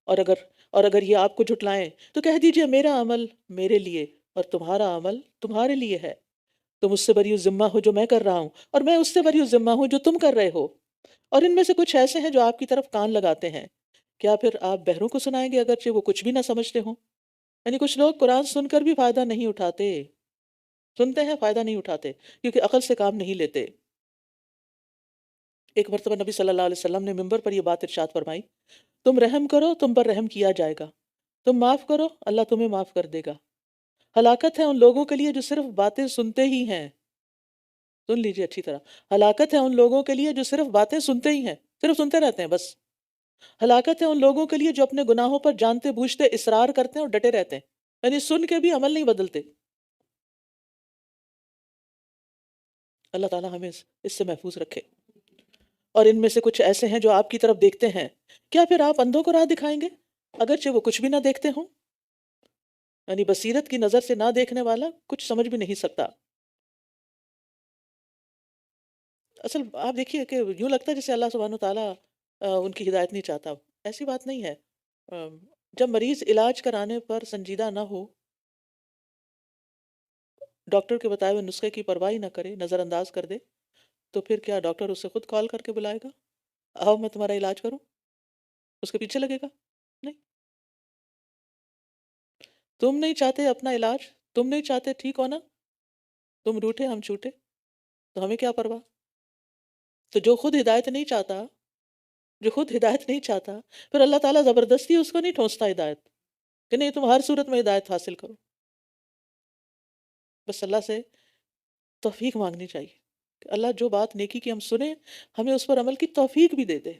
اور اگر یہ آپ کو جھٹلائیں تو کہہ دیجئے میرا عمل میرے لیے اور تمہارا عمل تمہارے لیے ہے، تم اس سے بری ذمہ ہو جو میں کر رہا ہوں اور میں اس سے بری ذمہ ہوں جو تم کر رہے ہو۔ اور ان میں سے کچھ ایسے ہیں جو آپ کی طرف کان لگاتے ہیں، کیا پھر آپ بہروں کو سنائیں گے اگرچہ وہ کچھ بھی نہ سمجھتے ہوں؟ یعنی کچھ لوگ قرآن سن کر بھی فائدہ نہیں اٹھاتے، سنتے ہیں فائدہ نہیں اٹھاتے کیونکہ عقل سے کام نہیں لیتے۔ ایک مرتبہ نبی صلی اللہ علیہ وسلم نے ممبر پر یہ بات ارشاد فرمائی، تم رحم کرو تم پر رحم کیا جائے گا، تم معاف کرو اللہ تمہیں معاف کر دے گا۔ ہلاکت ہے ان لوگوں کے لیے جو صرف باتیں سنتے ہی ہیں، سن لیجیے اچھی طرح، ہلاکت ہے ان لوگوں کے لیے جو صرف باتیں سنتے ہی ہیں، صرف سنتے رہتے ہیں بس۔ ہلاکت ہے ان لوگوں کے لیے جو اپنے گناہوں پر جانتے بوجھتے اصرار کرتے ہیں اور ڈٹے رہتے ہیں، یعنی سن کے بھی عمل نہیں بدلتے۔ اللہ تعالیٰ ہمیں اس سے محفوظ رکھے۔ اور ان میں سے کچھ ایسے ہیں جو آپ کی طرف دیکھتے ہیں، کیا پھر آپ اندھوں کو راہ دکھائیں گے اگرچہ وہ کچھ بھی نہ دیکھتے ہوں؟ یعنی بصیرت کی نظر سے نہ دیکھنے والا کچھ سمجھ بھی نہیں سکتا۔ اصل آپ دیکھیے کہ یوں لگتا ہے جیسے اللہ سبحانہ وتعالیٰ ان کی ہدایت نہیں چاہتا، ایسی بات نہیں ہے۔ جب مریض علاج کرانے پر سنجیدہ نہ ہو، ڈاکٹر کے بتائے ہوئے نسخے کی پرواہ ہی نہ کرے، نظر انداز کر دے، تو پھر کیا ڈاکٹر اسے خود کال کر کے بلائے گا، آؤ میں تمہارا علاج کروں؟ اس کے پیچھے لگے گا؟ نہیں۔ تم نہیں چاہتے اپنا علاج، تم نہیں چاہتے ٹھیک ہونا، تم روٹھے ہم چھوٹے، تو ہمیں کیا پرواہ؟ تو جو خود ہدایت نہیں چاہتا پھر اللہ تعالیٰ زبردستی اس کو نہیں ٹھونستا ہدایت کہ نہیں تم ہر صورت میں ہدایت حاصل کرو۔ بس اللہ سے توفیق مانگنی چاہیے کہ اللہ جو بات نیکی کی ہم سنیں، ہمیں اس پر عمل کی توفیق بھی دے دے،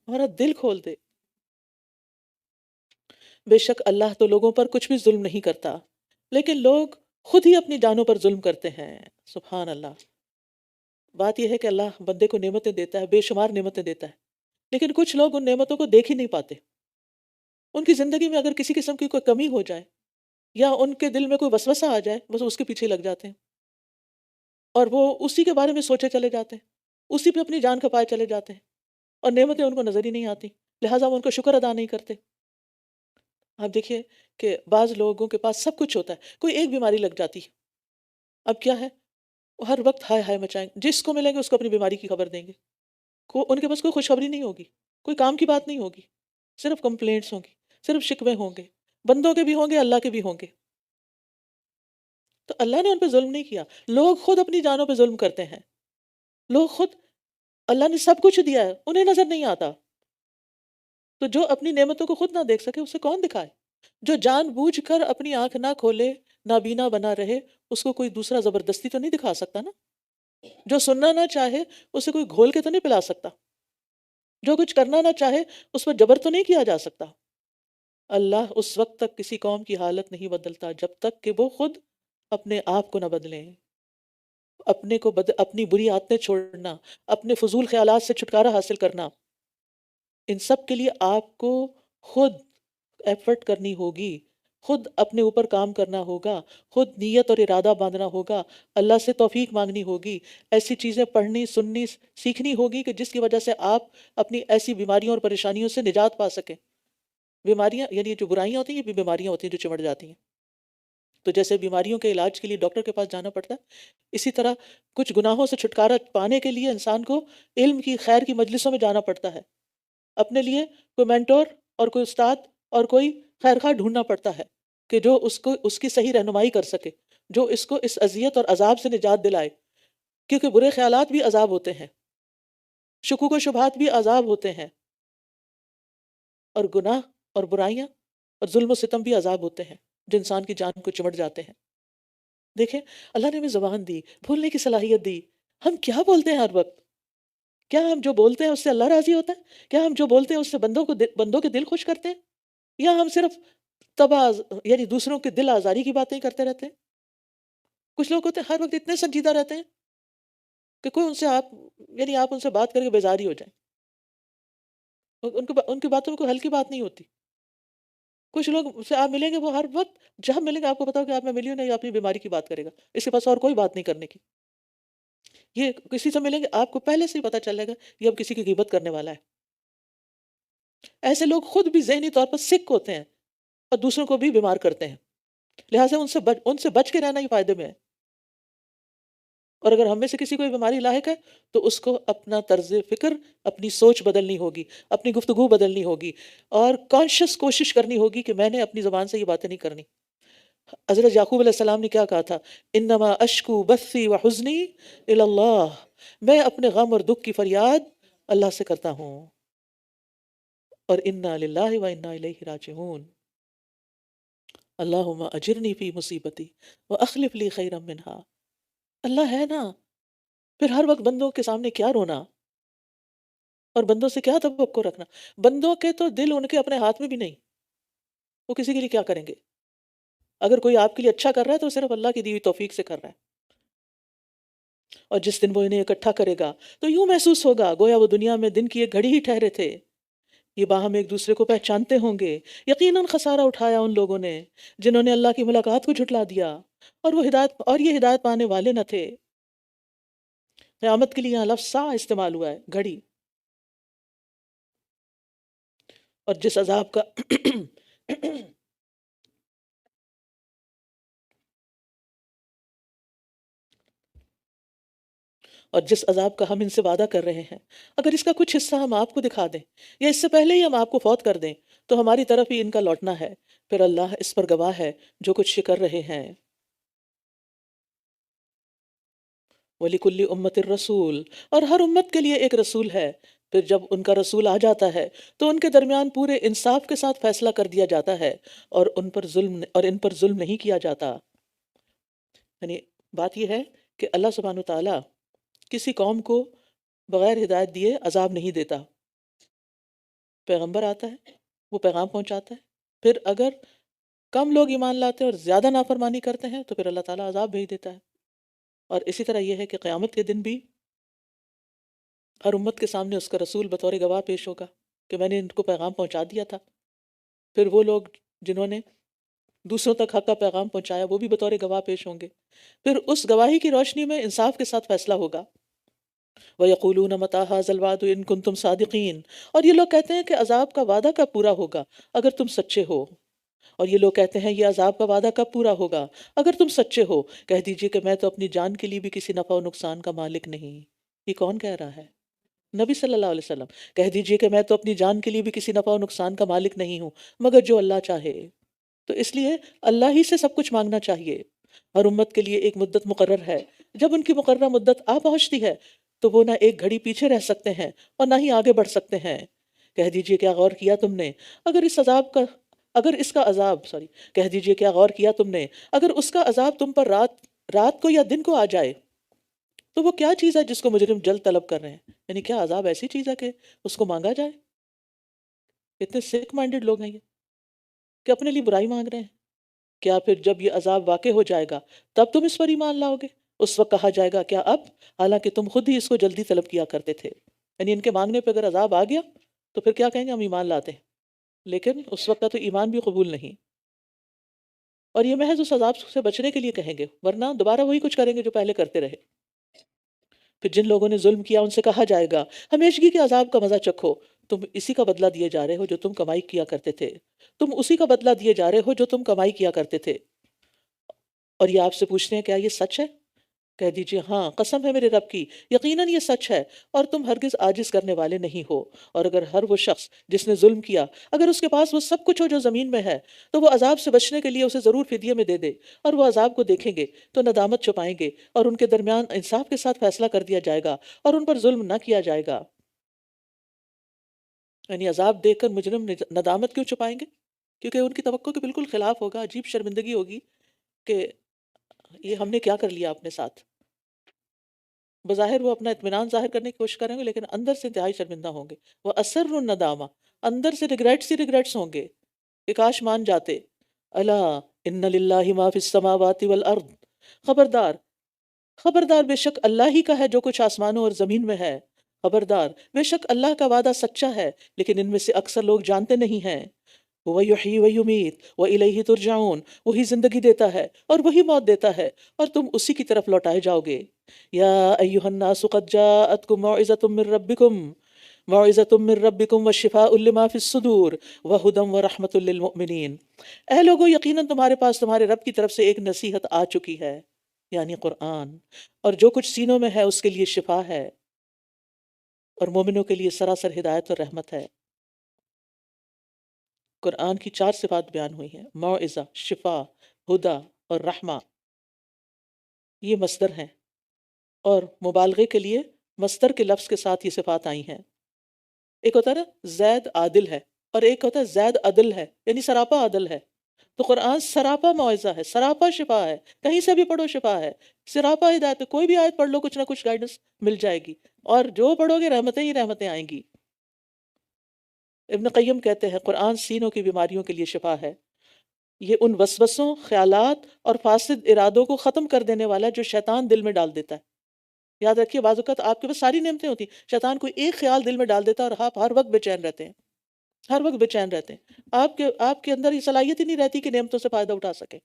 ہمارا دل کھول دے۔ بے شک اللہ تو لوگوں پر کچھ بھی ظلم نہیں کرتا، لیکن لوگ خود ہی اپنی جانوں پر ظلم کرتے ہیں۔ سبحان اللہ۔ بات یہ ہے کہ اللہ بندے کو نعمتیں دیتا ہے، بے شمار نعمتیں دیتا ہے، لیکن کچھ لوگ ان نعمتوں کو دیکھ ہی نہیں پاتے۔ ان کی زندگی میں اگر کسی قسم کی کوئی کمی ہو جائے یا ان کے دل میں کوئی وسوسہ آ جائے، بس اس کے پیچھے لگ جاتے ہیں اور وہ اسی کے بارے میں سوچے چلے جاتے ہیں، اسی پہ اپنی جان کھپائے چلے جاتے ہیں، اور نعمتیں ان کو نظر ہی نہیں آتی، لہٰذا وہ ان کو شکر ادا نہیں کرتے۔ آپ دیکھیے کہ بعض لوگوں کے پاس سب کچھ ہوتا ہے، کوئی ایک بیماری لگ جاتی ہے، اب کیا ہے، وہ ہر وقت ہائے ہائے مچائیں گے، جس کو ملیں گے اس کو اپنی بیماری کی خبر دیں گے، ان کے پاس کوئی خوشخبری نہیں ہوگی، کوئی کام کی بات نہیں ہوگی، صرف کمپلینٹس ہوں گی، صرف شکوے ہوں گے، بندوں کے بھی ہوں گے اللہ کے بھی ہوں گے۔ تو اللہ نے ان پہ ظلم نہیں کیا، لوگ خود اپنی جانوں پہ ظلم کرتے ہیں، لوگ خود، اللہ نے سب کچھ دیا ہے انہیں نظر نہیں آتا، تو جو اپنی نعمتوں کو خود نہ دیکھ سکے اسے کون دکھائے؟ جو جان بوجھ کر اپنی آنکھ نہ کھولے، نابینا بنا رہے، اس کو کوئی دوسرا زبردستی تو نہیں دکھا سکتا نا، جو سننا نہ چاہے اسے کوئی گھول کے تو نہیں پلا سکتا، جو کچھ کرنا نہ چاہے اس پر جبر تو نہیں کیا جا سکتا۔ اللہ اس وقت تک کسی قوم کی حالت نہیں بدلتا جب تک کہ وہ خود اپنے آپ کو نہ بدلیں، اپنی بری عادتیں چھوڑنا، اپنے فضول خیالات سے چھٹکارا حاصل کرنا، ان سب کے لیے آپ کو خود ایفرٹ کرنی ہوگی، خود اپنے اوپر کام کرنا ہوگا، خود نیت اور ارادہ باندھنا ہوگا، اللہ سے توفیق مانگنی ہوگی، ایسی چیزیں پڑھنی سننی سیکھنی ہوگی کہ جس کی وجہ سے آپ اپنی ایسی بیماریوں اور پریشانیوں سے نجات پا سکیں۔ بیماریاں یعنی جو برائیاں ہوتی ہیں یہ بھی بیماریاں ہوتی ہیں جو چمٹ جاتی ہیں، تو جیسے بیماریوں کے علاج کے لیے ڈاکٹر کے پاس جانا پڑتا ہے، اسی طرح کچھ گناہوں سے چھٹکارا پانے کے لیے انسان کو علم کی خیر کی مجلسوں میں جانا پڑتا ہے، اپنے لیے کوئی مینٹور اور کوئی استاد اور کوئی خیر خواہ ڈھونڈنا پڑتا ہے کہ جو اس کی صحیح رہنمائی کر سکے، جو اس کو اس اذیت اور عذاب سے نجات دلائے، کیونکہ برے خیالات بھی عذاب ہوتے ہیں، شکوک و شبہات بھی عذاب ہوتے ہیں، اور گناہ اور برائیاں اور ظلم و ستم بھی عذاب ہوتے ہیں جو انسان کی جان کو چمٹ جاتے ہیں۔ دیکھیں، اللہ نے ہمیں زبان دی، بولنے کی صلاحیت دی، ہم کیا بولتے ہیں ہر وقت؟ کیا ہم جو بولتے ہیں اس سے اللہ راضی ہوتا ہے؟ کیا ہم جو بولتے ہیں اس سے بندوں کے دل خوش کرتے ہیں؟ یا ہم صرف یعنی دوسروں کے دل آزاری کی باتیں کرتے رہتے ہیں؟ کچھ لوگ ہوتے ہیں ہر وقت اتنے سنجیدہ رہتے ہیں کہ کوئی ان سے آپ ان سے بات کر کے بیزار ہی ہو جائیں، ان کی باتوں میں کوئی ہلکی بات نہیں ہوتی۔ کچھ لوگ سے آپ ملیں گے، وہ ہر وقت جب ملیں گے آپ کو پتا ہو کہ آپ میں ملی ہوں نہیں، اپنی بیماری کی بات کرے گا، اس کے پاس اور کوئی بات نہیں کرنے کی۔ یہ کسی سے ملیں گے آپ کو پہلے سے ہی پتا چلے گا یہ اب کسی کی غیبت کرنے والا ہے۔ ایسے لوگ خود بھی ذہنی طور پر سک ہوتے ہیں اور دوسروں کو بھی بیمار کرتے ہیں، لہٰذا ان سے بچ کے رہنا ہی فائدے میں ہے۔ اور اگر ہم میں سے کسی کو یہ بیماری لاحق ہے تو اس کو اپنا طرز فکر، اپنی سوچ بدلنی ہوگی، اپنی گفتگو بدلنی ہوگی، اور کانشیس کوشش کرنی ہوگی کہ میں نے اپنی زبان سے یہ باتیں نہیں کرنی۔ حضرت یعقوب علیہ السلام نے کیا کہا تھا؟ انما اشکو بثی وحزنی الی اللہ، میں اپنے غم اور دکھ کی فریاد اللہ سے کرتا ہوں، اور انا للہ و انا الیہ راجعون، اللہم اجرنی فی مصیبتی واخلف لی خیرا منہا۔ اللہ ہے نا، پھر ہر وقت بندوں کے سامنے کیا رونا اور بندوں سے کیا توقع رکھنا؟ بندوں کے تو دل ان کے اپنے ہاتھ میں بھی نہیں، وہ کسی کے لیے کیا کریں گے؟ اگر کوئی آپ کے لیے اچھا کر رہا ہے تو صرف اللہ کی دی ہوئی توفیق سے کر رہا ہے، اور جس دن وہ انہیں اکٹھا کرے گا تو یوں محسوس ہوگا گویا وہ دنیا میں دن کی ایک گھڑی ہی ٹھہرے تھے، یہ باہم ایک دوسرے کو پہچانتے ہوں گے۔ یقیناً خسارہ اٹھایا ان لوگوں نے جنہوں نے اللہ کی ملاقات کو جھٹلا دیا، اور یہ ہدایت پانے والے نہ تھے۔ قیامت کے لیے یہاں لفظ سا استعمال ہوا ہے، گھڑی، اور جس عذاب کا اور جس عذاب کا ہم ان سے وعدہ کر رہے ہیں، اگر اس کا کچھ حصہ ہم آپ کو دکھا دیں یا اس سے پہلے ہی ہم آپ کو فوت کر دیں تو ہماری طرف ہی ان کا لوٹنا ہے، پھر اللہ اس پر گواہ ہے جو کچھ یہ کر رہے ہیں۔ وَلِكُلِّ أُمَّةٍ الرَّسُولُ، اور ہر امت کے لیے ایک رسول ہے، پھر جب ان کا رسول آ جاتا ہے تو ان کے درمیان پورے انصاف کے ساتھ فیصلہ کر دیا جاتا ہے، اور ان پر ظلم نہیں کیا جاتا۔ یعنی بات یہ ہے کہ اللہ سبحانہ وتعالیٰ کسی قوم کو بغیر ہدایت دیے عذاب نہیں دیتا۔ پیغمبر آتا ہے، وہ پیغام پہنچاتا ہے، پھر اگر کم لوگ ایمان لاتے ہیں اور زیادہ نافرمانی کرتے ہیں تو پھر اللہ تعالیٰ عذاب بھیج دیتا ہے۔ اور اسی طرح یہ ہے کہ قیامت کے دن بھی ہر امت کے سامنے اس کا رسول بطور گواہ پیش ہوگا کہ میں نے ان کو پیغام پہنچا دیا تھا، پھر وہ لوگ جنہوں نے دوسروں تک حق کا پیغام پہنچایا وہ بھی بطور گواہ پیش ہوں گے، پھر اس گواہی کی روشنی میں انصاف کے ساتھ فیصلہ ہوگا۔ وَيَقُولُونَ مَتَىٰ هَٰذَا الْوَعْدُ إِن كُنتُمْ صَادِقِينَ، اور یہ لوگ کہتے ہیں کہ عذاب کا وعدہ کب پورا ہوگا اگر تم سچے ہو، اور یہ لوگ کہتے ہیں یہ عذاب کا وعدہ کب پورا ہوگا اگر تم سچے ہو، کہہ دیجئے کہ میں تو اپنی جان کے لیے بھی کسی نفع و نقصان کا مالک نہیں۔ یہ کون کہہ رہا ہے؟ نبی صلی اللہ علیہ وسلم۔ کہہ دیجئے کہ میں تو اپنی جان کے لیے بھی کسی نفع و نقصان کا مالک نہیں ہوں مگر جو اللہ چاہے۔ تو اس لیے اللہ ہی سے سب کچھ مانگنا چاہیے، ہر امت کے لیے ایک مدت مقرر ہے، جب ان کی مقررہ مدت آ پہنچتی ہے تو وہ نہ ایک گھڑی پیچھے رہ سکتے ہیں اور نہ ہی آگے بڑھ سکتے ہیں۔ کہہ دیجئے کیا غور کیا تم نے اگر اس عذاب کا اگر اس کا عذاب سوری کہہ دیجئے کیا غور کیا تم نے اگر اس کا عذاب تم پر رات کو یا دن کو آ جائے تو وہ کیا چیز ہے جس کو مجرم جلد طلب کر رہے ہیں؟ یعنی کیا عذاب ایسی چیز ہے کہ اس کو مانگا جائے؟ اتنے سیک مائنڈڈ لوگ ہیں یہ کہ اپنے لیے برائی مانگ رہے ہیں۔ کیا پھر جب یہ عذاب واقع ہو جائے گا تب تم اس پر ایمان لاؤ گے؟ اس وقت کہا جائے گا کیا اب، حالانکہ تم خود ہی اس کو جلدی طلب کیا کرتے تھے۔ یعنی ان کے مانگنے پہ اگر عذاب آ گیا تو پھر کیا کہیں گے؟ ہم ایمان لاتے ہیں، لیکن اس وقت کا تو ایمان بھی قبول نہیں، اور یہ محض اس عذاب سے بچنے کے لیے کہیں گے، ورنہ دوبارہ وہی کچھ کریں گے جو پہلے کرتے رہے۔ پھر جن لوگوں نے ظلم کیا ان سے کہا جائے گا ہمیشگی کے عذاب کا مزہ چکھو، تم اسی کا بدلہ دیے جا رہے ہو جو تم کمائی کیا کرتے تھے، تم اسی کا بدلہ دیے جا رہے ہو جو تم کمائی کیا کرتے تھے۔ اور یہ آپ سے پوچھتے ہیں کیا یہ سچ ہے؟ کہہ دیجئے ہاں قسم ہے میرے رب کی، یقیناً یہ سچ ہے اور تم ہرگز عاجز کرنے والے نہیں ہو۔ اور اگر ہر وہ شخص جس نے ظلم کیا اگر اس کے پاس وہ سب کچھ ہو جو زمین میں ہے تو وہ عذاب سے بچنے کے لیے اسے ضرور فدیے میں دے دے، اور وہ عذاب کو دیکھیں گے تو ندامت چھپائیں گے اور ان کے درمیان انصاف کے ساتھ فیصلہ کر دیا جائے گا اور ان پر ظلم نہ کیا جائے گا۔ یعنی عذاب دیکھ کر مجرم ندامت کیوں چھپائیں گے؟ کیونکہ ان کی توقع کے بالکل خلاف ہوگا، عجیب شرمندگی ہوگی کہ یہ ہم نے کیا کر لیا اپنے ساتھ۔ بظاہر وہ اپنا اطمینان ظاہر کرنے کی کوشش کریں گے لیکن اندر سے انتہائی شرمندہ ہوں گے۔ وہ اسر الندامہ، اندر سے ریگریٹس ہی ریگریٹس ہوں گے کہ کاش مان جاتے۔ الا ان للہ ما فی السماوات والارض، خبردار خبردار بے شک اللہ ہی کا ہے جو کچھ آسمانوں اور زمین میں ہے، خبردار بے شک اللہ کا وعدہ سچا ہے لیکن ان میں سے اکثر لوگ جانتے نہیں ہیں۔ وَيُحْيِي وَيُمِيتُ وَإِلَيْهِ تُرْجَعُونَ، وہی زندگی دیتا ہے اور وہی موت دیتا ہے اور تم اسی کی طرف لوٹائے جاؤ گے۔ یا ایھا الناس قد جاءتکم موعظۃ من ربکم وشفاء لما فی الصدور وہدی ورحمۃ للمؤمنین۔ اے لوگو یقیناً تمہارے پاس تمہارے رب کی طرف سے ایک نصیحت آ چکی ہے، یعنی قرآن، اور جو کچھ سینوں میں ہے اس کے لیے شفا ہے اور مومنوں کے لیے سراسر ہدایت اور رحمت ہے۔ قرآن کی 4 صفات بیان ہوئی ہیں، موعظہ، شفا، ہدا اور رحمہ، یہ مصدر ہیں، اور مبالغے کے لیے مصدر کے لفظ کے ساتھ یہ صفات آئی ہیں۔ ایک ہوتا ہے نا زید عادل ہے، اور ایک ہوتا ہے زید عدل ہے، یعنی سراپا عدل ہے۔ تو قرآن سراپا موعظہ ہے، سراپا شفا ہے، کہیں سے بھی پڑھو شفا ہے، سراپا ہدایت ہے، کوئی بھی آیت پڑھ لو کچھ نہ کچھ گائیڈنس مل جائے گی، اور جو پڑھو گے رحمتیں ہی رحمتیں آئیں گی۔ ابن قیم کہتے ہیں قرآن سینوں کی بیماریوں کے لیے شفا ہے، یہ ان وسوسوں، خیالات اور فاسد ارادوں کو ختم کر دینے والا ہے جو شیطان دل میں ڈال دیتا ہے۔ یاد رکھیے بعض اوقات آپ کے پاس ساری نعمتیں ہوتی ہیں، شیطان کوئی ایک خیال دل میں ڈال دیتا ہے اور آپ ہر وقت بے چین رہتے ہیں، ہر وقت بے چین رہتے ہیں، آپ کے اندر یہ صلاحیت ہی نہیں رہتی کہ نعمتوں سے فائدہ اٹھا سکے۔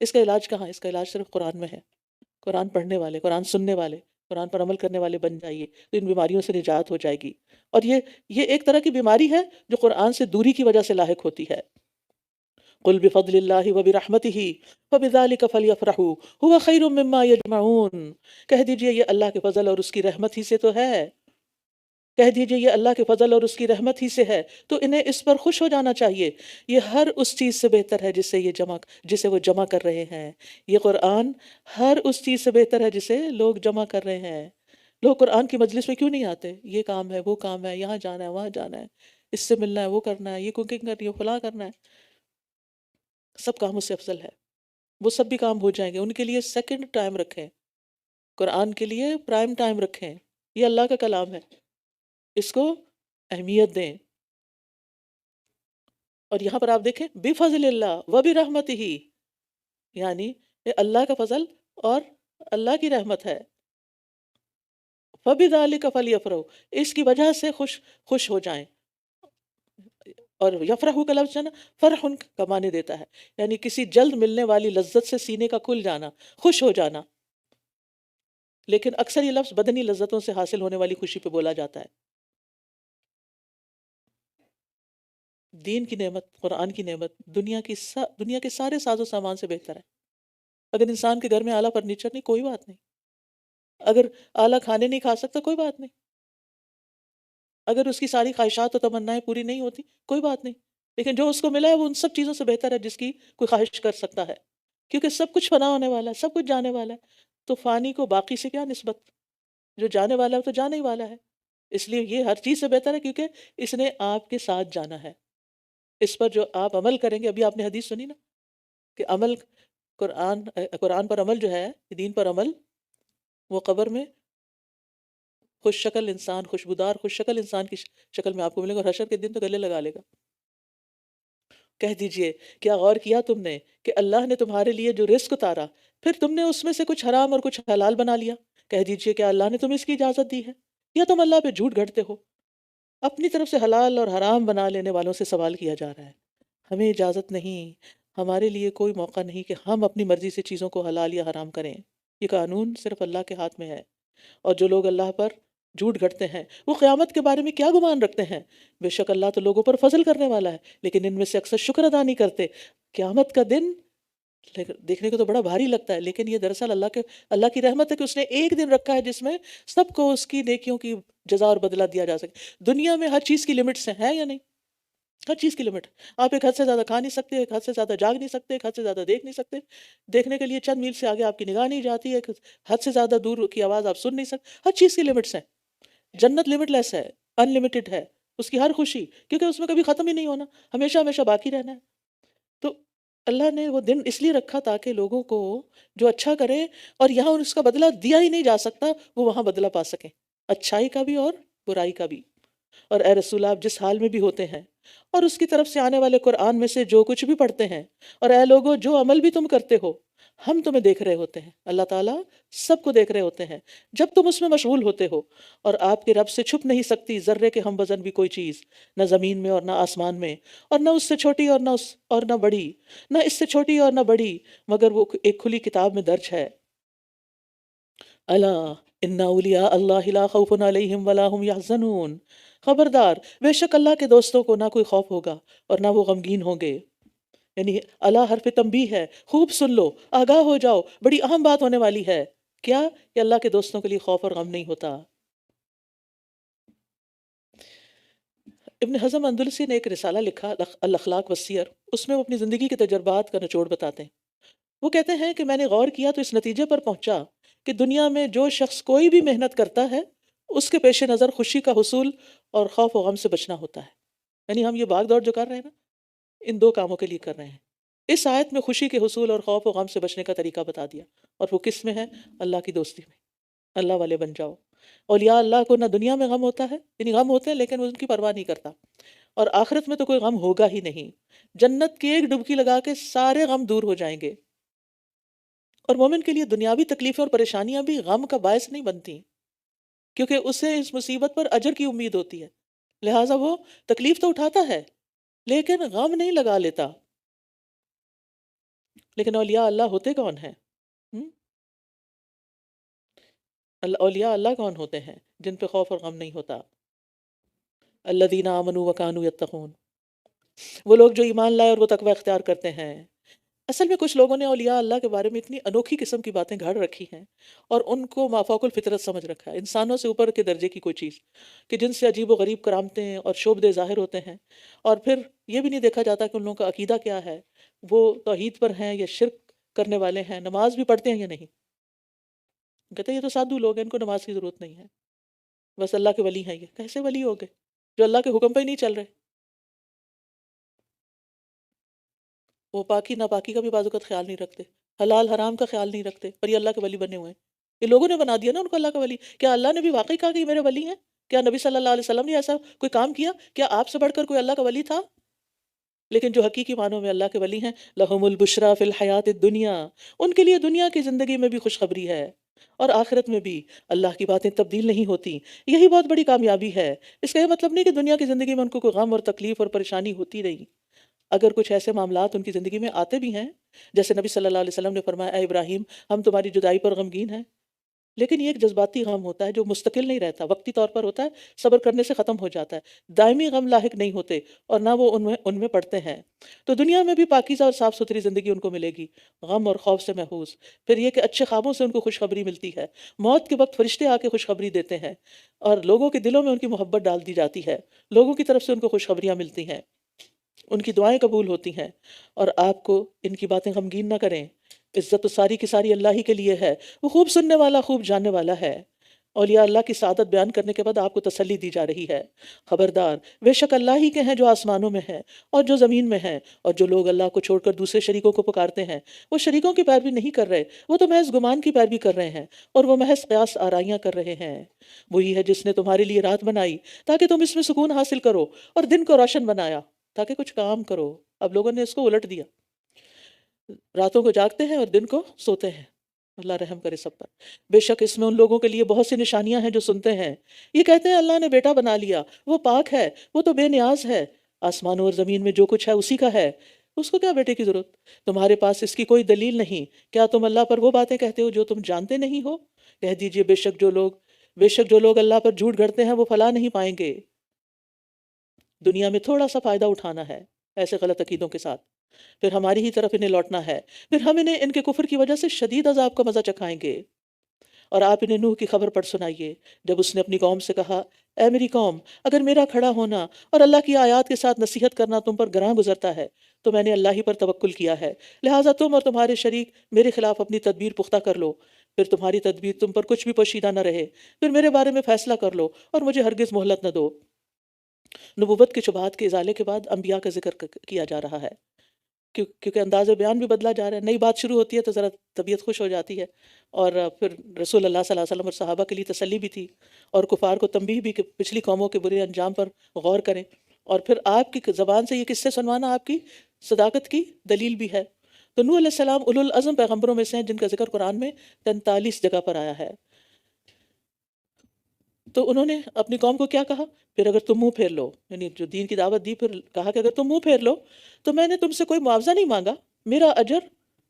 اس کا علاج کہاں ہے؟ اس کا علاج صرف قرآن میں ہے۔ قرآن پڑھنے والے، قرآن سننے والے، قرآن پر عمل کرنے والے بن جائیے تو ان بیماریوں سے نجات ہو جائے گی۔ اور یہ ایک طرح کی بیماری ہے جو قرآن سے دوری کی وجہ سے لاحق ہوتی ہے۔ قل بفضل اللہ وبرحمتہ فبذلک فلیفرحوا ھو خیر مما یجمعون، کہہ دیجئے یہ اللہ کے فضل اور اس کی رحمت ہی سے تو ہے، کہہ دیجئے یہ اللہ کے فضل اور اس کی رحمت ہی سے ہے تو انہیں اس پر خوش ہو جانا چاہیے، یہ ہر اس چیز سے بہتر ہے جسے وہ جمع کر رہے ہیں۔ یہ قرآن ہر اس چیز سے بہتر ہے جسے لوگ جمع کر رہے ہیں۔ لوگ قرآن کی مجلس میں کیوں نہیں آتے؟ یہ کام ہے، وہ کام ہے، یہاں جانا ہے، وہاں جانا ہے، اس سے ملنا ہے، وہ کرنا ہے، یہ کوکنگ کرنی ہے، فلاں کرنا ہے۔ سب کاموں سے افضل ہے، وہ سب بھی کام ہو جائیں گے، ان کے لیے سیکنڈ ٹائم رکھیں، قرآن کے لیے پرائم ٹائم رکھیں۔ یہ اللہ کا کلام ہے، اس کو اہمیت دیں۔ اور یہاں پر آپ دیکھیں بفضل اللہ وبرحمتہ، یعنی یہ اللہ کا فضل اور اللہ کی رحمت ہے۔ فبذلک فلیفرحوا، اس کی وجہ سے خوش ہو جائیں۔ اور یفرحوا کا لفظ ہے نا فرح کا معنی دیتا ہے، یعنی کسی جلد ملنے والی لذت سے سینے کا کھل جانا، خوش ہو جانا۔ لیکن اکثر یہ لفظ بدنی لذتوں سے حاصل ہونے والی خوشی پہ بولا جاتا ہے۔ دین کی نعمت، قرآن کی نعمت دنیا کے سارے ساز و سامان سے بہتر ہے۔ اگر انسان کے گھر میں اعلیٰ فرنیچر نہیں، کوئی بات نہیں، اگر اعلیٰ کھانے نہیں کھا سکتا، کوئی بات نہیں، اگر اس کی ساری خواہشات و تمنائیں پوری نہیں ہوتی، کوئی بات نہیں، لیکن جو اس کو ملا ہے وہ ان سب چیزوں سے بہتر ہے جس کی کوئی خواہش کر سکتا ہے۔ کیونکہ سب کچھ فنا ہونے والا ہے، سب کچھ جانے والا ہے، تو فانی کو باقی سے کیا نسبت؟ جو جانے والا ہے وہ تو جانے ہی والا ہے. اس لیے یہ ہر چیز سے بہتر ہے، کیونکہ اس نے آپ کے ساتھ جانا ہے. اس پر جو آپ عمل کریں گے، ابھی آپ نے حدیث سنی نا کہ عمل، قرآن پر عمل جو ہے، دین پر عمل، وہ قبر میں خوش شکل انسان، خوشبودار خوش شکل انسان کی شکل میں آپ کو ملے گا، اور حشر کے دن تو گلے لگا لے گا. کہہ دیجئے کیا غور کیا تم نے کہ اللہ نے تمہارے لیے جو رزق اتارا، پھر تم نے اس میں سے کچھ حرام اور کچھ حلال بنا لیا؟ کہہ دیجئے کیا اللہ نے تمہیں اس کی اجازت دی ہے، یا تم اللہ پہ جھوٹ گھڑتے ہو؟ اپنی طرف سے حلال اور حرام بنا لینے والوں سے سوال کیا جا رہا ہے. ہمیں اجازت نہیں، ہمارے لیے کوئی موقع نہیں کہ ہم اپنی مرضی سے چیزوں کو حلال یا حرام کریں. یہ قانون صرف اللہ کے ہاتھ میں ہے. اور جو لوگ اللہ پر جھوٹ گھڑتے ہیں وہ قیامت کے بارے میں کیا گمان رکھتے ہیں؟ بے شک اللہ تو لوگوں پر فضل کرنے والا ہے، لیکن ان میں سے اکثر شکر ادا نہیں کرتے. قیامت کا دن دیکھنے کو تو بڑا بھاری لگتا ہے، لیکن یہ دراصل اللہ کی رحمت ہے کہ اس نے ایک دن رکھا ہے جس میں سب کو اس کی نیکیوں کی جزا اور بدلہ دیا جا سکے. دنیا میں ہر چیز کی لمٹس ہیں یا نہیں؟ ہر چیز کی لمٹ. آپ ایک حد سے زیادہ کھا نہیں سکتے، ایک حد سے زیادہ جاگ نہیں سکتے، ایک حد سے زیادہ دیکھ نہیں سکتے، دیکھنے کے لیے چند میل سے آگے آپ کی نگاہ نہیں جاتی، ایک حد سے زیادہ دور کی آواز آپ سن نہیں سکتے. ہر چیز کی لمٹس ہیں. جنت لمٹ لیس ہے، ان لمیٹڈ ہے، اس کی ہر خوشی، کیونکہ اس میں کبھی ختم ہی نہیں ہونا، ہمیشہ ہمیشہ باقی رہنا ہے. تو اللہ نے وہ دن اس لیے رکھا تاکہ لوگوں کو جو اچھا کرے اور یہاں اس کا بدلہ دیا ہی نہیں جا سکتا، وہ وہاں بدلہ پا سکیں، اچھائی کا بھی اور برائی کا بھی. اور اے رسول آپ جس حال میں بھی ہوتے ہیں اور اس کی طرف سے آنے والے قرآن میں سے جو کچھ بھی پڑھتے ہیں، اور اے لوگو جو عمل بھی تم کرتے ہو، ہم تمہیں دیکھ رہے ہوتے ہیں. اللہ تعالیٰ سب کو دیکھ رہے ہوتے ہیں جب تم اس میں مشغول ہوتے ہو، اور آپ کے رب سے چھپ نہیں سکتی ذرے کے ہم وزن بھی کوئی چیز، نہ زمین میں اور نہ آسمان میں، اور نہ اس سے چھوٹی اور نہ بڑی، نہ اس سے چھوٹی اور نہ بڑی، مگر وہ ایک کھلی کتاب میں درج ہے. الا ان اولیاء اللہ لا خوف علیہم ولا هم یحزنون. خبردار، بے شک اللہ کے دوستوں کو نہ کوئی خوف ہوگا اور نہ وہ غمگین ہوں گے. یعنی اللہ حرف تنبیہ ہے، خوب سن لو، آگاہ ہو جاؤ، بڑی اہم بات ہونے والی ہے. کیا کہ اللہ کے دوستوں کے لیے خوف اور غم نہیں ہوتا. ابن حزم اندلسی نے ایک رسالہ لکھا الاخلاق والسیر، اس میں وہ اپنی زندگی کے تجربات کا نچوڑ بتاتے ہیں. وہ کہتے ہیں کہ میں نے غور کیا تو اس نتیجے پر پہنچا کہ دنیا میں جو شخص کوئی بھی محنت کرتا ہے، اس کے پیش نظر خوشی کا حصول اور خوف و غم سے بچنا ہوتا ہے. یعنی ہم یہ بھاگ دوڑ جو کر رہے ہیں نا، ان دو کاموں کے لیے کر رہے ہیں. اس آیت میں خوشی کے حصول اور خوف و غم سے بچنے کا طریقہ بتا دیا، اور وہ کس میں ہے؟ اللہ کی دوستی میں. اللہ والے بن جاؤ. اولیاء اللہ کو نہ دنیا میں غم ہوتا ہے، یعنی غم ہوتے ہیں لیکن وہ ان کی پرواہ نہیں کرتا، اور آخرت میں تو کوئی غم ہوگا ہی نہیں. جنت کی ایک ڈبکی لگا کے سارے غم دور ہو جائیں گے. اور مومن کے لیے دنیاوی تکلیفیں اور پریشانیاں بھی غم کا باعث نہیں بنتی، کیونکہ اسے اس مصیبت پر اجر کی امید ہوتی ہے، لہٰذا وہ تکلیف تو اٹھاتا ہے لیکن غم نہیں لگا لیتا. لیکن اولیاء اللہ ہوتے کون ہیں؟ ہم؟ اولیاء اللہ کون ہوتے ہیں جن پہ خوف اور غم نہیں ہوتا؟ الذین آمنوا وکانوا یتقون، وہ لوگ جو ایمان لائے اور وہ تقوی اختیار کرتے ہیں. اصل میں کچھ لوگوں نے اولیاء اللہ کے بارے میں اتنی انوکھی قسم کی باتیں گھڑ رکھی ہیں اور ان کو مافوق الفطرت سمجھ رکھا ہے، انسانوں سے اوپر کے درجے کی کوئی چیز، کہ جن سے عجیب و غریب کرامتیں اور شعبدے ظاہر ہوتے ہیں. اور پھر یہ بھی نہیں دیکھا جاتا کہ ان لوگوں کا عقیدہ کیا ہے، وہ توحید پر ہیں یا شرک کرنے والے ہیں، نماز بھی پڑھتے ہیں یا نہیں. کہتے ہیں یہ تو سادھو لوگ ہیں، ان کو نماز کی ضرورت نہیں ہے، بس اللہ کے ولی ہیں. یہ کیسے ولی ہو گئے جو اللہ کے حکم پہ ہی نہیں چل رہے؟ وہ پاکی ناپاکی کا بھی بعض اوقات خیال نہیں رکھتے، حلال حرام کا خیال نہیں رکھتے، پر یہ اللہ کے ولی بنے ہوئے ہیں. یہ لوگوں نے بنا دیا نا ان کو اللہ کا ولی. کیا اللہ نے بھی واقعی کہا کہ یہ میرے ولی ہیں؟ کیا نبی صلی اللہ علیہ وسلم نے ایسا کوئی کام کیا؟ کیا آپ سے بڑھ کر کوئی اللہ کا ولی تھا؟ لیکن جو حقیقی معنوں میں اللہ کے ولی ہیں، لہم البشریٰ فی الحیات الدنیا، ان کے لیے دنیا کی زندگی میں بھی خوشخبری ہے اور آخرت میں بھی. اللہ کی باتیں تبدیل نہیں ہوتی، یہی بہت بڑی کامیابی ہے. اس کا یہ مطلب نہیں کہ دنیا کی زندگی میں ان کو کوئی غم اور تکلیف اور پریشانی ہوتی نہیں. اگر کچھ ایسے معاملات ان کی زندگی میں آتے بھی ہیں، جیسے نبی صلی اللہ علیہ وسلم نے فرمایا اے ابراہیم ہم تمہاری جدائی پر غمگین ہیں، لیکن یہ ایک جذباتی غم ہوتا ہے جو مستقل نہیں رہتا، وقتی طور پر ہوتا ہے، صبر کرنے سے ختم ہو جاتا ہے. دائمی غم لاحق نہیں ہوتے اور نہ وہ ان میں پڑتے ہیں. تو دنیا میں بھی پاکیزہ اور صاف ستھری زندگی ان کو ملے گی، غم اور خوف سے محفوظ. پھر یہ کہ اچھے خوابوں سے ان کو خوشخبری ملتی ہے، موت کے وقت فرشتے آ کے خوشخبری دیتے ہیں اور لوگوں کے دلوں میں ان کی محبت ڈال دی جاتی ہے، لوگوں کی طرف سے ان کو خوشخبریاں ملتی ہیں، ان کی دعائیں قبول ہوتی ہیں. اور آپ کو ان کی باتیں غمگین نہ کریں. عزت تو ساری کی ساری اللہ ہی کے لیے ہے، وہ خوب سننے والا، خوب جاننے والا ہے۔ اولیاء اللہ کی سعادت بیان کرنے کے بعد آپ کو تسلی دی جا رہی ہے، خبردار، بے شک اللہ ہی کے ہیں جو آسمانوں میں ہیں اور جو زمین میں ہیں، اور جو لوگ اللہ کو چھوڑ کر دوسرے شریکوں کو پکارتے ہیں وہ شریکوں کی پیروی نہیں کر رہے، وہ تو محض گمان کی پیروی کر رہے ہیں، اور وہ محض قیاس آرائیاں کر رہے ہیں۔ وہی ہے جس نے تمہارے لیے رات بنائی تاکہ تم اس میں سکون حاصل کرو، اور دن کو روشن بنایا تاکہ کچھ کام کرو۔ اب لوگوں نے اس کو الٹ دیا، راتوں کو جاگتے ہیں اور دن کو سوتے ہیں۔ اللہ رحم کرے سب پر۔ بے شک اس میں ان لوگوں کے لیے بہت سی نشانیاں ہیں جو سنتے ہیں، یہ کہتے ہیں اللہ نے بیٹا بنا لیا، وہ پاک ہے، وہ تو بے نیاز ہے، آسمانوں اور زمین میں جو کچھ ہے اسی کا ہے، اس کو کیا بیٹے کی ضرورت؟ تمہارے پاس اس کی کوئی دلیل نہیں، کیا تم اللہ پر وہ باتیں کہتے ہو جو تم جانتے نہیں ہو؟ کہہ دیجئے بے شک جو لوگ اللہ پر جھوٹ گھڑتے ہیں وہ فلاح نہیں پائیں گے۔ دنیا میں تھوڑا سا فائدہ اٹھانا ہے ایسے غلط عقیدوں کے ساتھ، پھر ہماری ہی طرف انہیں لوٹنا ہے، پھر ہم انہیں ان کے کفر کی وجہ سے شدید عذاب کا مزہ چکھائیں گے۔ اور آپ انہیں نوح کی خبر پڑھ سنائیے، جب اس نے اپنی قوم سے کہا، اے میری قوم، اگر میرا کھڑا ہونا اور اللہ کی آیات کے ساتھ نصیحت کرنا تم پر گراں گزرتا ہے تو میں نے اللہ ہی پر توکل کیا ہے، لہٰذا تم اور تمہارے شریک میرے خلاف اپنی تدبیر پختہ کر لو، پھر تمہاری تدبیر تم پر کچھ بھی پوشیدہ نہ رہے، پھر میرے بارے میں فیصلہ کر لو اور مجھے ہرگز مہلت نہ دو۔ نبوت کے شبہات کے ازالے کے بعد انبیاء کا ذکر کیا جا رہا ہے، کیونکہ انداز بیان بھی بدلا جا رہا ہے، نئی بات شروع ہوتی ہے تو ذرا طبیعت خوش ہو جاتی ہے، اور پھر رسول اللہ صلی اللہ علیہ وسلم اور صحابہ کے لیے تسلی بھی تھی، اور کفار کو تنبیہ بھی کہ پچھلی قوموں کے برے انجام پر غور کریں، اور پھر آپ کی زبان سے یہ قصے سنوانا آپ کی صداقت کی دلیل بھی ہے۔ تو نوح علیہ السلام اولو العزم پیغمبروں میں سے ہیں جن کا ذکر قرآن میں 43 جگہ پر آیا ہے۔ تو انہوں نے اپنی قوم کو کیا کہا؟ پھر اگر تم منہ پھیر لو، یعنی جو دین کی دعوت دی، پھر کہا کہ اگر تم منہ پھیر لو تو میں نے تم سے کوئی معاوضہ نہیں مانگا، میرا اجر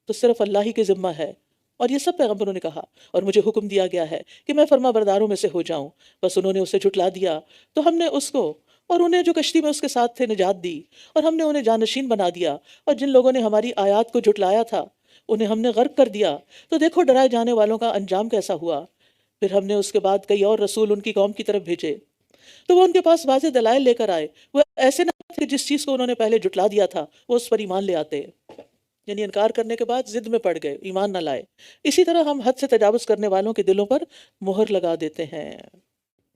تو صرف اللہ ہی کے ذمہ ہے۔ اور یہ سب پیغمبروں نے کہا، اور مجھے حکم دیا گیا ہے کہ میں فرما برداروں میں سے ہو جاؤں، بس انہوں نے اسے جھٹلا دیا تو ہم نے اس کو اور انہیں جو کشتی میں اس کے ساتھ تھے نجات دی، اور ہم نے انہیں جانشین بنا دیا، اور جن لوگوں نے ہماری آیات کو جھٹلایا تھا انہیں ہم نے غرق کر دیا۔ تو دیکھو ڈرائے جانے والوں کا انجام کیسا ہوا۔ پھر ہم نے اس کے بعد کئی اور رسول ان کی قوم کی طرف بھیجے تو وہ ان کے پاس واضح دلائل لے کر آئے، وہ ایسے نہ تھے جس چیز کو انہوں نے پہلے جھٹلا دیا تھا وہ اس پر ایمان لے آتے، یعنی انکار کرنے کے بعد ضد میں پڑ گئے، ایمان نہ لائے۔ اسی طرح ہم حد سے تجاوز کرنے والوں کے دلوں پر مہر لگا دیتے ہیں،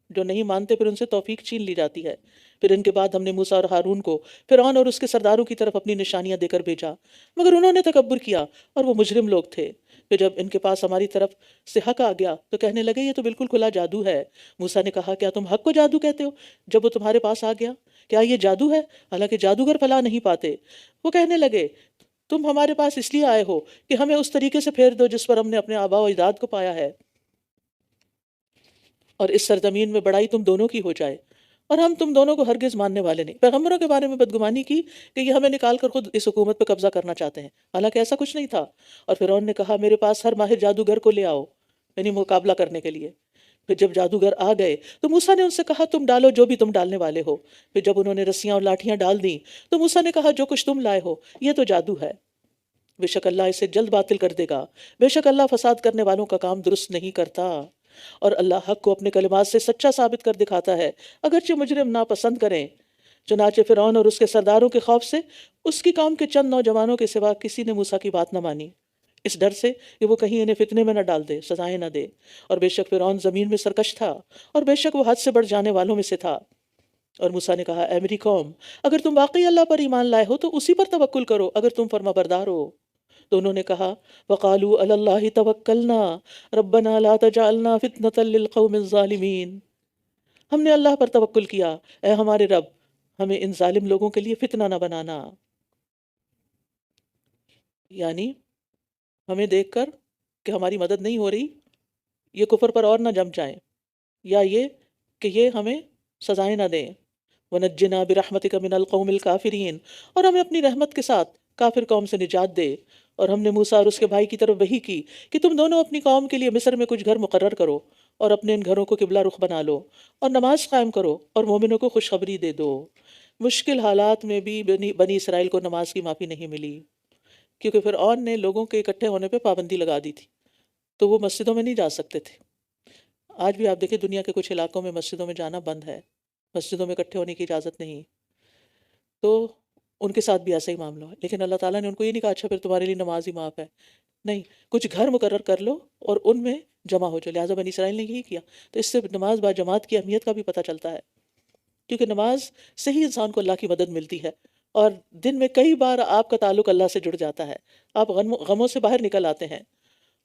جو نہیں مانتے پھر ان سے توفیق چھین لی جاتی ہے۔ پھر ان کے بعد ہم نے موسیٰ اور ہارون کو فرعون اور اس کے سرداروں کی طرف اپنی نشانیاں دے کر بھیجا، مگر انہوں نے تکبر کیا اور وہ مجرم لوگ تھے۔ پھر جب ان کے پاس ہماری طرف سے حق آ گیا تو کہنے لگے یہ تو بالکل کھلا جادو ہے۔ موسیٰ نے کہا کیا تم حق کو جادو کہتے ہو جب وہ تمہارے پاس آ گیا؟ کیا یہ جادو ہے؟ حالانکہ جادوگر فلاح نہیں پاتے۔ وہ کہنے لگے تم ہمارے پاس اس لیے آئے ہو کہ ہمیں اس طریقے سے پھیر دو جس پر ہم نے اپنے آباء و اجداد کو پایا ہے، اور اس سرزمین میں بڑائی تم دونوں کی ہو جائے، اور ہم تم دونوں کو ہرگز ماننے والے نہیں۔ پیغمبروں کے بارے میں بدگمانی کی کہ یہ ہمیں نکال کر خود اس حکومت پہ قبضہ کرنا چاہتے ہیں، حالانکہ ایسا کچھ نہیں تھا۔ اور فرعون نے کہا میرے پاس ہر ماہر جادوگر کو لے آؤ، یعنی مقابلہ کرنے کے لیے۔ پھر جب جادوگر آ گئے تو موسیٰ نے ان سے کہا تم ڈالو جو بھی تم ڈالنے والے ہو۔ پھر جب انہوں نے رسیاں اور لاٹھیاں ڈال دیں تو موسیٰ نے کہا جو کچھ تم لائے ہو یہ تو جادو ہے، بے شک اللہ اسے جلد باطل کر دے گا، بے شک اللہ فساد کرنے والوں کا کام درست نہیں کرتا، اور اللہ حق کو اپنے کلمات سے سچا ثابت کر دکھاتا ہے اگرچہ مجرم ناپسند کریں۔ چنانچہ فرعون اور اس کے سرداروں کے خوف سے اس کی قوم کے چند نوجوانوں کے سوا کسی نے موسیٰ کی بات نہ مانی، اس ڈر سے کہ وہ کہیں انہیں فتنے میں نہ ڈال دے، سزائیں نہ دے۔ اور بے شک فرعون زمین میں سرکش تھا، اور بے شک وہ حد سے بڑھ جانے والوں میں سے تھا۔ اور موسیٰ نے کہا اے میری قوم، اگر تم واقعی اللہ پر ایمان لائے ہو تو اسی پر توکل کرو اگر تم فرما بردار ہو۔ تو انہوں نے کہا وَقَالُوا عَلَى اللَّهِ تَوَكَّلْنَا رَبَّنَا لَا تَجْعَلْنَا فِتْنَةً لِلْقَوْمِ الظَّالِمِينَ، ہم نے اللہ پر توکل کیا، اے ہمارے رب ہمیں ان ظالم لوگوں کے لیے فتنہ نہ بنانا، یعنی ہمیں دیکھ کر کہ ہماری مدد نہیں ہو رہی یہ کفر پر اور نہ جم جائیں، یا یہ کہ یہ ہمیں سزائیں نہ دیں۔ وَنَجِّنَا بِرَحْمَتِكَ مِنَ الْقَوْمِ الْكَافِرِينَ، اور ہمیں اپنی رحمت کے ساتھ کافر قوم سے نجات دے۔ اور ہم نے موسیٰ اور اس کے بھائی کی طرف وحی کی کہ تم دونوں اپنی قوم کے لیے مصر میں کچھ گھر مقرر کرو اور اپنے ان گھروں کو قبلہ رخ بنا لو اور نماز قائم کرو اور مومنوں کو خوشخبری دے دو۔ مشکل حالات میں بھی بنی اسرائیل کو نماز کی معافی نہیں ملی، کیونکہ فرعون نے لوگوں کے اکٹھے ہونے پہ پابندی لگا دی تھی، تو وہ مسجدوں میں نہیں جا سکتے تھے۔ آج بھی آپ دیکھیں دنیا کے کچھ علاقوں میں مسجدوں میں جانا بند ہے، مسجدوں میں اکٹھے ہونے کی اجازت نہیں، تو ان کے ساتھ بھی ایسا ہی معاملہ ہے۔ لیکن اللہ تعالیٰ نے ان کو یہ نہیں کہا اچھا پھر تمہارے لیے نماز ہی معاف ہے، نہیں، کچھ گھر مقرر کر لو اور ان میں جمع ہو جاؤ. لہٰذا بنی اسرائیل نے یہی کیا. تو اس سے نماز با جماعت کی اہمیت کا بھی پتہ چلتا ہے، کیونکہ نماز سے ہی انسان کو اللہ کی مدد ملتی ہے. اور دن میں کئی بار آپ کا تعلق اللہ سے جڑ جاتا ہے، آپ غموں سے باہر نکل آتے ہیں.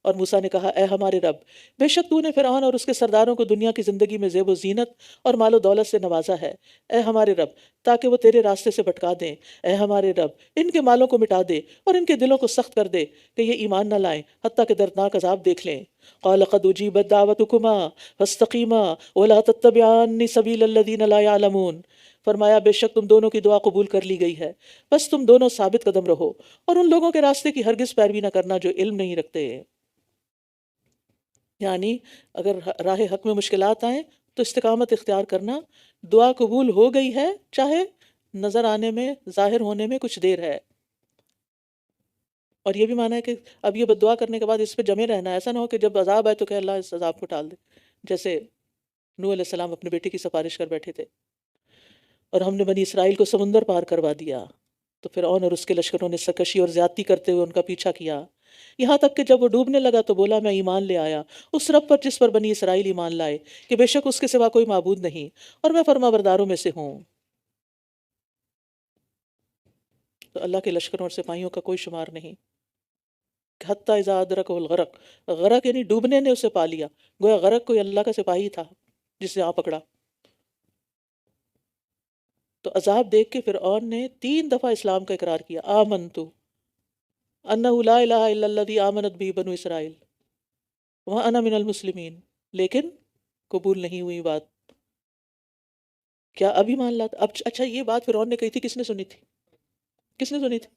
اور موسیٰ نے کہا اے ہمارے رب، بے شک تو نے فرعون اور اس کے سرداروں کو دنیا کی زندگی میں زیب و زینت اور مال و دولت سے نوازا ہے. اے ہمارے رب، تاکہ وہ تیرے راستے سے بھٹکا دیں. اے ہمارے رب، ان کے مالوں کو مٹا دے اور ان کے دلوں کو سخت کر دے کہ یہ ایمان نہ لائیں حتیٰ کہ دردناک عذاب دیکھ لیں. قال قد اجیبت دعوتکما فاستقیما ولا تتبعان سبیل الذین لا یعلمون. فرمایا بے شک تم دونوں کی دعا قبول کر لی گئی ہے، بس تم دونوں ثابت قدم رہو اور ان لوگوں کے راستے کی ہرگز پیروی نہ کرنا جو علم نہیں رکھتے. یعنی اگر راہ حق میں مشکلات آئیں تو استقامت اختیار کرنا. دعا قبول ہو گئی ہے چاہے نظر آنے میں، ظاہر ہونے میں کچھ دیر ہے. اور یہ بھی مانا ہے کہ اب یہ بد دعا کرنے کے بعد اس پہ جمے رہنا ہے. ایسا نہ ہو کہ جب عذاب آئے تو کہ اللہ اس عذاب کو ٹال دے. جیسے نوح علیہ السلام اپنے بیٹے کی سفارش کر بیٹھے تھے اور ہم نے بنی اسرائیل کو سمندر پار کروا دیا، تو فرعون اور اس کے لشکروں نے سرکشی اور زیادتی کرتے ہوئے ان کا پیچھا کیا، یہاں تک کہ جب وہ ڈوبنے لگا تو بولا میں ایمان لے آیا اس رب پر جس پر بنی اسرائیل ایمان لائے، کہ بے شک اس کے سوا کوئی معبود نہیں اور میں فرما برداروں میں سے ہوں. تو اللہ کے لشکروں اور سپاہیوں کا کوئی شمار نہیں. حتیٰ اذا ادرکہ الغرق، غرق یعنی ڈوبنے نے اسے پا لیا، گویا غرق کوئی اللہ کا سپاہی تھا جس نے آ پکڑا. تو عذاب دیکھ کے فرعون نے 3 دفعہ اسلام کا اقرار کیا. آمنتو انہ لا الہ الا الذی آمنت بہ بنو اسرائیل وانا من المسلمین، لیکن قبول نہیں ہوئی بات. کیا ابھی مان لاتا؟ اب اچھا یہ بات فرعون نے کہی تھی، کس نے سنی تھی؟ کس نے سنی تھی؟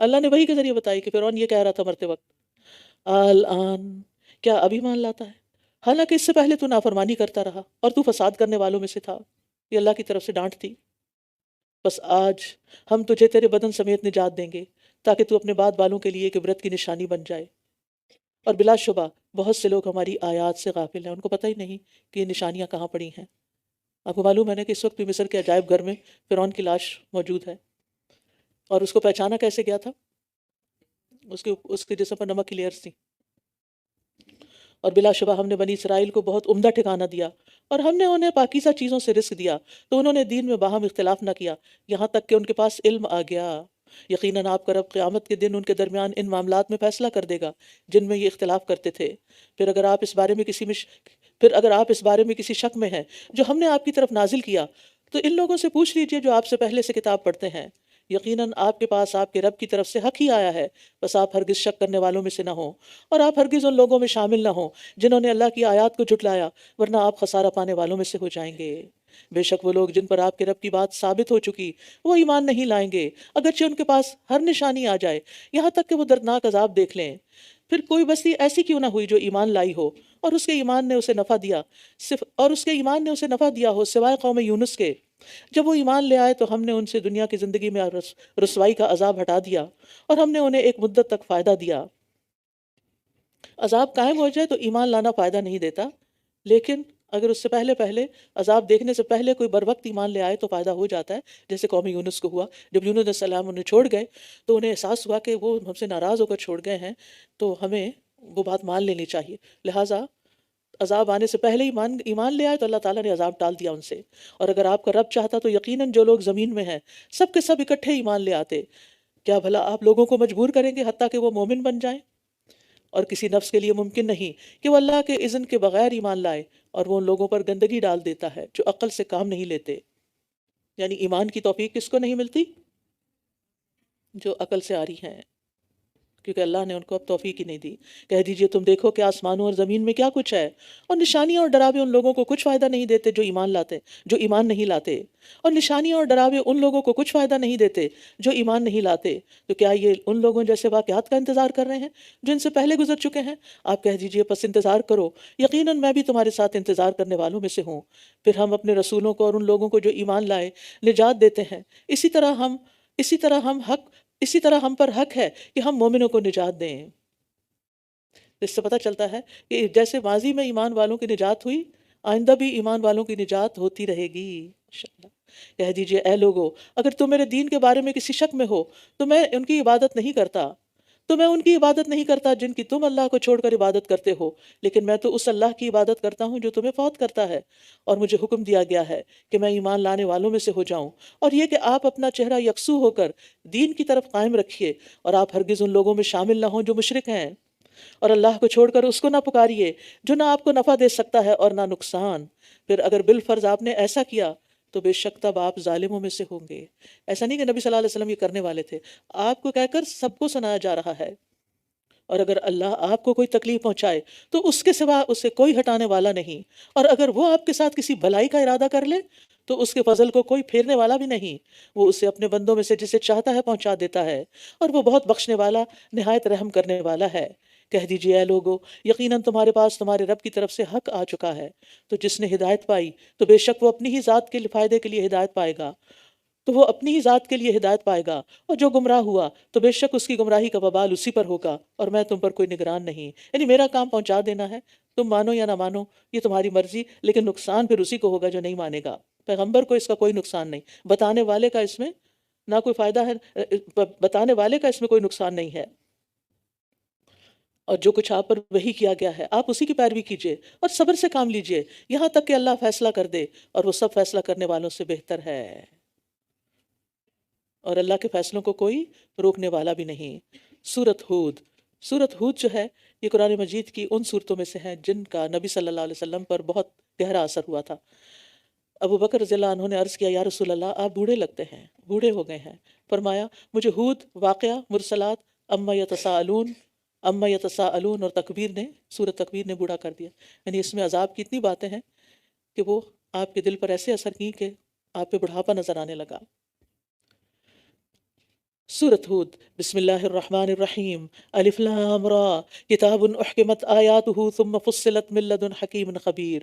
اللہ نے وحی کے ذریعے بتائی کہ فرعون یہ کہہ رہا تھا مرتے وقت. الآن کیا ابھی مان لاتا ہے؟ حالانکہ اس سے پہلے تو نافرمانی کرتا رہا اور تو فساد کرنے والوں میں سے تھا. یہ اللہ کی طرف سے ڈانٹ تھی. بس آج ہم تجھے تیرے بدن سمیت نجات دیں گے تاکہ تو اپنے بعد والوں کے لیے ایک عبرت کی نشانی بن جائے. اور بلا شبہ بہت سے لوگ ہماری آیات سے غافل ہیں، ان کو پتہ ہی نہیں کہ یہ نشانیاں کہاں پڑی ہیں. آپ کو معلوم ہے نا کہ اس وقت بھی مصر کے عجائب گھر میں فرعون کی لاش موجود ہے، اور اس کو پہچانا کیسے گیا تھا؟ اس کے جسم پر نمک کی لیئرز تھی. اور بلا شبہ ہم نے بنی اسرائیل کو بہت عمدہ ٹھکانہ دیا اور ہم نے انہیں پاکیزہ چیزوں سے رزق دیا، تو انہوں نے دین میں باہم اختلاف نہ کیا یہاں تک کہ ان کے پاس علم آ گیا. یقیناً آپ کا رب قیامت کے دن ان کے درمیان ان معاملات میں فیصلہ کر دے گا جن میں یہ اختلاف کرتے تھے. پھر اگر آپ اس بارے میں کسی شک میں ہیں جو ہم نے آپ کی طرف نازل کیا، تو ان لوگوں سے پوچھ لیجئے جو آپ سے پہلے سے کتاب پڑھتے ہیں. یقیناً آپ کے پاس آپ کے رب کی طرف سے حق ہی آیا ہے، بس آپ ہرگز شک کرنے والوں میں سے نہ ہوں اور آپ ہرگز ان لوگوں میں شامل نہ ہوں جنہوں نے اللہ کی آیات کو جھٹلایا، ورنہ آپ خسارہ پانے والوں میں سے ہو جائیں گے. بے شک وہ لوگ جن پر آپ کے رب کی بات ثابت ہو چکی وہ ایمان نہیں لائیں گے، اگرچہ ان کے پاس ہر نشانی آ جائے، یہاں تک کہ وہ دردناک عذاب دیکھ لیں. پھر کوئی بستی ایسی کیوں نہ ہوئی جو ایمان لائی ہو اور اس کے ایمان نے اسے نفع دیا ہو سوائے قوم یونس کے. جب وہ ایمان لے آئے تو ہم نے ان سے دنیا کی زندگی میں رسوائی کا عذاب ہٹا دیا اور ہم نے انہیں ایک مدت تک فائدہ دیا. عذاب قائم ہو جائے تو ایمان لانا فائدہ نہیں دیتا، لیکن اگر اس سے پہلے عذاب دیکھنے سے پہلے کوئی بر وقت ایمان لے آئے تو فائدہ ہو جاتا ہے، جیسے قوم یونس کو ہوا. جب یونس علیہ السلام انہیں چھوڑ گئے تو انہیں احساس ہوا کہ وہ ہم سے ناراض ہو کر چھوڑ گئے ہیں، تو ہمیں وہ بات مان لینی چاہیے. لہٰذا عذاب آنے سے پہلے ایمان لے آئے تو اللہ تعالیٰ نے عذاب ٹال دیا ان سے. اور اگر آپ کا رب چاہتا تو یقیناً جو لوگ زمین میں ہیں سب کے سب اکٹھے ایمان لے آتے. کیا بھلا آپ لوگوں کو مجبور کریں گے حتیٰ کہ وہ مومن بن جائیں؟ اور کسی نفس کے لیے ممکن نہیں کہ وہ اللہ کے اذن کے بغیر ایمان لائے، اور وہ ان لوگوں پر گندگی ڈال دیتا ہے جو عقل سے کام نہیں لیتے. یعنی ایمان کی توفیق کس کو نہیں ملتی؟ جو عقل سے آ رہی ہیں، کیونکہ اللہ نے ان کو اب توفیق ہی نہیں دی. کہہ دیجئے تم دیکھو کہ آسمانوں اور زمین میں کیا کچھ ہے، اور نشانیاں اور ڈراوے ان لوگوں کو کچھ فائدہ نہیں دیتے جو ایمان نہیں لاتے، اور نشانیاں اور ڈراوے ان لوگوں کو کچھ فائدہ نہیں دیتے جو ایمان نہیں لاتے. تو کیا یہ ان لوگوں جیسے واقعات کا انتظار کر رہے ہیں جو ان سے پہلے گزر چکے ہیں؟ آپ کہہ دیجئے پس انتظار کرو، یقیناً میں بھی تمہارے ساتھ انتظار کرنے والوں میں سے ہوں. پھر ہم اپنے رسولوں کو اور ان لوگوں کو جو ایمان لائے نجات دیتے ہیں. اسی طرح ہم پر حق ہے کہ ہم مومنوں کو نجات دیں. اس سے پتہ چلتا ہے کہ جیسے ماضی میں ایمان والوں کی نجات ہوئی، آئندہ بھی ایمان والوں کی نجات ہوتی رہے گی انشاءاللہ. کہہ دیجئے اے لوگو، اگر تم میرے دین کے بارے میں کسی شک میں ہو تو میں ان کی عبادت نہیں کرتا. تو میں ان کی عبادت نہیں کرتا جن کی تم اللہ کو چھوڑ کر عبادت کرتے ہو، لیکن میں تو اس اللہ کی عبادت کرتا ہوں جو تمہیں فوت کرتا ہے، اور مجھے حکم دیا گیا ہے کہ میں ایمان لانے والوں میں سے ہو جاؤں، اور یہ کہ آپ اپنا چہرہ یکسو ہو کر دین کی طرف قائم رکھیے، اور آپ ہرگز ان لوگوں میں شامل نہ ہوں جو مشرک ہیں، اور اللہ کو چھوڑ کر اس کو نہ پکاریے جو نہ آپ کو نفع دے سکتا ہے اور نہ نقصان، پھر اگر بالفرض آپ نے ایسا کیا تو بے شک تب آپ ظالموں میں سے ہوں گے۔ ایسا نہیں کہ نبی صلی اللہ علیہ وسلم یہ کرنے والے تھے، آپ کو کہہ کر سب کو سنایا جا رہا ہے، اور اگر اللہ آپ کو کوئی تکلیف پہنچائے تو اس کے سوا اسے کوئی ہٹانے والا نہیں، اور اگر وہ آپ کے ساتھ کسی بھلائی کا ارادہ کر لے تو اس کے فضل کو کوئی پھیرنے والا بھی نہیں، وہ اسے اپنے بندوں میں سے جسے چاہتا ہے پہنچا دیتا ہے، اور وہ بہت بخشنے والا نہایت رحم کرنے والا ہے۔ کہہ دیجئے اے لوگو، یقیناً تمہارے پاس تمہارے رب کی طرف سے حق آ چکا ہے، تو جس نے ہدایت پائی تو بے شک وہ اپنی ہی ذات کے فائدے کے لیے ہدایت پائے گا، اور جو گمراہ ہوا تو بے شک اس کی گمراہی کا وبال اسی پر ہوگا، اور میں تم پر کوئی نگران نہیں، یعنی میرا کام پہنچا دینا ہے، تم مانو یا نہ مانو یہ تمہاری مرضی، لیکن نقصان پھر اسی کو ہوگا جو نہیں مانے گا۔ پیغمبر کو اس کا کوئی نقصان نہیں، بتانے والے کا اس میں نہ کوئی فائدہ ہے، بتانے والے کا اس میں کوئی نقصان نہیں ہے، اور جو کچھ آپ پر وحی کیا گیا ہے آپ اسی کی پیروی کیجئے اور صبر سے کام لیجئے یہاں تک کہ اللہ فیصلہ کر دے، اور وہ سب فیصلہ کرنے والوں سے بہتر ہے، اور اللہ کے فیصلوں کو کوئی روکنے والا بھی نہیں۔ سورت ہود جو ہے یہ قرآن مجید کی ان صورتوں میں سے ہے جن کا نبی صلی اللہ علیہ وسلم پر بہت گہرا اثر ہوا تھا۔ ابو بکر رضی اللہ عنہ نے عرض کیا، یا رسول اللہ آپ بوڑھے لگتے ہیں، بوڑھے ہو گئے ہیں۔ فرمایا مجھے ہود، واقعہ، مرسلات، اما یتساءلون اور تکبیر نے، سورۃ تکبیر نے بوڑھا کر دیا، یعنی اس میں عذاب کی اتنی باتیں ہیں کہ وہ آپ کے دل پر ایسے اثر کی کہ آپ پہ بڑھاپا نظر آنے لگا۔ سورۃ ہود، بسم اللہ الرحمن الرحیم، الف لام را، کتاب احکمت آیاتہ ثم فصلت من لدن حکیم خبیر۔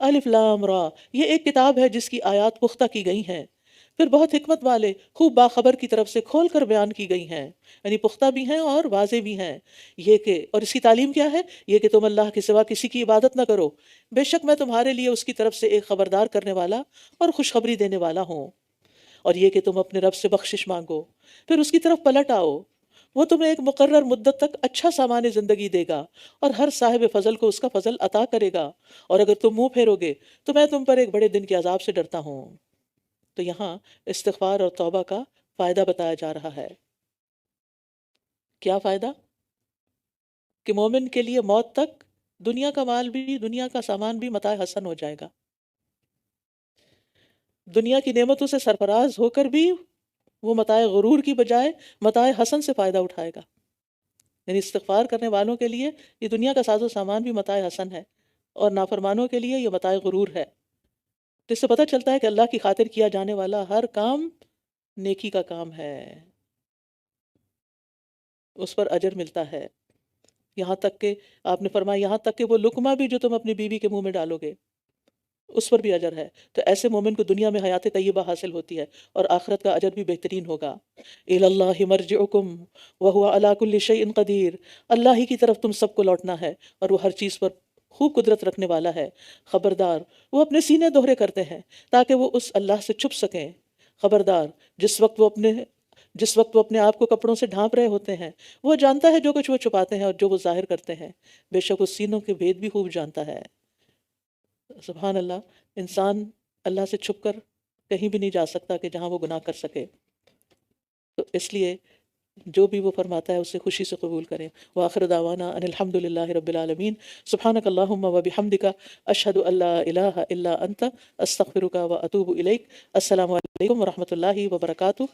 الف لام را، یہ ایک کتاب ہے جس کی آیات پختہ کی گئی ہیں، پھر بہت حکمت والے خوب باخبر کی طرف سے کھول کر بیان کی گئی ہیں، یعنی پختہ بھی ہیں اور واضح بھی ہیں۔ یہ کہ، اور اس کی تعلیم کیا ہے؟ یہ کہ تم اللہ کے سوا کسی کی عبادت نہ کرو، بے شک میں تمہارے لیے اس کی طرف سے ایک خبردار کرنے والا اور خوشخبری دینے والا ہوں، اور یہ کہ تم اپنے رب سے بخشش مانگو، پھر اس کی طرف پلٹ آؤ، وہ تمہیں ایک مقرر مدت تک اچھا سامان زندگی دے گا، اور ہر صاحب فضل کو اس کا فضل عطا کرے گا، اور اگر تم منہ پھیرو گے تو میں تم پر ایک بڑے دن کے عذاب سے ڈرتا ہوں۔ تو یہاں استغفار اور توبہ کا فائدہ بتایا جا رہا ہے۔ کیا فائدہ؟ کہ مومن کے لیے موت تک دنیا کا مال بھی، دنیا کا سامان بھی متاع حسن ہو جائے گا، دنیا کی نعمتوں سے سرفراز ہو کر بھی وہ متاع غرور کی بجائے متاع حسن سے فائدہ اٹھائے گا، یعنی استغفار کرنے والوں کے لیے یہ دنیا کا ساز و سامان بھی متاع حسن ہے، اور نافرمانوں کے لیے یہ متاع غرور ہے۔ تو اس سے پتہ چلتا ہے کہ اللہ کی خاطر کیا جانے والا ہر کام نیکی کا کام ہے، اس پر اجر ملتا ہے، یہاں تک کہ آپ نے فرمایا یہاں تک کہ وہ لقمہ بھی جو تم اپنی بیوی کے منہ میں ڈالو گے اس پر بھی اجر ہے۔ تو ایسے مومن کو دنیا میں حیات طیبہ حاصل ہوتی ہے اور آخرت کا اجر بھی بہترین ہوگا۔ اِلَى اللَّهِ مَرْجِعُكُمْ وَهُوَ عَلَى كُلِّ شَيْءٍ قَدِيرٌ، اللہ ہی کی طرف تم سب کو لوٹنا ہے اور وہ ہر چیز پر خوب قدرت رکھنے والا ہے۔ خبردار، وہ اپنے سینے دوہرے کرتے ہیں تاکہ وہ اس اللہ سے چھپ سکیں۔ خبردار، جس وقت وہ اپنے آپ کو کپڑوں سے ڈھانپ رہے ہوتے ہیں، وہ جانتا ہے جو کچھ وہ چھپاتے ہیں اور جو وہ ظاہر کرتے ہیں، بے شک وہ سینوں کے بھید بھی خوب جانتا ہے۔ سبحان اللہ، انسان اللہ سے چھپ کر کہیں بھی نہیں جا سکتا کہ جہاں وہ گناہ کر سکے، تو اس لیے جو بھی وہ فرماتا ہے اسے خوشی سے قبول کریں۔ وآخر دعوانا ان الحمد للہ رب العالمین، سبحانک اللہم وبحمدک، اشہد ان لا الہ الا انت، استغفرک واتوب الیک۔ السلام علیکم ورحمۃ اللہ وبرکاتہ۔